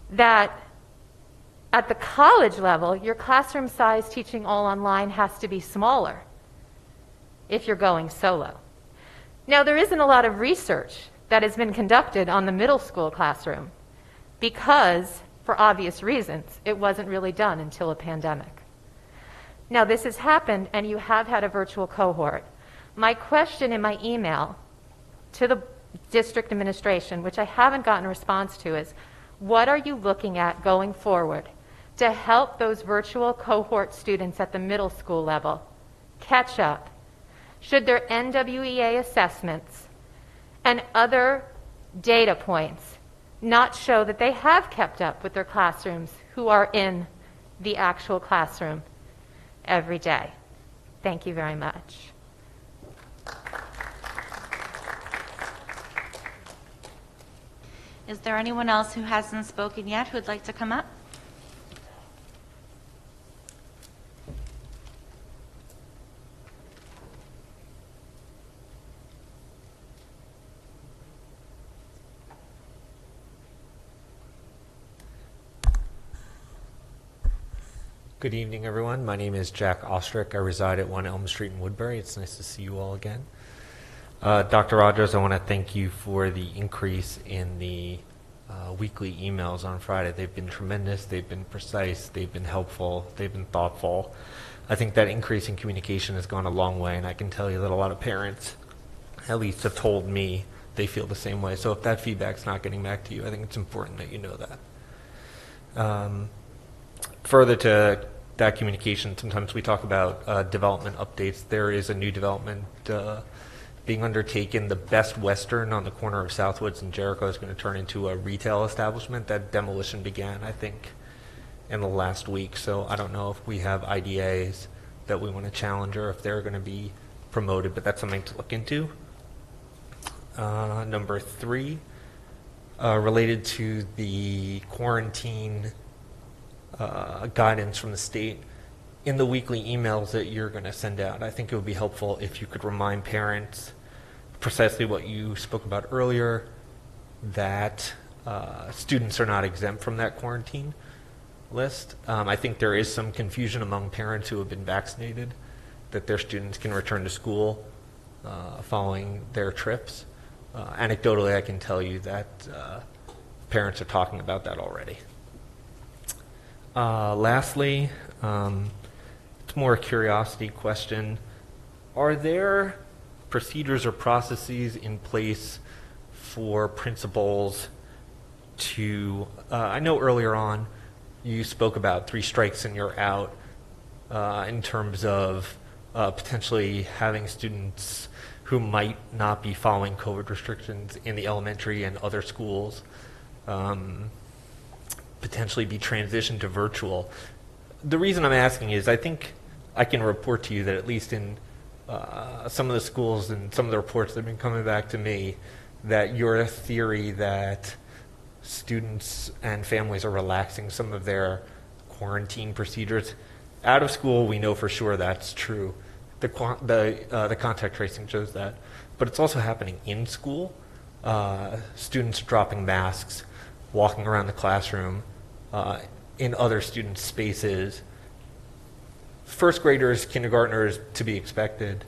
that at the college level, your classroom size teaching all online has to be smaller if you're going solo. Now, there isn't a lot of research that has been conducted on the middle school classroom because, for obvious reasons, it wasn't really done until a pandemic. Now, this has happened, and you have had a virtual cohort. My question in my email to the district administration, which I haven't gotten a response to, is what are you looking at going forward to help those virtual cohort students at the middle school level catch up? Should their NWEA assessments and other data points not show that they have kept up with their classrooms who are in the actual classroom every day? Thank you very much. Is there anyone else who hasn't spoken yet who would like to come up? Good evening, everyone. My name is Jack Ostrick. I reside at 1 Elm Street in Woodbury. It's nice to see you all again. Dr. Rogers, I want to thank you for the increase in the weekly emails on Friday. They've been tremendous. They've been precise. They've been helpful. They've been thoughtful. I think that increase in communication has gone a long way, and I can tell you that a lot of parents, at least, have told me they feel the same way. So if that feedback's not getting back to you, I think it's important that you know that. Further to that communication, sometimes we talk about development updates. There is a new development being undertaken. The Best Western on the corner of Southwoods and Jericho is going to turn into a retail establishment. That demolition began, I think, in the last week. So I don't know if we have IDAs that we want to challenge or if they're going to be promoted, but that's something to look into. Number 3, related to the quarantine guidance from the state. In the weekly emails that you're going to send out, I think it would be helpful if you could remind parents precisely what you spoke about earlier, that students are not exempt from that quarantine list. I think there is some confusion among parents who have been vaccinated that their students can return to school following their trips. Anecdotally, I can tell you that parents are talking about that already. Lastly, it's more a curiosity question. Are there procedures or processes in place for principals to, I know earlier on you spoke about 3 strikes and you're out in terms of potentially having students who might not be following COVID restrictions in the elementary and other schools potentially be transitioned to virtual. The reason I'm asking is I think I can report to you that at least in some of the schools and some of the reports that have been coming back to me, that your theory that students and families are relaxing some of their quarantine procedures out of school, we know for sure that's true. The contact tracing shows that, but it's also happening in school. Students dropping masks, walking around the classroom, in other students' spaces. First graders, kindergartners, to be expected.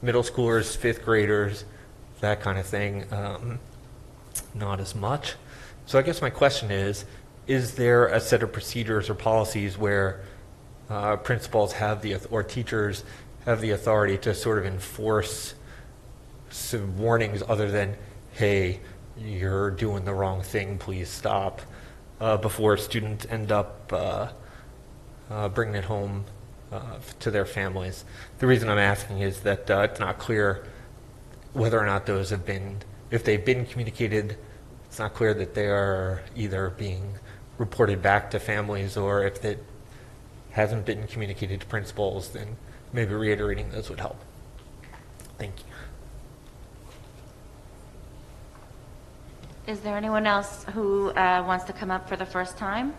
Middle schoolers, 5th graders, that kind of thing, not as much. So I guess my question is there a set of procedures or policies where principals have or teachers have the authority to sort of enforce some warnings other than, hey, you're doing the wrong thing, please stop, before students end up bringing it home to their families? The reason I'm asking is that it's not clear whether or not those have been, if they've been communicated, it's not clear that they are either being reported back to families, or if it hasn't been communicated to principals, then maybe reiterating those would help. Thank you. Is there anyone else who wants to come up for the first time?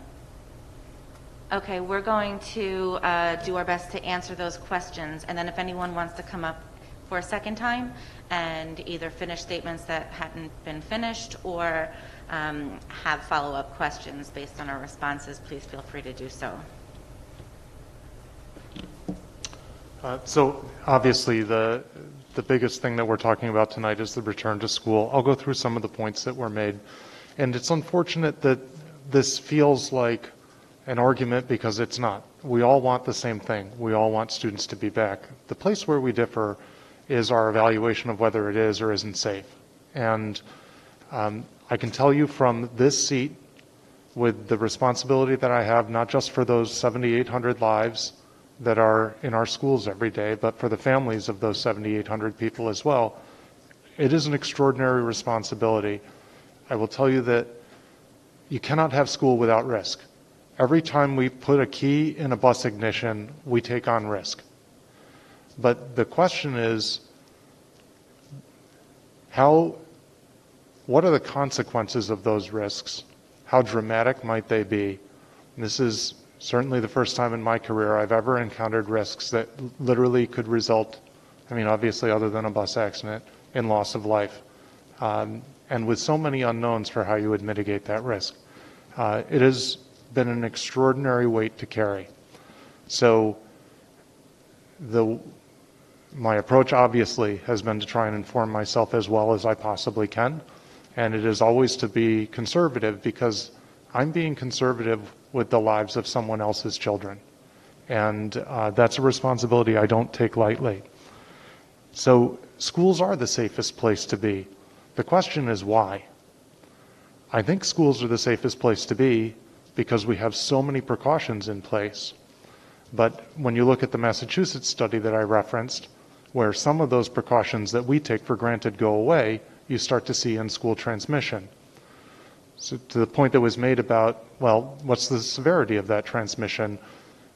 Okay, we're going to do our best to answer those questions, and then if anyone wants to come up for a second time and either finish statements that hadn't been finished or have follow-up questions based on our responses, please feel free to do so. So obviously the biggest thing that we're talking about tonight is the return to school. I'll go through some of the points that were made. And it's unfortunate that this feels like an argument because it's not. We all want the same thing. We all want students to be back. The place where we differ is our evaluation of whether it is or isn't safe. And I can tell you from this seat, with the responsibility that I have, not just for those 7,800 lives that are in our schools every day, but for the families of those 7,800 people as well, it is an extraordinary responsibility. I will tell you that you cannot have school without risk. Every time we put a key in a bus ignition, we take on risk. But the question is, what are the consequences of those risks? How dramatic might they be? This is certainly the first time in my career I've ever encountered risks that literally could result, I mean, obviously other than a bus accident, in loss of life. And with so many unknowns for how you would mitigate that risk. It has been an extraordinary weight to carry. So my approach obviously has been to try and inform myself as well as I possibly can. And it is always to be conservative because I'm being conservative with the lives of someone else's children. And that's a responsibility I don't take lightly. So schools are the safest place to be. The question is why? I think schools are the safest place to be because we have so many precautions in place. But when you look at the Massachusetts study that I referenced, where some of those precautions that we take for granted go away, you start to see in-school transmission. So to the point that was made about, well, what's the severity of that transmission?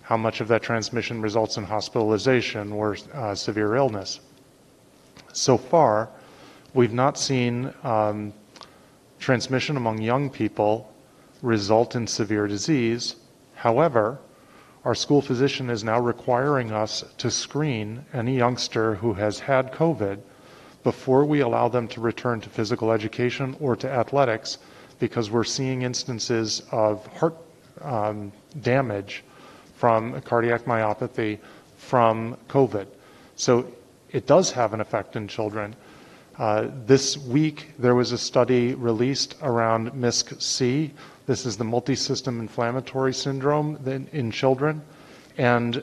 How much of that transmission results in hospitalization or severe illness? So far, we've not seen transmission among young people result in severe disease. However, our school physician is now requiring us to screen any youngster who has had COVID before we allow them to return to physical education or to athletics, because we're seeing instances of heart damage from cardiac myopathy from COVID. So it does have an effect in children. This week, there was a study released around MISC-C. This is the multisystem inflammatory syndrome in children. And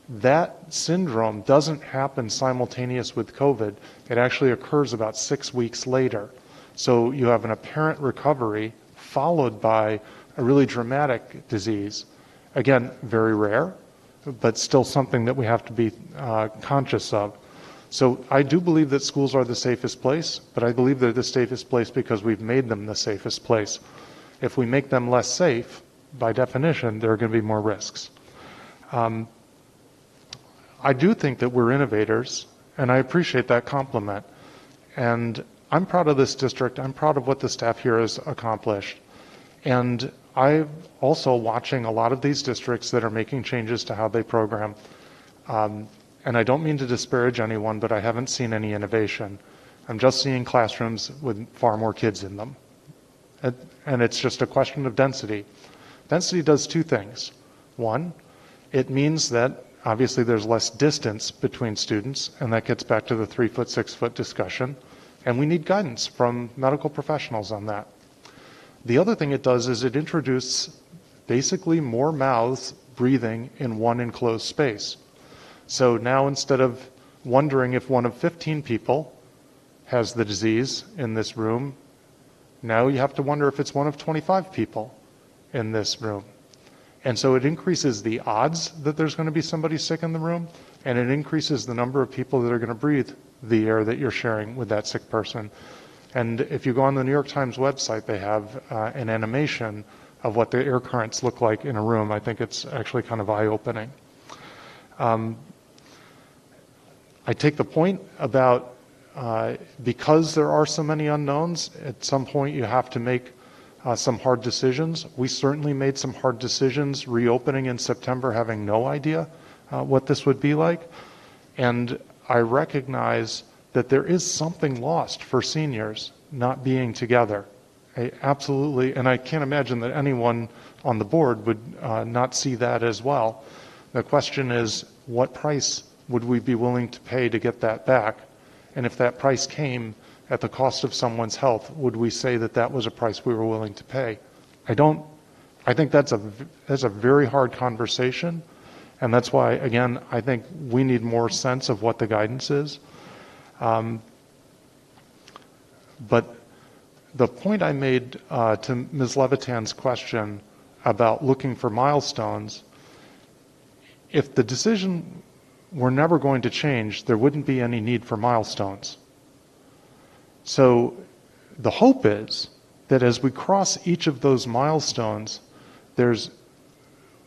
that syndrome doesn't happen simultaneous with COVID. It actually occurs about 6 weeks later. So you have an apparent recovery followed by a really dramatic disease. Again, very rare, but still something that we have to be conscious of. So I do believe that schools are the safest place, but I believe they're the safest place because we've made them the safest place. If we make them less safe, by definition, there are going to be more risks. I do think that we're innovators, and I appreciate that compliment. And I'm proud of this district. I'm proud of what the staff here has accomplished. And I'm also watching a lot of these districts that are making changes to how they program. And I don't mean to disparage anyone, but I haven't seen any innovation. I'm just seeing classrooms with far more kids in them. And it's just a question of density. Density does two things. One, it means that obviously there's less distance between students, and that gets back to the 3-foot, 6-foot discussion. And we need guidance from medical professionals on that. The other thing it does is it introduces basically more mouths breathing in one enclosed space. So now instead of wondering if one of 15 people has the disease in this room, now you have to wonder if it's one of 25 people in this room. And so it increases the odds that there's going to be somebody sick in the room, and it increases the number of people that are going to breathe the air that you're sharing with that sick person. And if you go on the New York Times website, they have an animation of what the air currents look like in a room. I think it's actually kind of eye-opening. I take the point about because there are so many unknowns, at some point you have to make some hard decisions. We certainly made some hard decisions reopening in September, having no idea what this would be like. And I recognize that there is something lost for seniors not being together. Absolutely, and I can't imagine that anyone on the board would not see that as well. The question is, what price would we be willing to pay to get that back? And if that price came at the cost of someone's health, would we say that that was a price we were willing to pay? I think that's a very hard conversation, and that's why, again, I think we need more sense of what the guidance is. But the point I made to Ms. Levitan's question about looking for milestones, if the decision were never going to change, there wouldn't be any need for milestones. So the hope is that as we cross each of those milestones, there's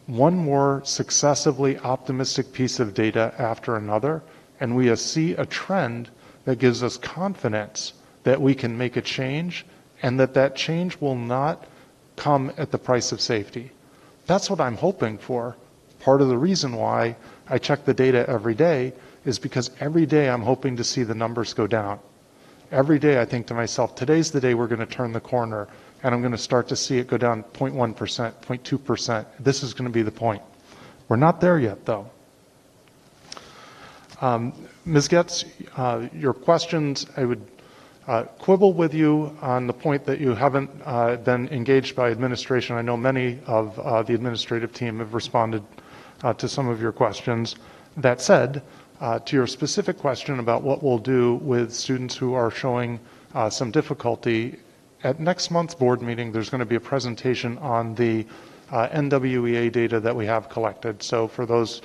one more successively optimistic piece of data after another, and we see a trend that gives us confidence that we can make a change and that that change will not come at the price of safety. That's what I'm hoping for. Part of the reason why I check the data every day is because every day I'm hoping to see the numbers go down. Every day I think to myself, today's the day we're going to turn the corner and I'm going to start to see it go down 0.1%, 0.2%. This is going to be the point. We're not there yet, though. Ms. Getz, your questions, I would quibble with you on the point that you haven't been engaged by administration. I know many of the administrative team have responded to some of your questions. That said, to your specific question about what we'll do with students who are showing some difficulty, at next month's board meeting, there's going to be a presentation on the NWEA data that we have collected. So for those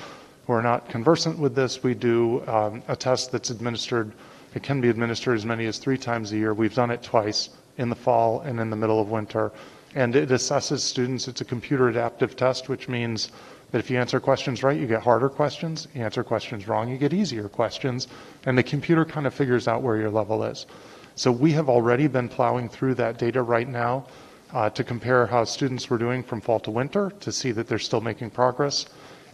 who are not conversant with this, we do a test that's administered. It can be administered as many as 3 times a year. We've done it twice, in the fall and in the middle of winter. And it assesses students. It's a computer adaptive test, which means that if you answer questions right, you get harder questions. You answer questions wrong, you get easier questions. And the computer kind of figures out where your level is. So we have already been plowing through that data right now to compare how students were doing from fall to winter, to see that they're still making progress,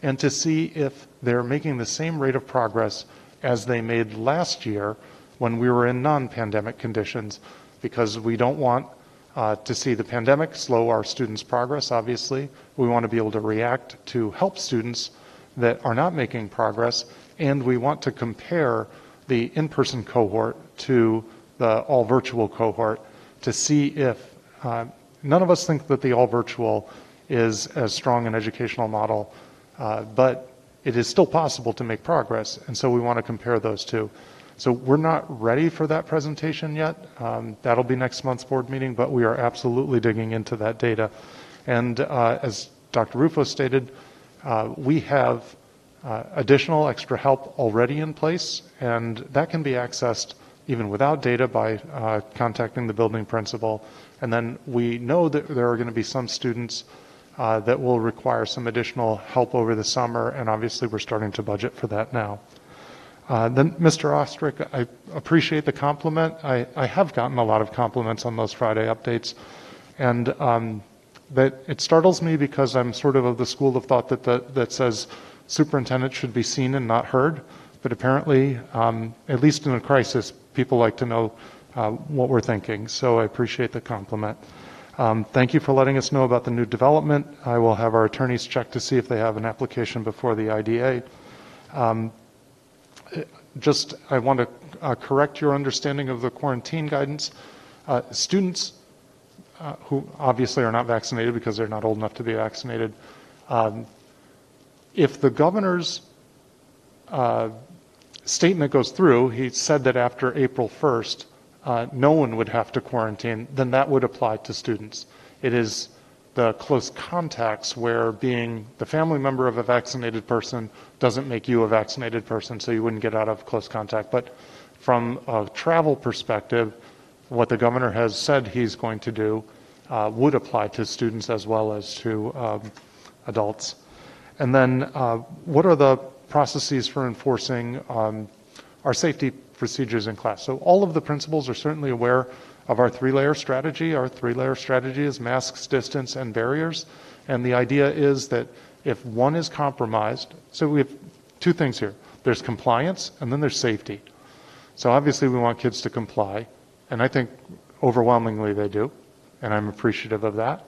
and to see if they're making the same rate of progress as they made last year when we were in non-pandemic conditions, because we don't want to see the pandemic slow our students' progress, obviously. We want to be able to react to help students that are not making progress, and we want to compare the in-person cohort to the all-virtual cohort to see if none of us think that the all-virtual is as strong an educational model, but it is still possible to make progress, and so we want to compare those two. So we're not ready for that presentation yet. That'll be next month's board meeting, but we are absolutely digging into that data. And as Dr. Rufo stated, we have additional extra help already in place, and that can be accessed even without data by contacting the building principal. And then we know that there are going to be some students that will require some additional help over the summer, and obviously we're starting to budget for that now. Then, Mr. Ostrick, I appreciate the compliment. I have gotten a lot of compliments on those Friday updates, and that it startles me because I'm sort of the school of thought that says superintendent should be seen and not heard. But apparently, at least in a crisis, people like to know what we're thinking. So I appreciate the compliment. Thank you for letting us know about the new development. I will have our attorneys check to see if they have an application before the IDA. I want to correct your understanding of the quarantine guidance. Students who obviously are not vaccinated because they're not old enough to be vaccinated, if the governor's statement goes through, he said that after April 1st, no one would have to quarantine, then that would apply to students. It is the close contacts where being the family member of a vaccinated person doesn't make you a vaccinated person, so you wouldn't get out of close contact. But from a travel perspective, what the governor has said he's going to do would apply to students as well as to adults. And then what are the processes for enforcing our safety procedures in class? So all of the principals are certainly aware of our three-layer strategy. Our three-layer strategy is masks, distance, and barriers. And the idea is that if one is compromised, so we have two things here. There's compliance, and then there's safety. So obviously we want kids to comply, and I think overwhelmingly they do, and I'm appreciative of that.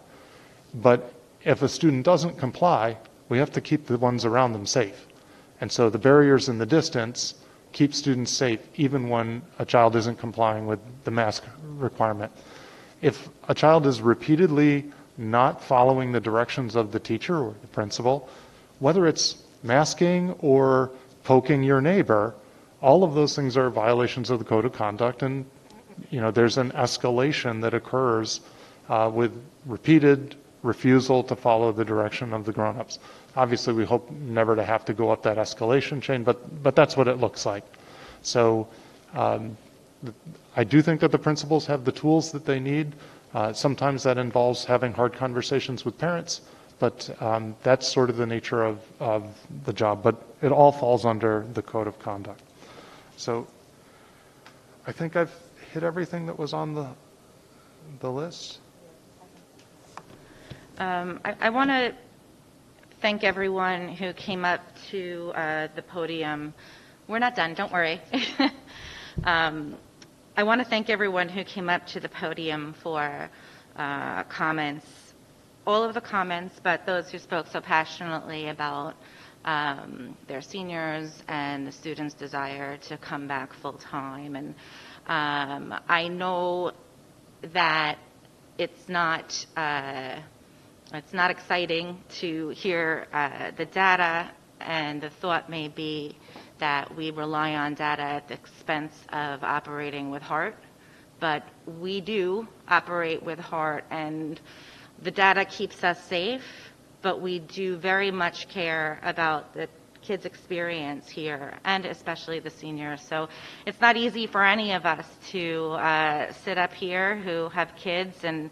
But if a student doesn't comply, we have to keep the ones around them safe. And so the barriers and the distance keep students safe even when a child isn't complying with the mask requirement. If a child is repeatedly not following the directions of the teacher or the principal, whether it's masking or poking your neighbor, all of those things are violations of the code of conduct, and there's an escalation that occurs with repeated refusal to follow the direction of the grown-ups. Obviously, we hope never to have to go up that escalation chain, but that's what it looks like. So I do think that the principals have the tools that they need. Sometimes that involves having hard conversations with parents, but that's sort of the nature of the job. But it all falls under the code of conduct. So I think I've hit everything that was on the list. I want to thank everyone who came up to the podium. We're not done, don't worry. I want to thank everyone who came up to the podium for comments, all of the comments, but those who spoke so passionately about their seniors and the students' desire to come back full-time. And I know that it's not exciting to hear the data, and the thought may be that we rely on data at the expense of operating with heart, but we do operate with heart, and the data keeps us safe, but we do very much care about the kids' experience here, and especially the seniors. So it's not easy for any of us to sit up here who have kids and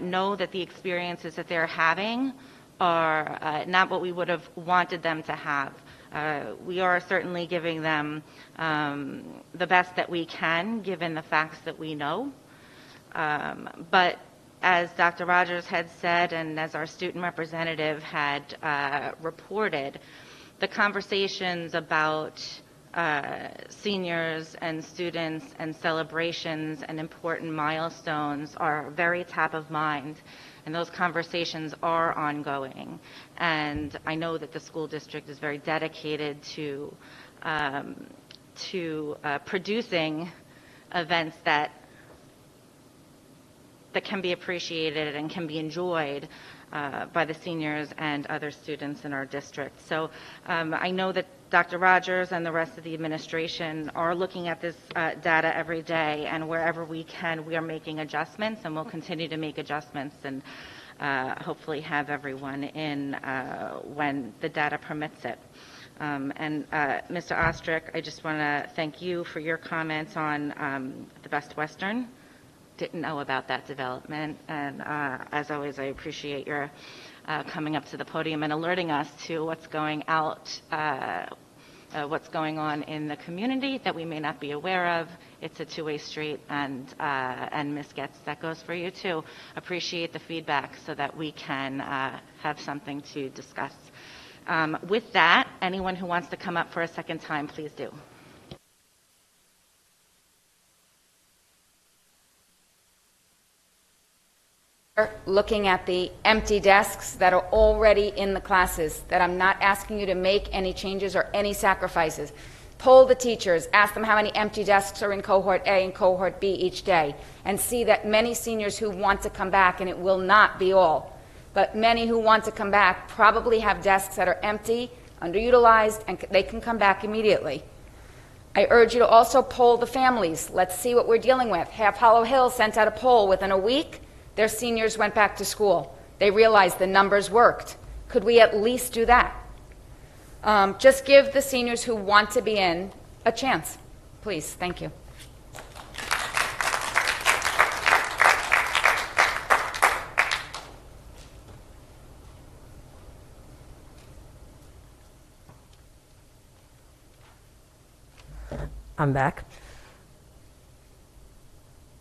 know that the experiences that they're having are not what we would have wanted them to have. We are certainly giving them the best that we can, given the facts that we know. But as Dr. Rogers had said, and as our student representative had reported, the conversations about seniors and students and celebrations and important milestones are very top of mind, and those conversations are ongoing. And I know that the school district is very dedicated to producing events that can be appreciated and can be enjoyed by the seniors and other students in our district. So I know that Dr. Rogers and the rest of the administration are looking at this data every day, and wherever we can, we are making adjustments, and we'll continue to make adjustments. And hopefully have everyone in when the data permits it. And Mr. Ostrick, I just want to thank you for your comments on the Best Western. Didn't know about that development, and as always, I appreciate your coming up to the podium and alerting us to what's going out, what's going on in the community that we may not be aware of. It's a two-way street, and Ms. Getz, that goes for you too. Appreciate the feedback so that we can have something to discuss. With that, anyone who wants to come up for a second time, please do. Looking at the empty desks that are already in the classes, that I'm not asking you to make any changes or any sacrifices. Poll the teachers, ask them how many empty desks are in cohort A and cohort B each day, and see that many seniors who want to come back, and it will not be all, but many who want to come back probably have desks that are empty, underutilized, and they can come back immediately. I urge you to also poll the families. Let's see what we're dealing with. Half Hollow Hill sent out a poll. Within a week, their seniors went back to school. They realized the numbers worked. Could we at least do that? Just give the seniors who want to be in a chance, please. Thank you. I'm back.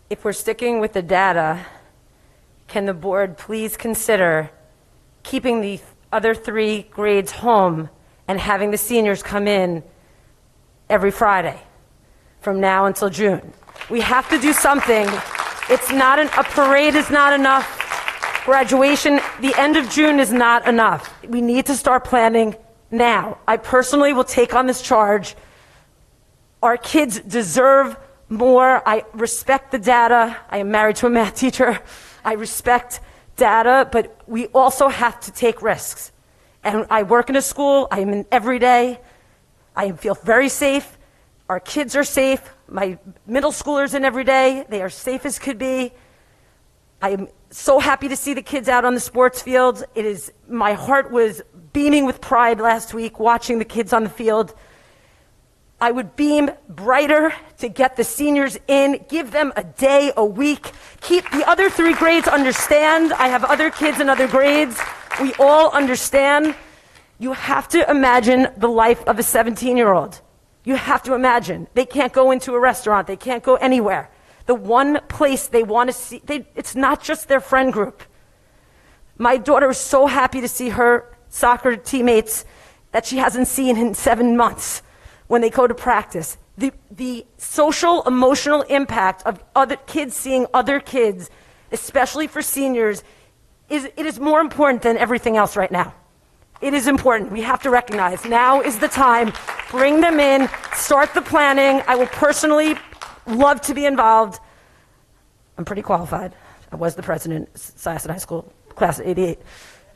If we're sticking with the data, can the board please consider keeping the other 3 grades home and having the seniors come in every Friday from now until June? We have to do something. It's not a parade is not enough. Graduation, the end of June is not enough. We need to start planning now. I personally will take on this charge. Our kids deserve more. I respect the data. I am married to a math teacher. I respect data, but we also have to take risks. And I work in a school. I am in every day. I feel very safe. Our kids are safe. My middle schoolers in every day. They are safe as could be. I am so happy to see the kids out on the sports field. My heart was beaming with pride last week watching the kids on the field. I would beam brighter to get the seniors in, give them a day, a week, keep the other 3 grades understand. I have other kids in other grades. We all understand. You have to imagine the life of a 17-year-old. You have to imagine. They can't go into a restaurant. They can't go anywhere. The one place they want to see, it's not just their friend group. My daughter is so happy to see her soccer teammates that she hasn't seen in 7 months. When they go to practice, the social, emotional impact of other kids seeing other kids, especially for seniors, it is more important than everything else right now. It is important. We have to recognize now is the time. Bring them in, start the planning. I will personally love to be involved. I'm pretty qualified. I was the president of Syosset High School, class of '88.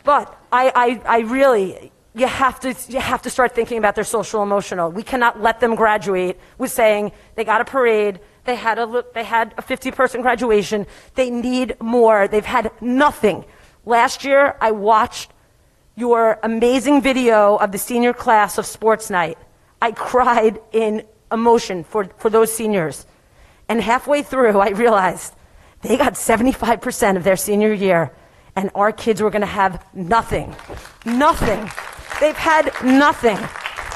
But I really... You have to start thinking about their social emotional. We cannot let them graduate with saying they got a parade, they had a 50-person graduation. They need more. They've had nothing. Last year, I watched your amazing video of the senior class of sports night. I cried in emotion for those seniors. And halfway through, I realized they got 75% of their senior year, and our kids were going to have nothing. Nothing. They've had nothing.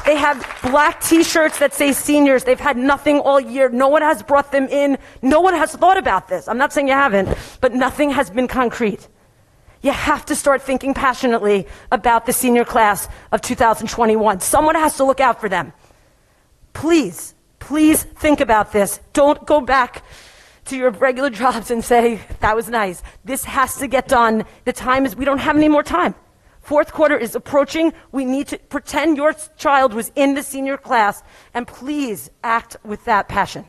They have black T-shirts that say seniors. They've had nothing all year. No one has brought them in. No one has thought about this. I'm not saying you haven't, but nothing has been concrete. You have to start thinking passionately about the senior class of 2021. Someone has to look out for them. Please, please think about this. Don't go back to your regular jobs and say, that was nice. This has to get done. The time is, we don't have any more time. Fourth quarter is approaching. We need to pretend your child was in the senior class, and please act with that passion.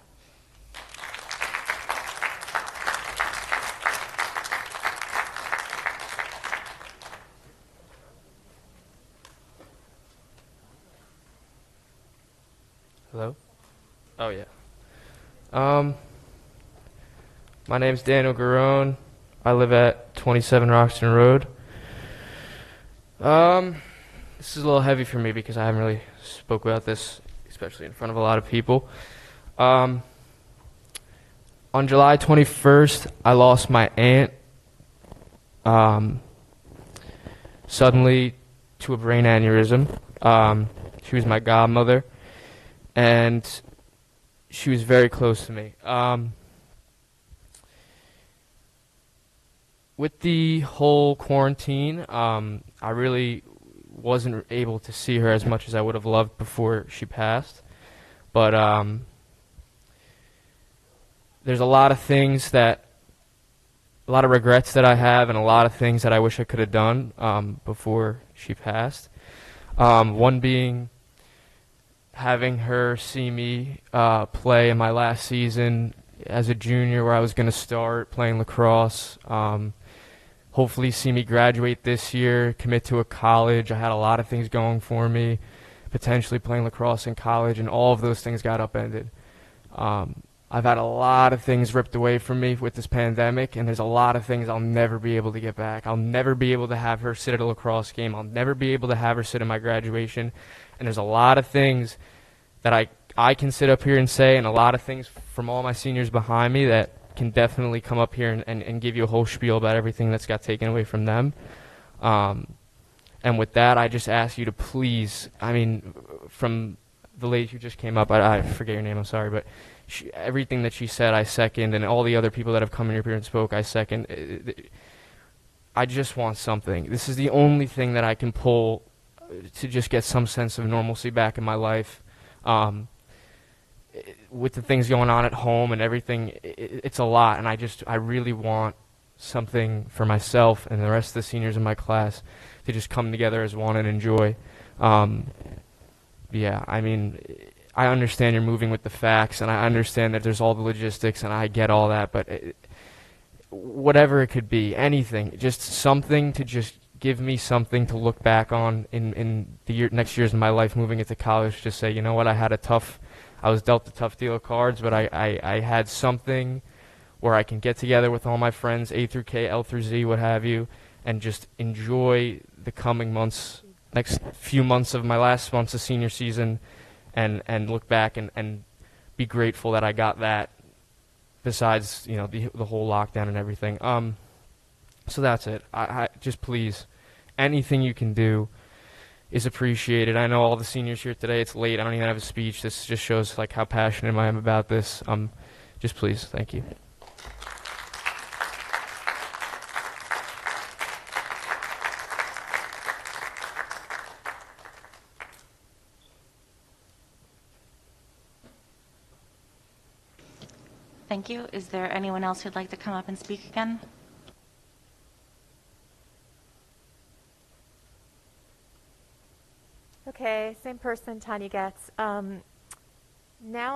Hello? Oh, yeah. My name's Daniel Garone. I live at 27 Roxton Road. This is a little heavy for me because I haven't really spoke about this, especially in front of a lot of people. On July 21st, I lost my aunt suddenly to a brain aneurysm. She was my godmother, and she was very close to me. With the whole quarantine, I really wasn't able to see her as much as I would have loved before she passed. But there's a lot of things a lot of regrets that I have, and a lot of things that I wish I could have done before she passed. One being having her see me play in my last season as a junior, where I was going to start playing lacrosse. Hopefully see me graduate this year, commit to a college. I had a lot of things going for me, potentially playing lacrosse in college, and all of those things got upended. I've had a lot of things ripped away from me with this pandemic, and there's a lot of things I'll never be able to get back. I'll never be able to have her sit at a lacrosse game. I'll never be able to have her sit at my graduation. And there's a lot of things that I can sit up here and say, and a lot of things from all my seniors behind me that can definitely come up here and give you a whole spiel about everything that's got taken away from them. And with that, I just ask you to please, from the lady who just came up, I forget your name, I'm sorry, but everything that she said, I second, and all the other people that have come in here and spoke, I second. I just want something. This is the only thing that I can pull to just get some sense of normalcy back in my life. With the things going on at home and everything, it's a lot, and I really want something for myself and the rest of the seniors in my class to just come together as one and enjoy. Yeah, I understand you're moving with the facts, and I understand that there's all the logistics, and I get all that, but whatever it could be, anything, just something to just give me something to look back on in the next years of my life moving into college, just say, you know what, I was dealt a tough deal of cards, but I had something where I can get together with all my friends, A through K, L through Z, what have you, and just enjoy the coming months, next few months of my last months of senior season, and look back and be grateful that I got that, besides, the whole lockdown and everything. So that's it. I just please, anything you can do is appreciated. I know all the seniors here today, it's late, I don't even have a speech. This just shows how passionate I am about this. Just please, thank you. Thank you. Is there anyone else who'd like to come up and speak again? Okay, same person, Tanya Getz. Now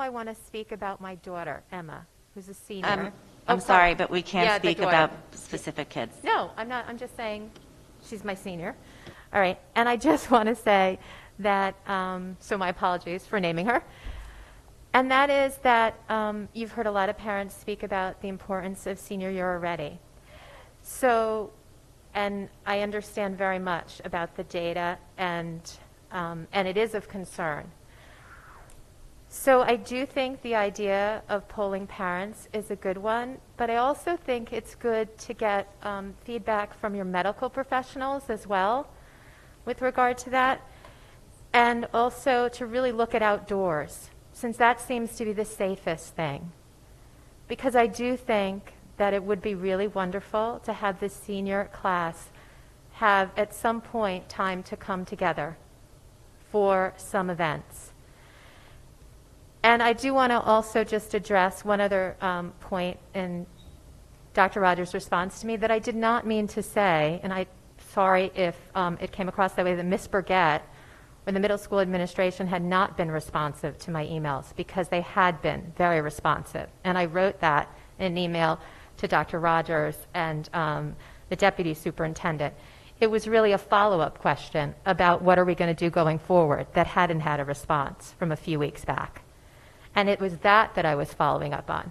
I want to speak about my daughter, Emma, who's a senior. I'm sorry, but we can't Yeah, speak the about daughter. specific kids. No, I'm not. I'm just saying she's my senior. All right. And I just want to say that, so my apologies for naming her. And that is that you've heard a lot of parents speak about the importance of senior year already. So, and I understand very much about the data, and it is of concern. So I do think the idea of polling parents is a good one, but I also think it's good to get feedback from your medical professionals as well with regard to that, and also to really look at outdoors, since that seems to be the safest thing. Because I do think that it would be really wonderful to have the senior class have at some point time to come together for some events. And I do want to also just address one other point in Dr. Rogers' response to me that I did not mean to say, and I'm sorry if it came across that way, that Ms. Burgett or the middle school administration had not been responsive to my emails, because they had been very responsive. And I wrote that in an email to Dr. Rogers and the deputy superintendent. It was really a follow-up question about what are we going to do going forward that hadn't had a response from a few weeks back. And it was that I was following up on.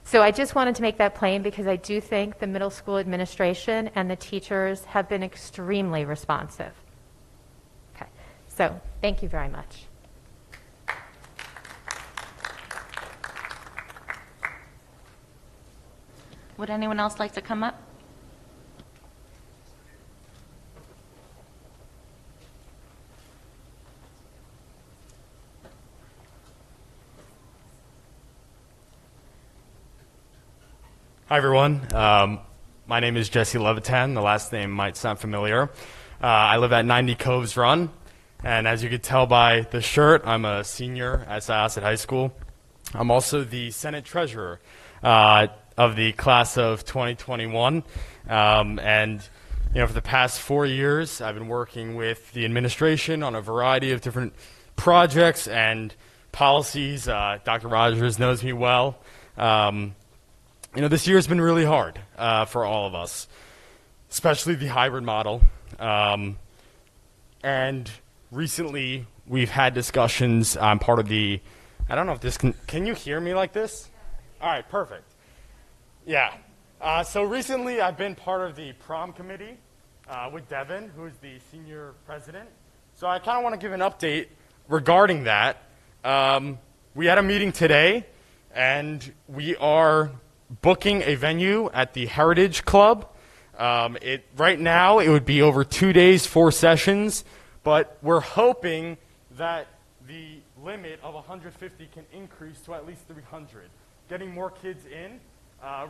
So I just wanted to make that plain because I do think the middle school administration and the teachers have been extremely responsive. Okay, so thank you very much. Would anyone else like to come up? Hi, everyone. My name is Jesse Levitan. The last name might sound familiar. I live at 90 Coves Run, and as you can tell by the shirt, I'm a senior at Syosset High School. I'm also the Senate Treasurer of the class of 2021, and for the past 4 years, I've been working with the administration on a variety of different projects and policies. Dr. Rogers knows me well. This year has been really hard for all of us, especially the hybrid model. And recently, we've had discussions. I'm part of the, I don't know if this can you hear me like this? All right, perfect. Yeah. So recently, I've been part of the prom committee with Devin, who is the senior president. So I kind of want to give an update regarding that. We had a meeting today, and we are booking a venue at the Heritage Club. Right now, it would be over 2 days, 4 sessions, but we're hoping that the limit of 150 can increase to at least 300, getting more kids in,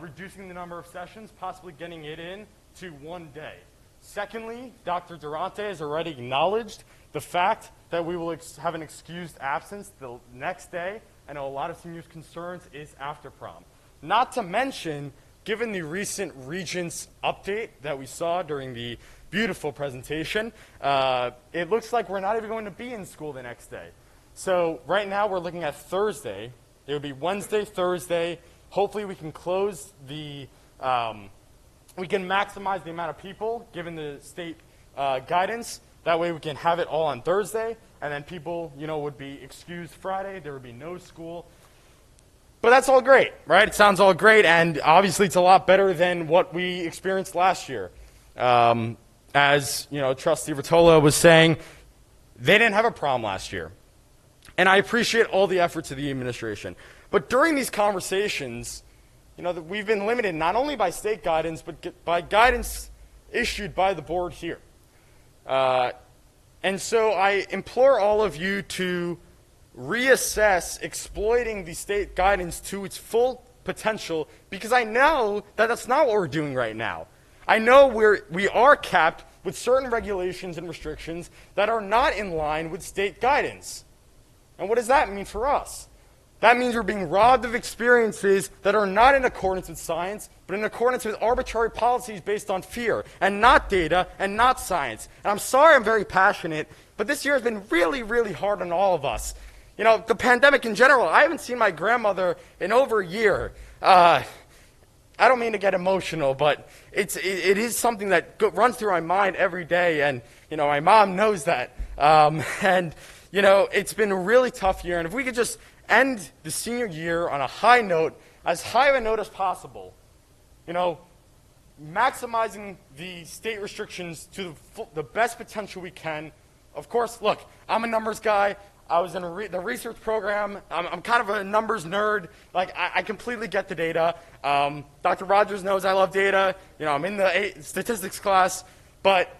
reducing the number of sessions, possibly getting it in to 1 day. Secondly, Dr. Durante has already acknowledged the fact that we will have an excused absence the next day. I know a lot of seniors' concerns is after prom. Not to mention, given the recent Regents update that we saw during the beautiful presentation, it looks like we're not even going to be in school the next day. So right now we're looking at Thursday. It would be Wednesday, Thursday. Hopefully we can close the, we can maximize the amount of people given the state guidance. That way we can have it all on Thursday, and then people, would be excused Friday. There would be no school. But that's all great, right? It sounds all great, and obviously it's a lot better than what we experienced last year. As Trustee Rotolo was saying, they didn't have a prom last year. And I appreciate all the efforts of the administration. But during these conversations, we've been limited not only by state guidance, but by guidance issued by the board here. And so I implore all of you to reassess exploiting the state guidance to its full potential, because I know that that's not what we're doing right now. I know we are capped with certain regulations and restrictions that are not in line with state guidance. And what does that mean for us? That means we're being robbed of experiences that are not in accordance with science, but in accordance with arbitrary policies based on fear, and not data, and not science. And I'm sorry I'm very passionate, but this year has been really, really hard on all of us. The pandemic in general, I haven't seen my grandmother in over a year. I don't mean to get emotional, but it is something that runs through my mind every day, and, my mom knows that. It's been a really tough year, and if we could just end the senior year on a high note, as high of a note as possible, maximizing the state restrictions to the best potential we can. Of course, look, I'm a numbers guy. I was in the research program. I'm kind of a numbers nerd. I completely get the data. Dr. Rogers knows I love data. I'm in the statistics class. But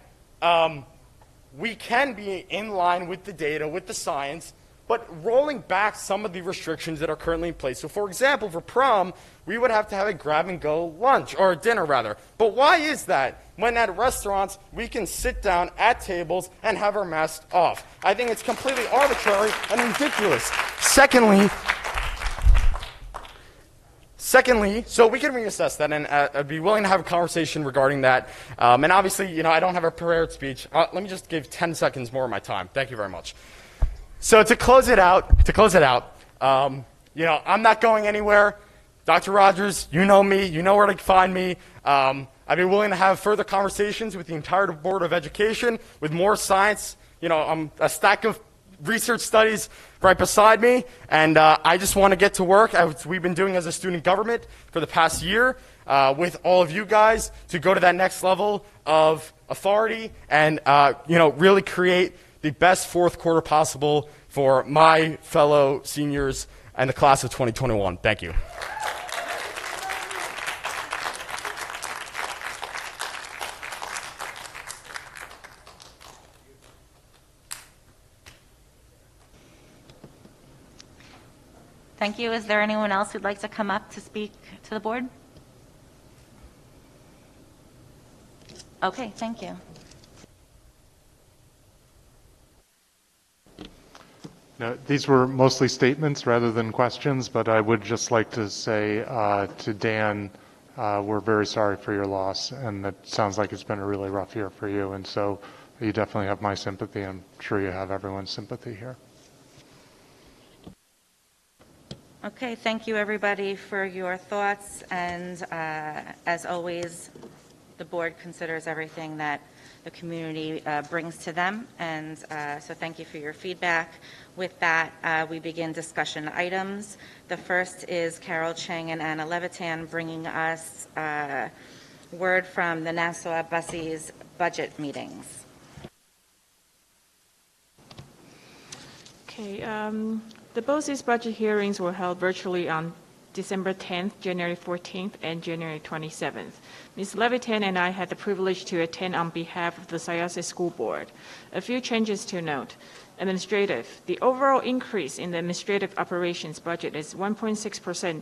we can be in line with the data, with the science, but rolling back some of the restrictions that are currently in place. So, for example, for prom, we would have to have a grab-and-go lunch, or dinner, rather. But why is that? When at restaurants, we can sit down at tables and have our masks off. I think it's completely arbitrary and ridiculous. Secondly, so we can reassess that, and I'd be willing to have a conversation regarding that. And obviously, I don't have a prepared speech. Let me just give 10 seconds more of my time. Thank you very much. So to close it out, I'm not going anywhere. Dr. Rogers, you know me. You know where to find me. I'd be willing to have further conversations with the entire Board of Education, with more science. I'm a stack of research studies right beside me, and I just want to get to work, as we've been doing as a student government for the past year, with all of you guys, to go to that next level of authority and really create the best fourth quarter possible for my fellow seniors and the class of 2021. Thank you. Thank you. Is there anyone else who'd like to come up to speak to the board? Okay, thank you. No, these were mostly statements rather than questions, but I would just like to say to Dan, we're very sorry for your loss, and it sounds like it's been a really rough year for you, and so you definitely have my sympathy. I'm sure you have everyone's sympathy here. Okay, thank you, everybody, for your thoughts, and as always, the board considers everything that the community brings to them, and so thank you for your feedback. With that, we begin discussion items. The first is Carol Chang and Anna Levitan bringing us word from the Nassau BOCES budget meetings. Okay, the BOCES budget hearings were held virtually on December 10th, January 14th, and January 27th. Ms. Levitan and I had the privilege to attend on behalf of the Syosset School Board. A few changes to note. Administrative. The overall increase in the administrative operations budget is 1.6%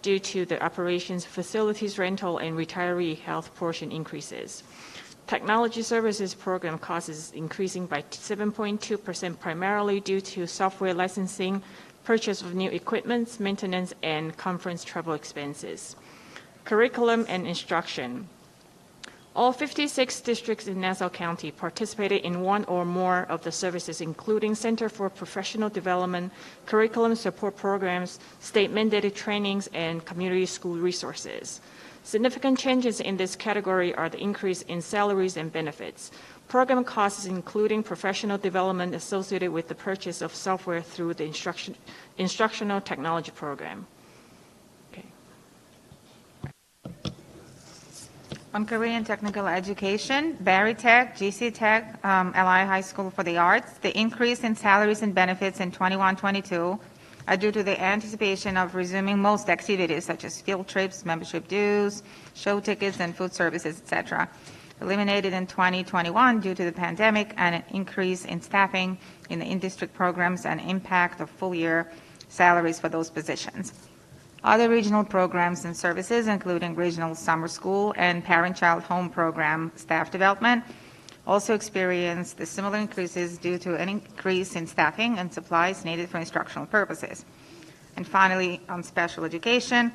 due to the operations, facilities rental, and retiree health portion increases. Technology services program cost is increasing by 7.2%, primarily due to software licensing, purchase of new equipment, maintenance, and conference travel expenses. Curriculum and instruction. All 56 districts in Nassau County participated in one or more of the services, including Center for Professional Development, curriculum support programs, state-mandated trainings, and community school resources. Significant changes in this category are the increase in salaries and benefits. Program costs including professional development associated with the purchase of software through the instructional technology program. Okay. On career and technical education, Barry Tech, GC Tech, LI High School for the Arts, the increase in salaries and benefits in 21-22 are due to the anticipation of resuming most activities such as field trips, membership dues, show tickets, and food services, etc. Eliminated in 2021 due to the pandemic and an increase in staffing in the in-district programs and impact of full-year salaries for those positions. Other regional programs and services, including regional summer school and parent-child home program staff development, also experienced the similar increases due to an increase in staffing and supplies needed for instructional purposes. And finally, on special education,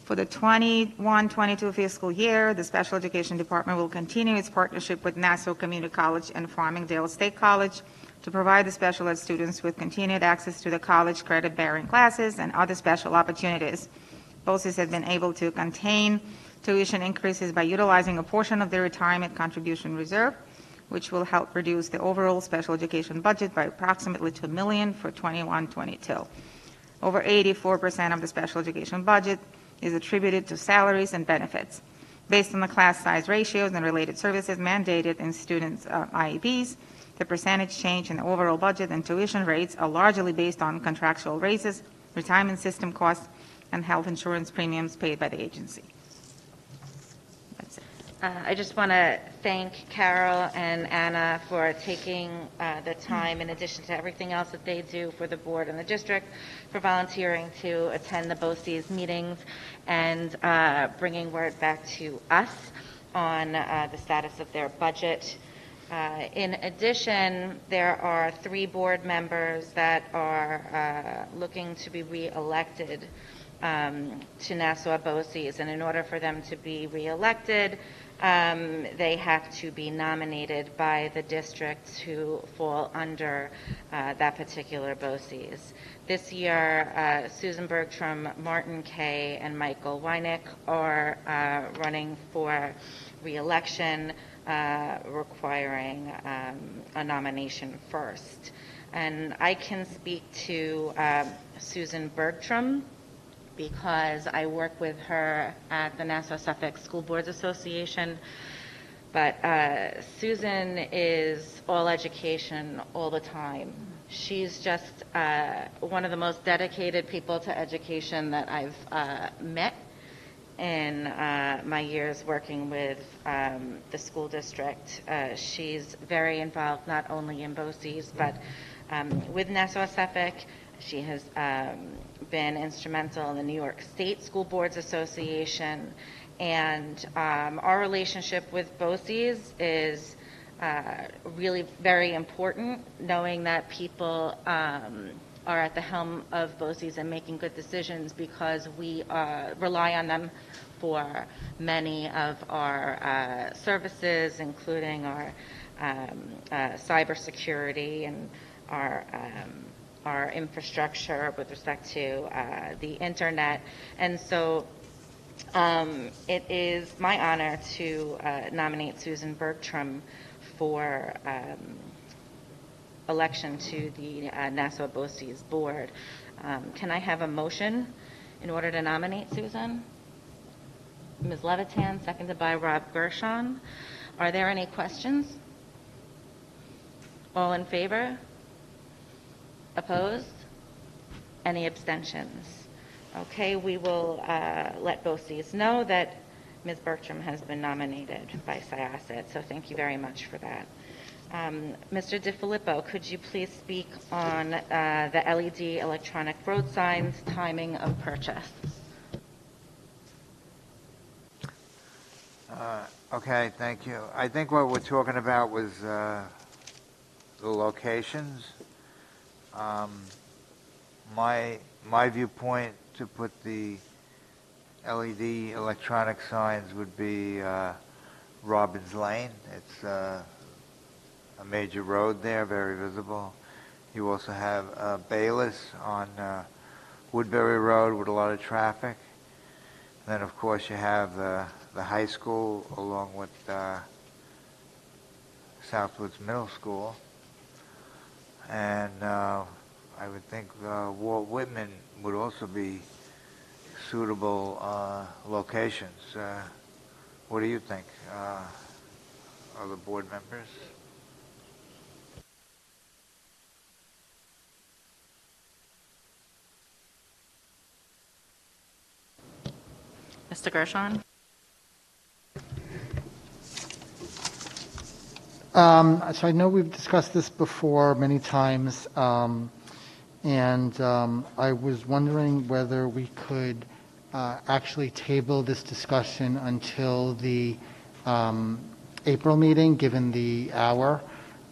for the 21-22 fiscal year, the Special Education Department will continue its partnership with Nassau Community College and Farmingdale State College to provide the special ed students with continued access to the college credit-bearing classes and other special opportunities. BOCES have been able to contain tuition increases by utilizing a portion of their retirement contribution reserve, which will help reduce the overall special education budget by approximately $2 million for 21-22. Over 84% of the special education budget is attributed to salaries and benefits. Based on the class size ratios and related services mandated in students' IEPs, the percentage change in the overall budget and tuition rates are largely based on contractual raises, retirement system costs, and health insurance premiums paid by the agency. That's it. I just want to thank Carol and Anna for taking the time, in addition to everything else that they do for the board and the district, for volunteering to attend the BOCES meetings and bringing word back to us on the status of their budget. In addition, there are 3 board members that are looking to be re-elected to Nassau BOCES, and in order for them to be re-elected, they have to be nominated by the district to fall under that particular BOCES. This year, Susan Bergstrom, Martin Kay, and Michael Weineck are running for re-election, requiring a nomination first. And I can speak to Susan Bergstrom because I work with her at the Nassau-Suffolk School Boards Association. But Susan is all education all the time. She's just one of the most dedicated people to education that I've met in my years working with the school district. She's very involved not only in BOCES, but with Nassau-Suffolk. She has been instrumental in the New York State School Boards Association. And our relationship with BOCES is really very important, knowing that people are at the helm of BOCES and making good decisions, because we rely on them for many of our services, including our cybersecurity and our infrastructure with respect to the internet. And so it is my honor to nominate Susan Bergstrom for election to the Nassau BOCES Board. Can I have a motion in order to nominate Susan? Ms. Levitan, seconded by Rob Gershon. Are there any questions? All in favor? Opposed? Any abstentions? Okay, we will let BOCES know that Ms. Bergstrom has been nominated by Syosset, so thank you very much for that. Mr. DiFilippo, could you please speak on the LED electronic road signs, timing of purchase? Okay, thank you. I think what we're talking about was the locations. My viewpoint to put the LED electronic signs would be Robbins Lane. It's a major road there, very visible. You also have Bayless on Woodbury Road with a lot of traffic. Then, of course, you have the high school along with Southwoods Middle School. And I would think Walt Whitman would also be suitable locations. What do you think, other board members? Mr. Gershon? So I know we've discussed this before many times, and I was wondering whether we could actually table this discussion until the April meeting, given the hour.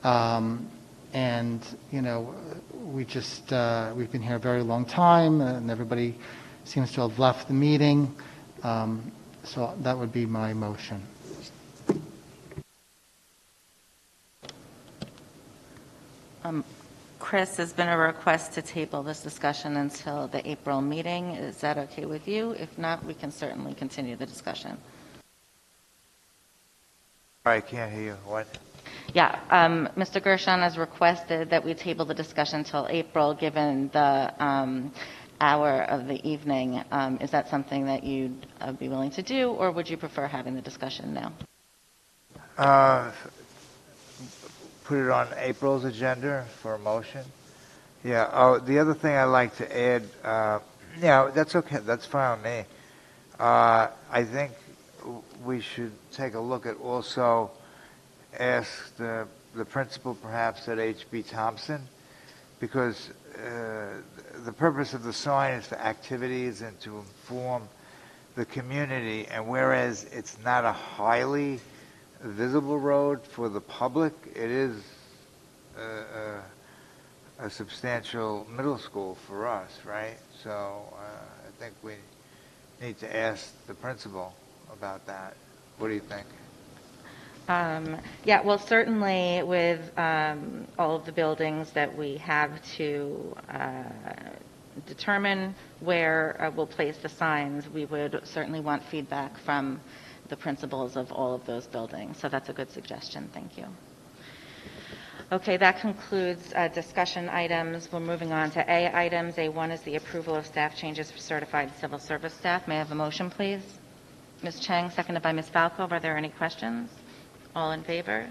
And, you know, we've been here a very long time, and everybody seems to have left the meeting. So that would be my motion. Chris, there's been a request to table this discussion until the April meeting. Is that okay with you? If not, we can certainly continue the discussion. I can't hear you. What? Yeah, Mr. Gershon has requested that we table the discussion until April, given the hour of the evening. Is that something that you'd be willing to do, or would you prefer having the discussion now? Put it on April's agenda for a motion. Yeah. Oh, the other thing I'd like to add, yeah, that's okay. That's fine with me. I think we should take a look at also ask the principal perhaps at H.B. Thompson, because the purpose of the sign is for activities and to inform the community, and whereas it's not a highly visible road for the public, it is a substantial middle school for us, right? So I think we need to ask the principal about that. What do you think? Yeah, well, certainly with all of the buildings that we have to determine where we'll place the signs, we would certainly want feedback from the principals of all of those buildings. So that's a good suggestion. Thank you. Okay, that concludes discussion items. We're moving on to A items. A1 is the approval of staff changes for certified civil service staff. May I have a motion, please? Ms. Chang, seconded by Ms. Falco. Are there any questions? All in favor?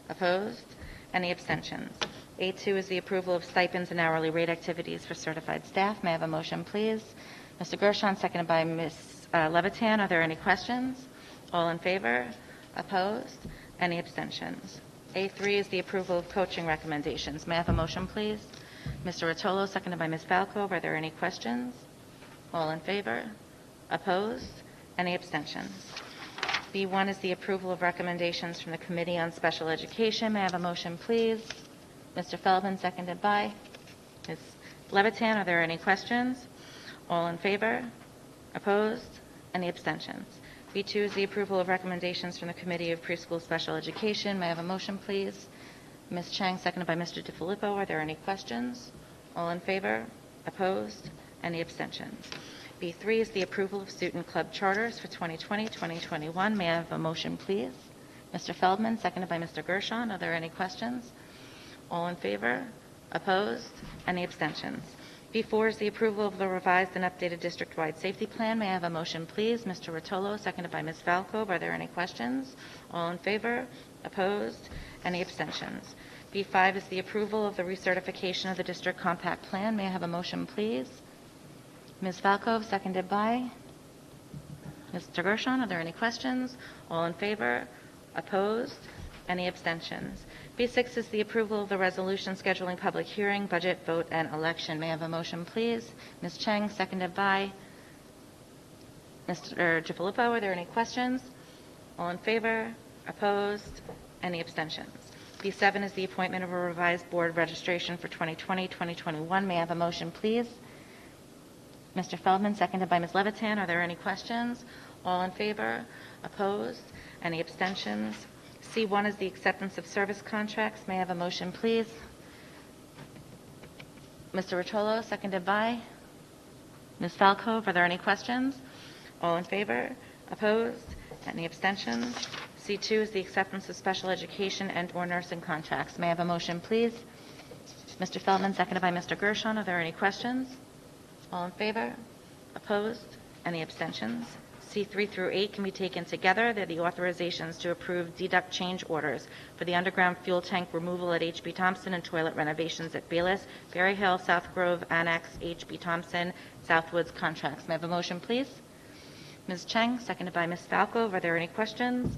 Opposed? Any abstentions? A2 is the approval of stipends and hourly rate activities for certified staff. May I have a motion, please? Mr. Gershon, seconded by Ms. Levitan. Are there any questions? All in favor? Opposed? Any abstentions? A3 is the approval of coaching recommendations. May I have a motion, please? Mr. Rotolo, seconded by Ms. Falco. Are there any questions? All in favor? Opposed? Any abstentions? B1 is the approval of recommendations from the Committee on Special Education. May I have a motion, please? Mr. Feldman, seconded by Ms. Levitan. Are there any questions? All in favor? Opposed? Any abstentions? B2 is the approval of recommendations from the Committee of Preschool Special Education. May I have a motion, please? Ms. Chang, seconded by Mr. DiFilippo. Are there any questions? All in favor? Opposed? Any abstentions? B3 is the approval of student club charters for 2020-2021. May I have a motion, please? Mr. Feldman, seconded by Mr. Gershon. Are there any questions? All in favor? Opposed? Any abstentions? B4 is the approval of the revised and updated district-wide safety plan. May I have a motion, please? Mr. Rotolo, seconded by Ms. Falco. Are there any questions? All in favor? Opposed? Any abstentions? B5 is the approval of the recertification of the district compact plan. May I have a motion, please? Ms. Falco, seconded by Mr. Gershon. Are there any questions? All in favor? Opposed? Any abstentions? B6 is the approval of the resolution scheduling public hearing, budget, vote, and election. May I have a motion, please? Ms. Chang, seconded by Mr. DiFilippo. Are there any questions? All in favor? Opposed? Any abstentions? B7 is the appointment of a revised board registration for 2020-2021. May I have a motion, please? Mr. Feldman, seconded by Ms. Levitan. Are there any questions? All in favor? Opposed? Any abstentions? C1 is the acceptance of service contracts. May I have a motion, please? Mr. Rotolo, seconded by Ms. Falco. Are there any questions? All in favor? Opposed? Any abstentions? C2 is the acceptance of special education and/or nursing contracts. May I have a motion, please? Mr. Feldman, seconded by Mr. Gershon. Are there any questions? All in favor? Opposed? Any abstentions? C3 through 8 can be taken together. They're the authorizations to approve deduct change orders for the underground fuel tank removal at H.B. Thompson and toilet renovations at Bayless, Berry Hill, South Grove, Annex, H.B. Thompson, Southwoods contracts. May I have a motion, please? Ms. Chang, seconded by Ms. Falco. Are there any questions?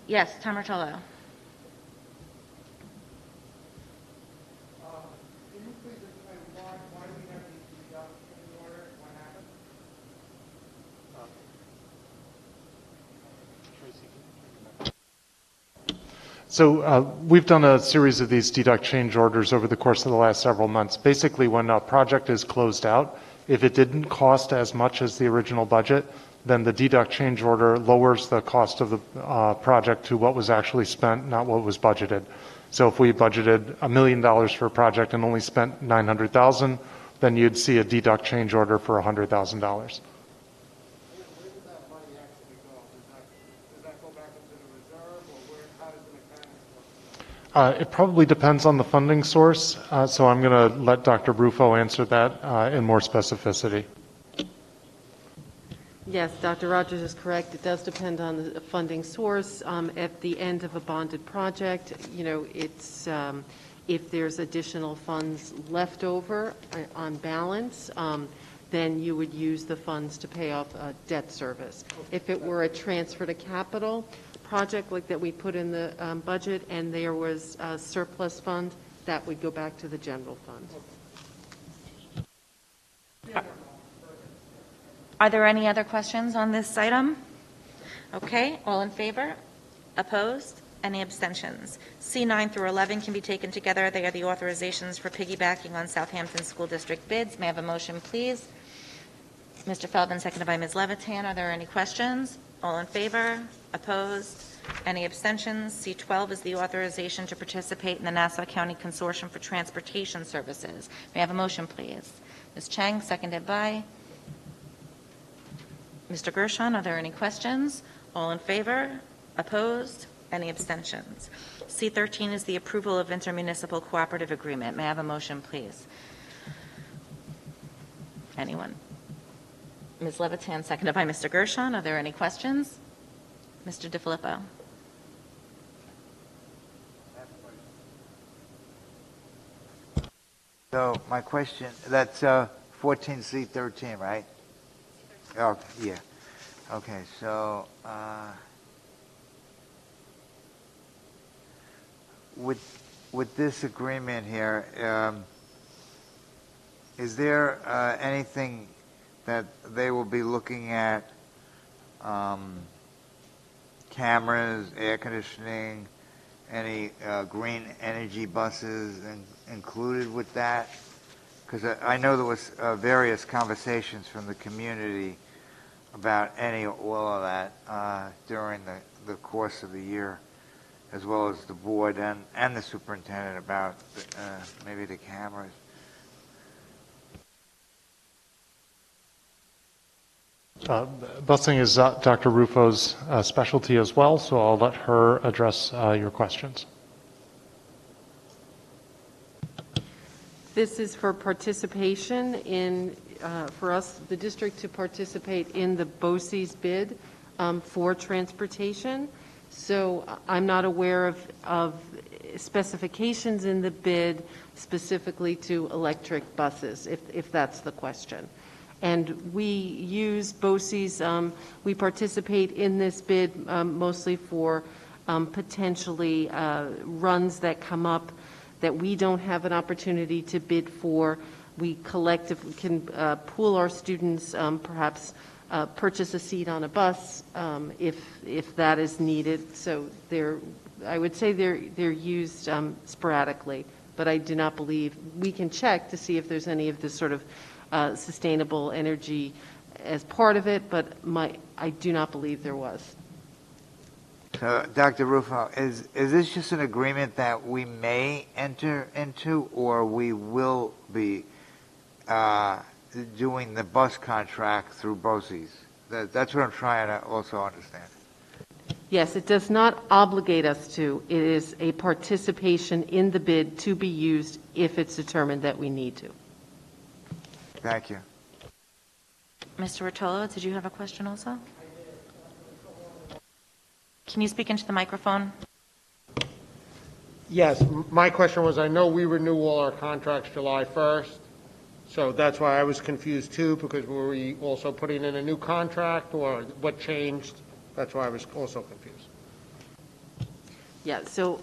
Yes, Tom Rotolo. So we've done a series of these deduct change orders over the course of the last several months. Basically, when a project is closed out, if it didn't cost as much as the original budget, then the deduct change order lowers the cost of the project to what was actually spent, not what was budgeted. So if we budgeted $1 million for a project and only spent $900,000, then you'd see a deduct change order for $100,000. It probably depends on the funding source, so I'm going to let Dr. Rufo answer that in more specificity. Yes, Dr. Rogers is correct. It does depend on the funding source. At the end of a bonded project, it's if there's additional funds left over on balance, then you would use the funds to pay off debt service. If it were a transfer to capital project like that we put in the budget and there was a surplus fund, that would go back to the general fund. Are there any other questions on this item? Okay, all in favor? Opposed? Any abstentions? C9 through 11 can be taken together. They are the authorizations for piggybacking on Southampton School District bids. May I have a motion, please? Mr. Feldman, seconded by Ms. Levitan. Are there any questions? All in favor? Opposed? Any abstentions? C12 is the authorization to participate in the Nassau County Consortium for Transportation Services. May I have a motion, please? Ms. Chang, seconded by Mr. Gershon. Are there any questions? All in favor? Opposed? Any abstentions? C13 is the approval of intermunicipal cooperative agreement. May I have a motion, please? Anyone? Ms. Levitan, seconded by Mr. Gershon. Are there any questions? Mr. DiFilippo. So my question, that's 14C13, right? Oh, yeah. Okay, so with this agreement here, is there anything that they will be looking at, cameras, air conditioning, any green energy buses included with that? Because I know there was various conversations from the community about any or all of that during the course of the year, as well as the board and the superintendent about maybe the cameras. Busing is Dr. Rufo's specialty as well, so I'll let her address your questions. This is for participation in, for us, the district to participate in the BOCES bid for transportation. So I'm not aware of specifications in the bid specifically to electric buses, if that's the question. And we use BOCES, we participate in this bid mostly for potentially runs that come up that we don't have an opportunity to bid for. We collectively can pool our students, perhaps purchase a seat on a bus if that is needed. So I would say they're used sporadically, but I do not believe, we can check to see if there's any of this sort of sustainable energy as part of it, but I do not believe there was. So, Dr. Rufo, is this just an agreement that we may enter into, or we will be doing the bus contract through BOCES? That's what I'm trying to also understand. Yes, it does not obligate us to. It is a participation in the bid to be used if it's determined that we need to. Thank you. Mr. Rotolo, did you have a question also? Can you speak into the microphone? Yes, my question was, I know we renew all our contracts July 1st, so that's why I was confused too, because were we also putting in a new contract, or what changed? That's why I was also confused. Yeah, so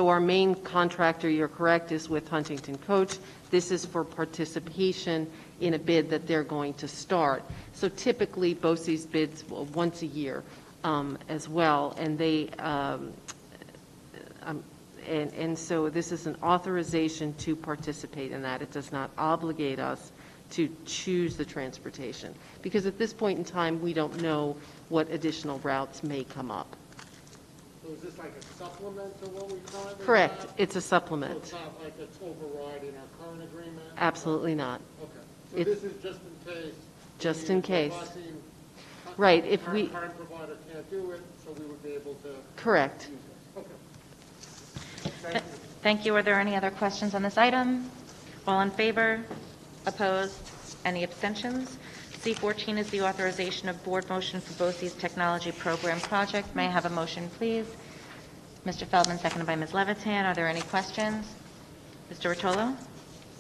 our main contractor, you're correct, is with Huntington Coach. This is for participation in a bid that they're going to start. So typically, BOCES bids once a year as well, and they and so this is an authorization to participate in that. It does not obligate us to choose the transportation, because at this point in time, we don't know what additional routes may come up. So is this like a supplement to what we currently Correct. have? It's a supplement. So it's not like it's overriding our current agreement? Absolutely not. Okay. So this is just in case? Just in case. Busing, Right, if we... Current provider can't do it, so we would be able to... Correct. use it. Okay. Thank you. Thank you. Are there any other questions on this item? All in favor? Opposed? Any abstentions? C14 is the authorization of board motion for BOCES Technology Program Project. May I have a motion, please? Mr. Feldman, seconded by Ms. Levitan. Are there any questions? Mr. Rotolo?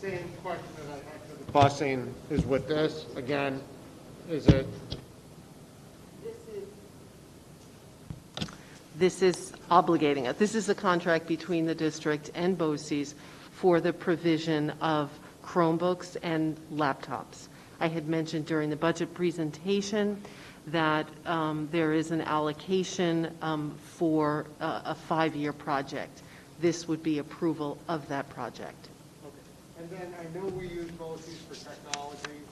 Same question that I had for the busing is with this. Again, is it... This is obligating us. This is a contract between the district and BOCES for the provision of Chromebooks and laptops. I had mentioned during the budget presentation that there is an allocation for a 5-year project. This would be approval of that project. Okay. And then I know we use BOCES for technology.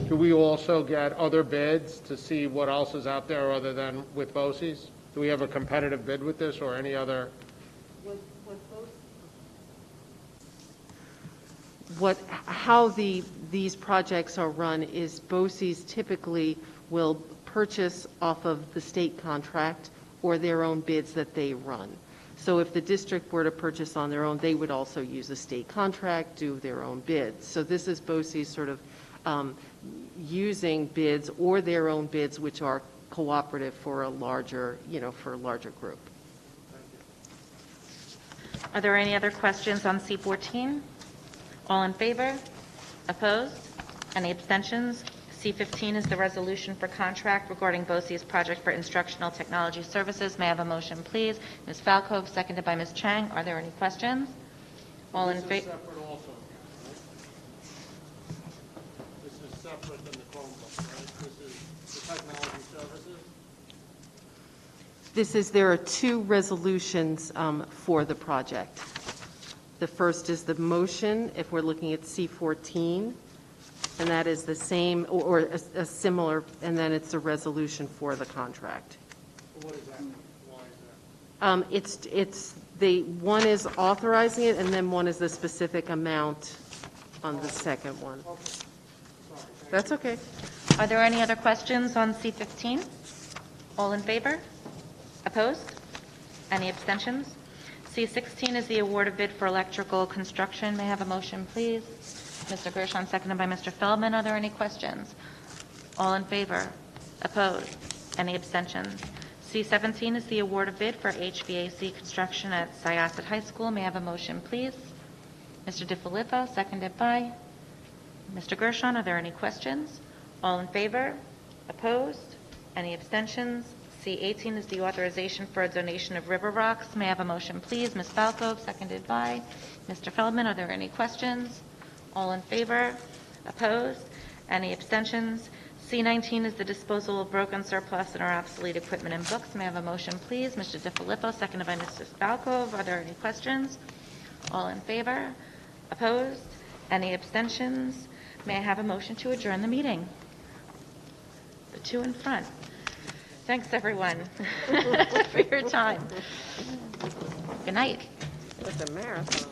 Do we also get other bids to see what else is out there other than with BOCES? Do we have a competitive bid with this or any other? How these projects are run is BOCES typically will purchase off of the state contract or their own bids that they run. So if the district were to purchase on their own, they would also use a state contract, do their own bids. So this is BOCES sort of using bids or their own bids, which are cooperative for a larger, for a larger group. Are there any other questions on C14? All in favor? Opposed? Any abstentions? C15 is the resolution for contract regarding BOCES project for instructional technology services. May I have a motion, please? Ms. Falco, seconded by Ms. Chang. Are there any questions? All in favor? Separate also, right? This is separate than the Chromebook, right? This is the technology services? There are two resolutions for the project. The first is the motion, if we're looking at C14, and that is the same, or a similar, and then it's a resolution for the contract. What is that? Why is that? It's one is authorizing it, and then one is the specific amount on the second one. That's okay. Are there any other questions on C15? All in favor? Opposed? Any abstentions? C16 is the award of bid for electrical construction. May I have a motion, please? Mr. Gershon, seconded by Mr. Feldman. Are there any questions? All in favor? Opposed? Any abstentions? C17 is the award of bid for HVAC construction at Syosset High School. May I have a motion, please? Mr. DiFilippo, seconded by Mr. Gershon. Are there any questions? All in favor? Opposed? Any abstentions? C18 is the authorization for a donation of river rocks. May I have a motion, please? Ms. Falco, seconded by Mr. Feldman. Are there any questions? All in favor? Opposed? Any abstentions? C19 is the disposal of broken, surplus, and or obsolete equipment and books. May I have a motion, please? Mr. DiFilippo, seconded by Mr. Falco. Are there any questions? All in favor? Opposed? Any abstentions? May I have a motion to adjourn the meeting? The two in front. Thanks, everyone, for your time. Good night. It's a marathon.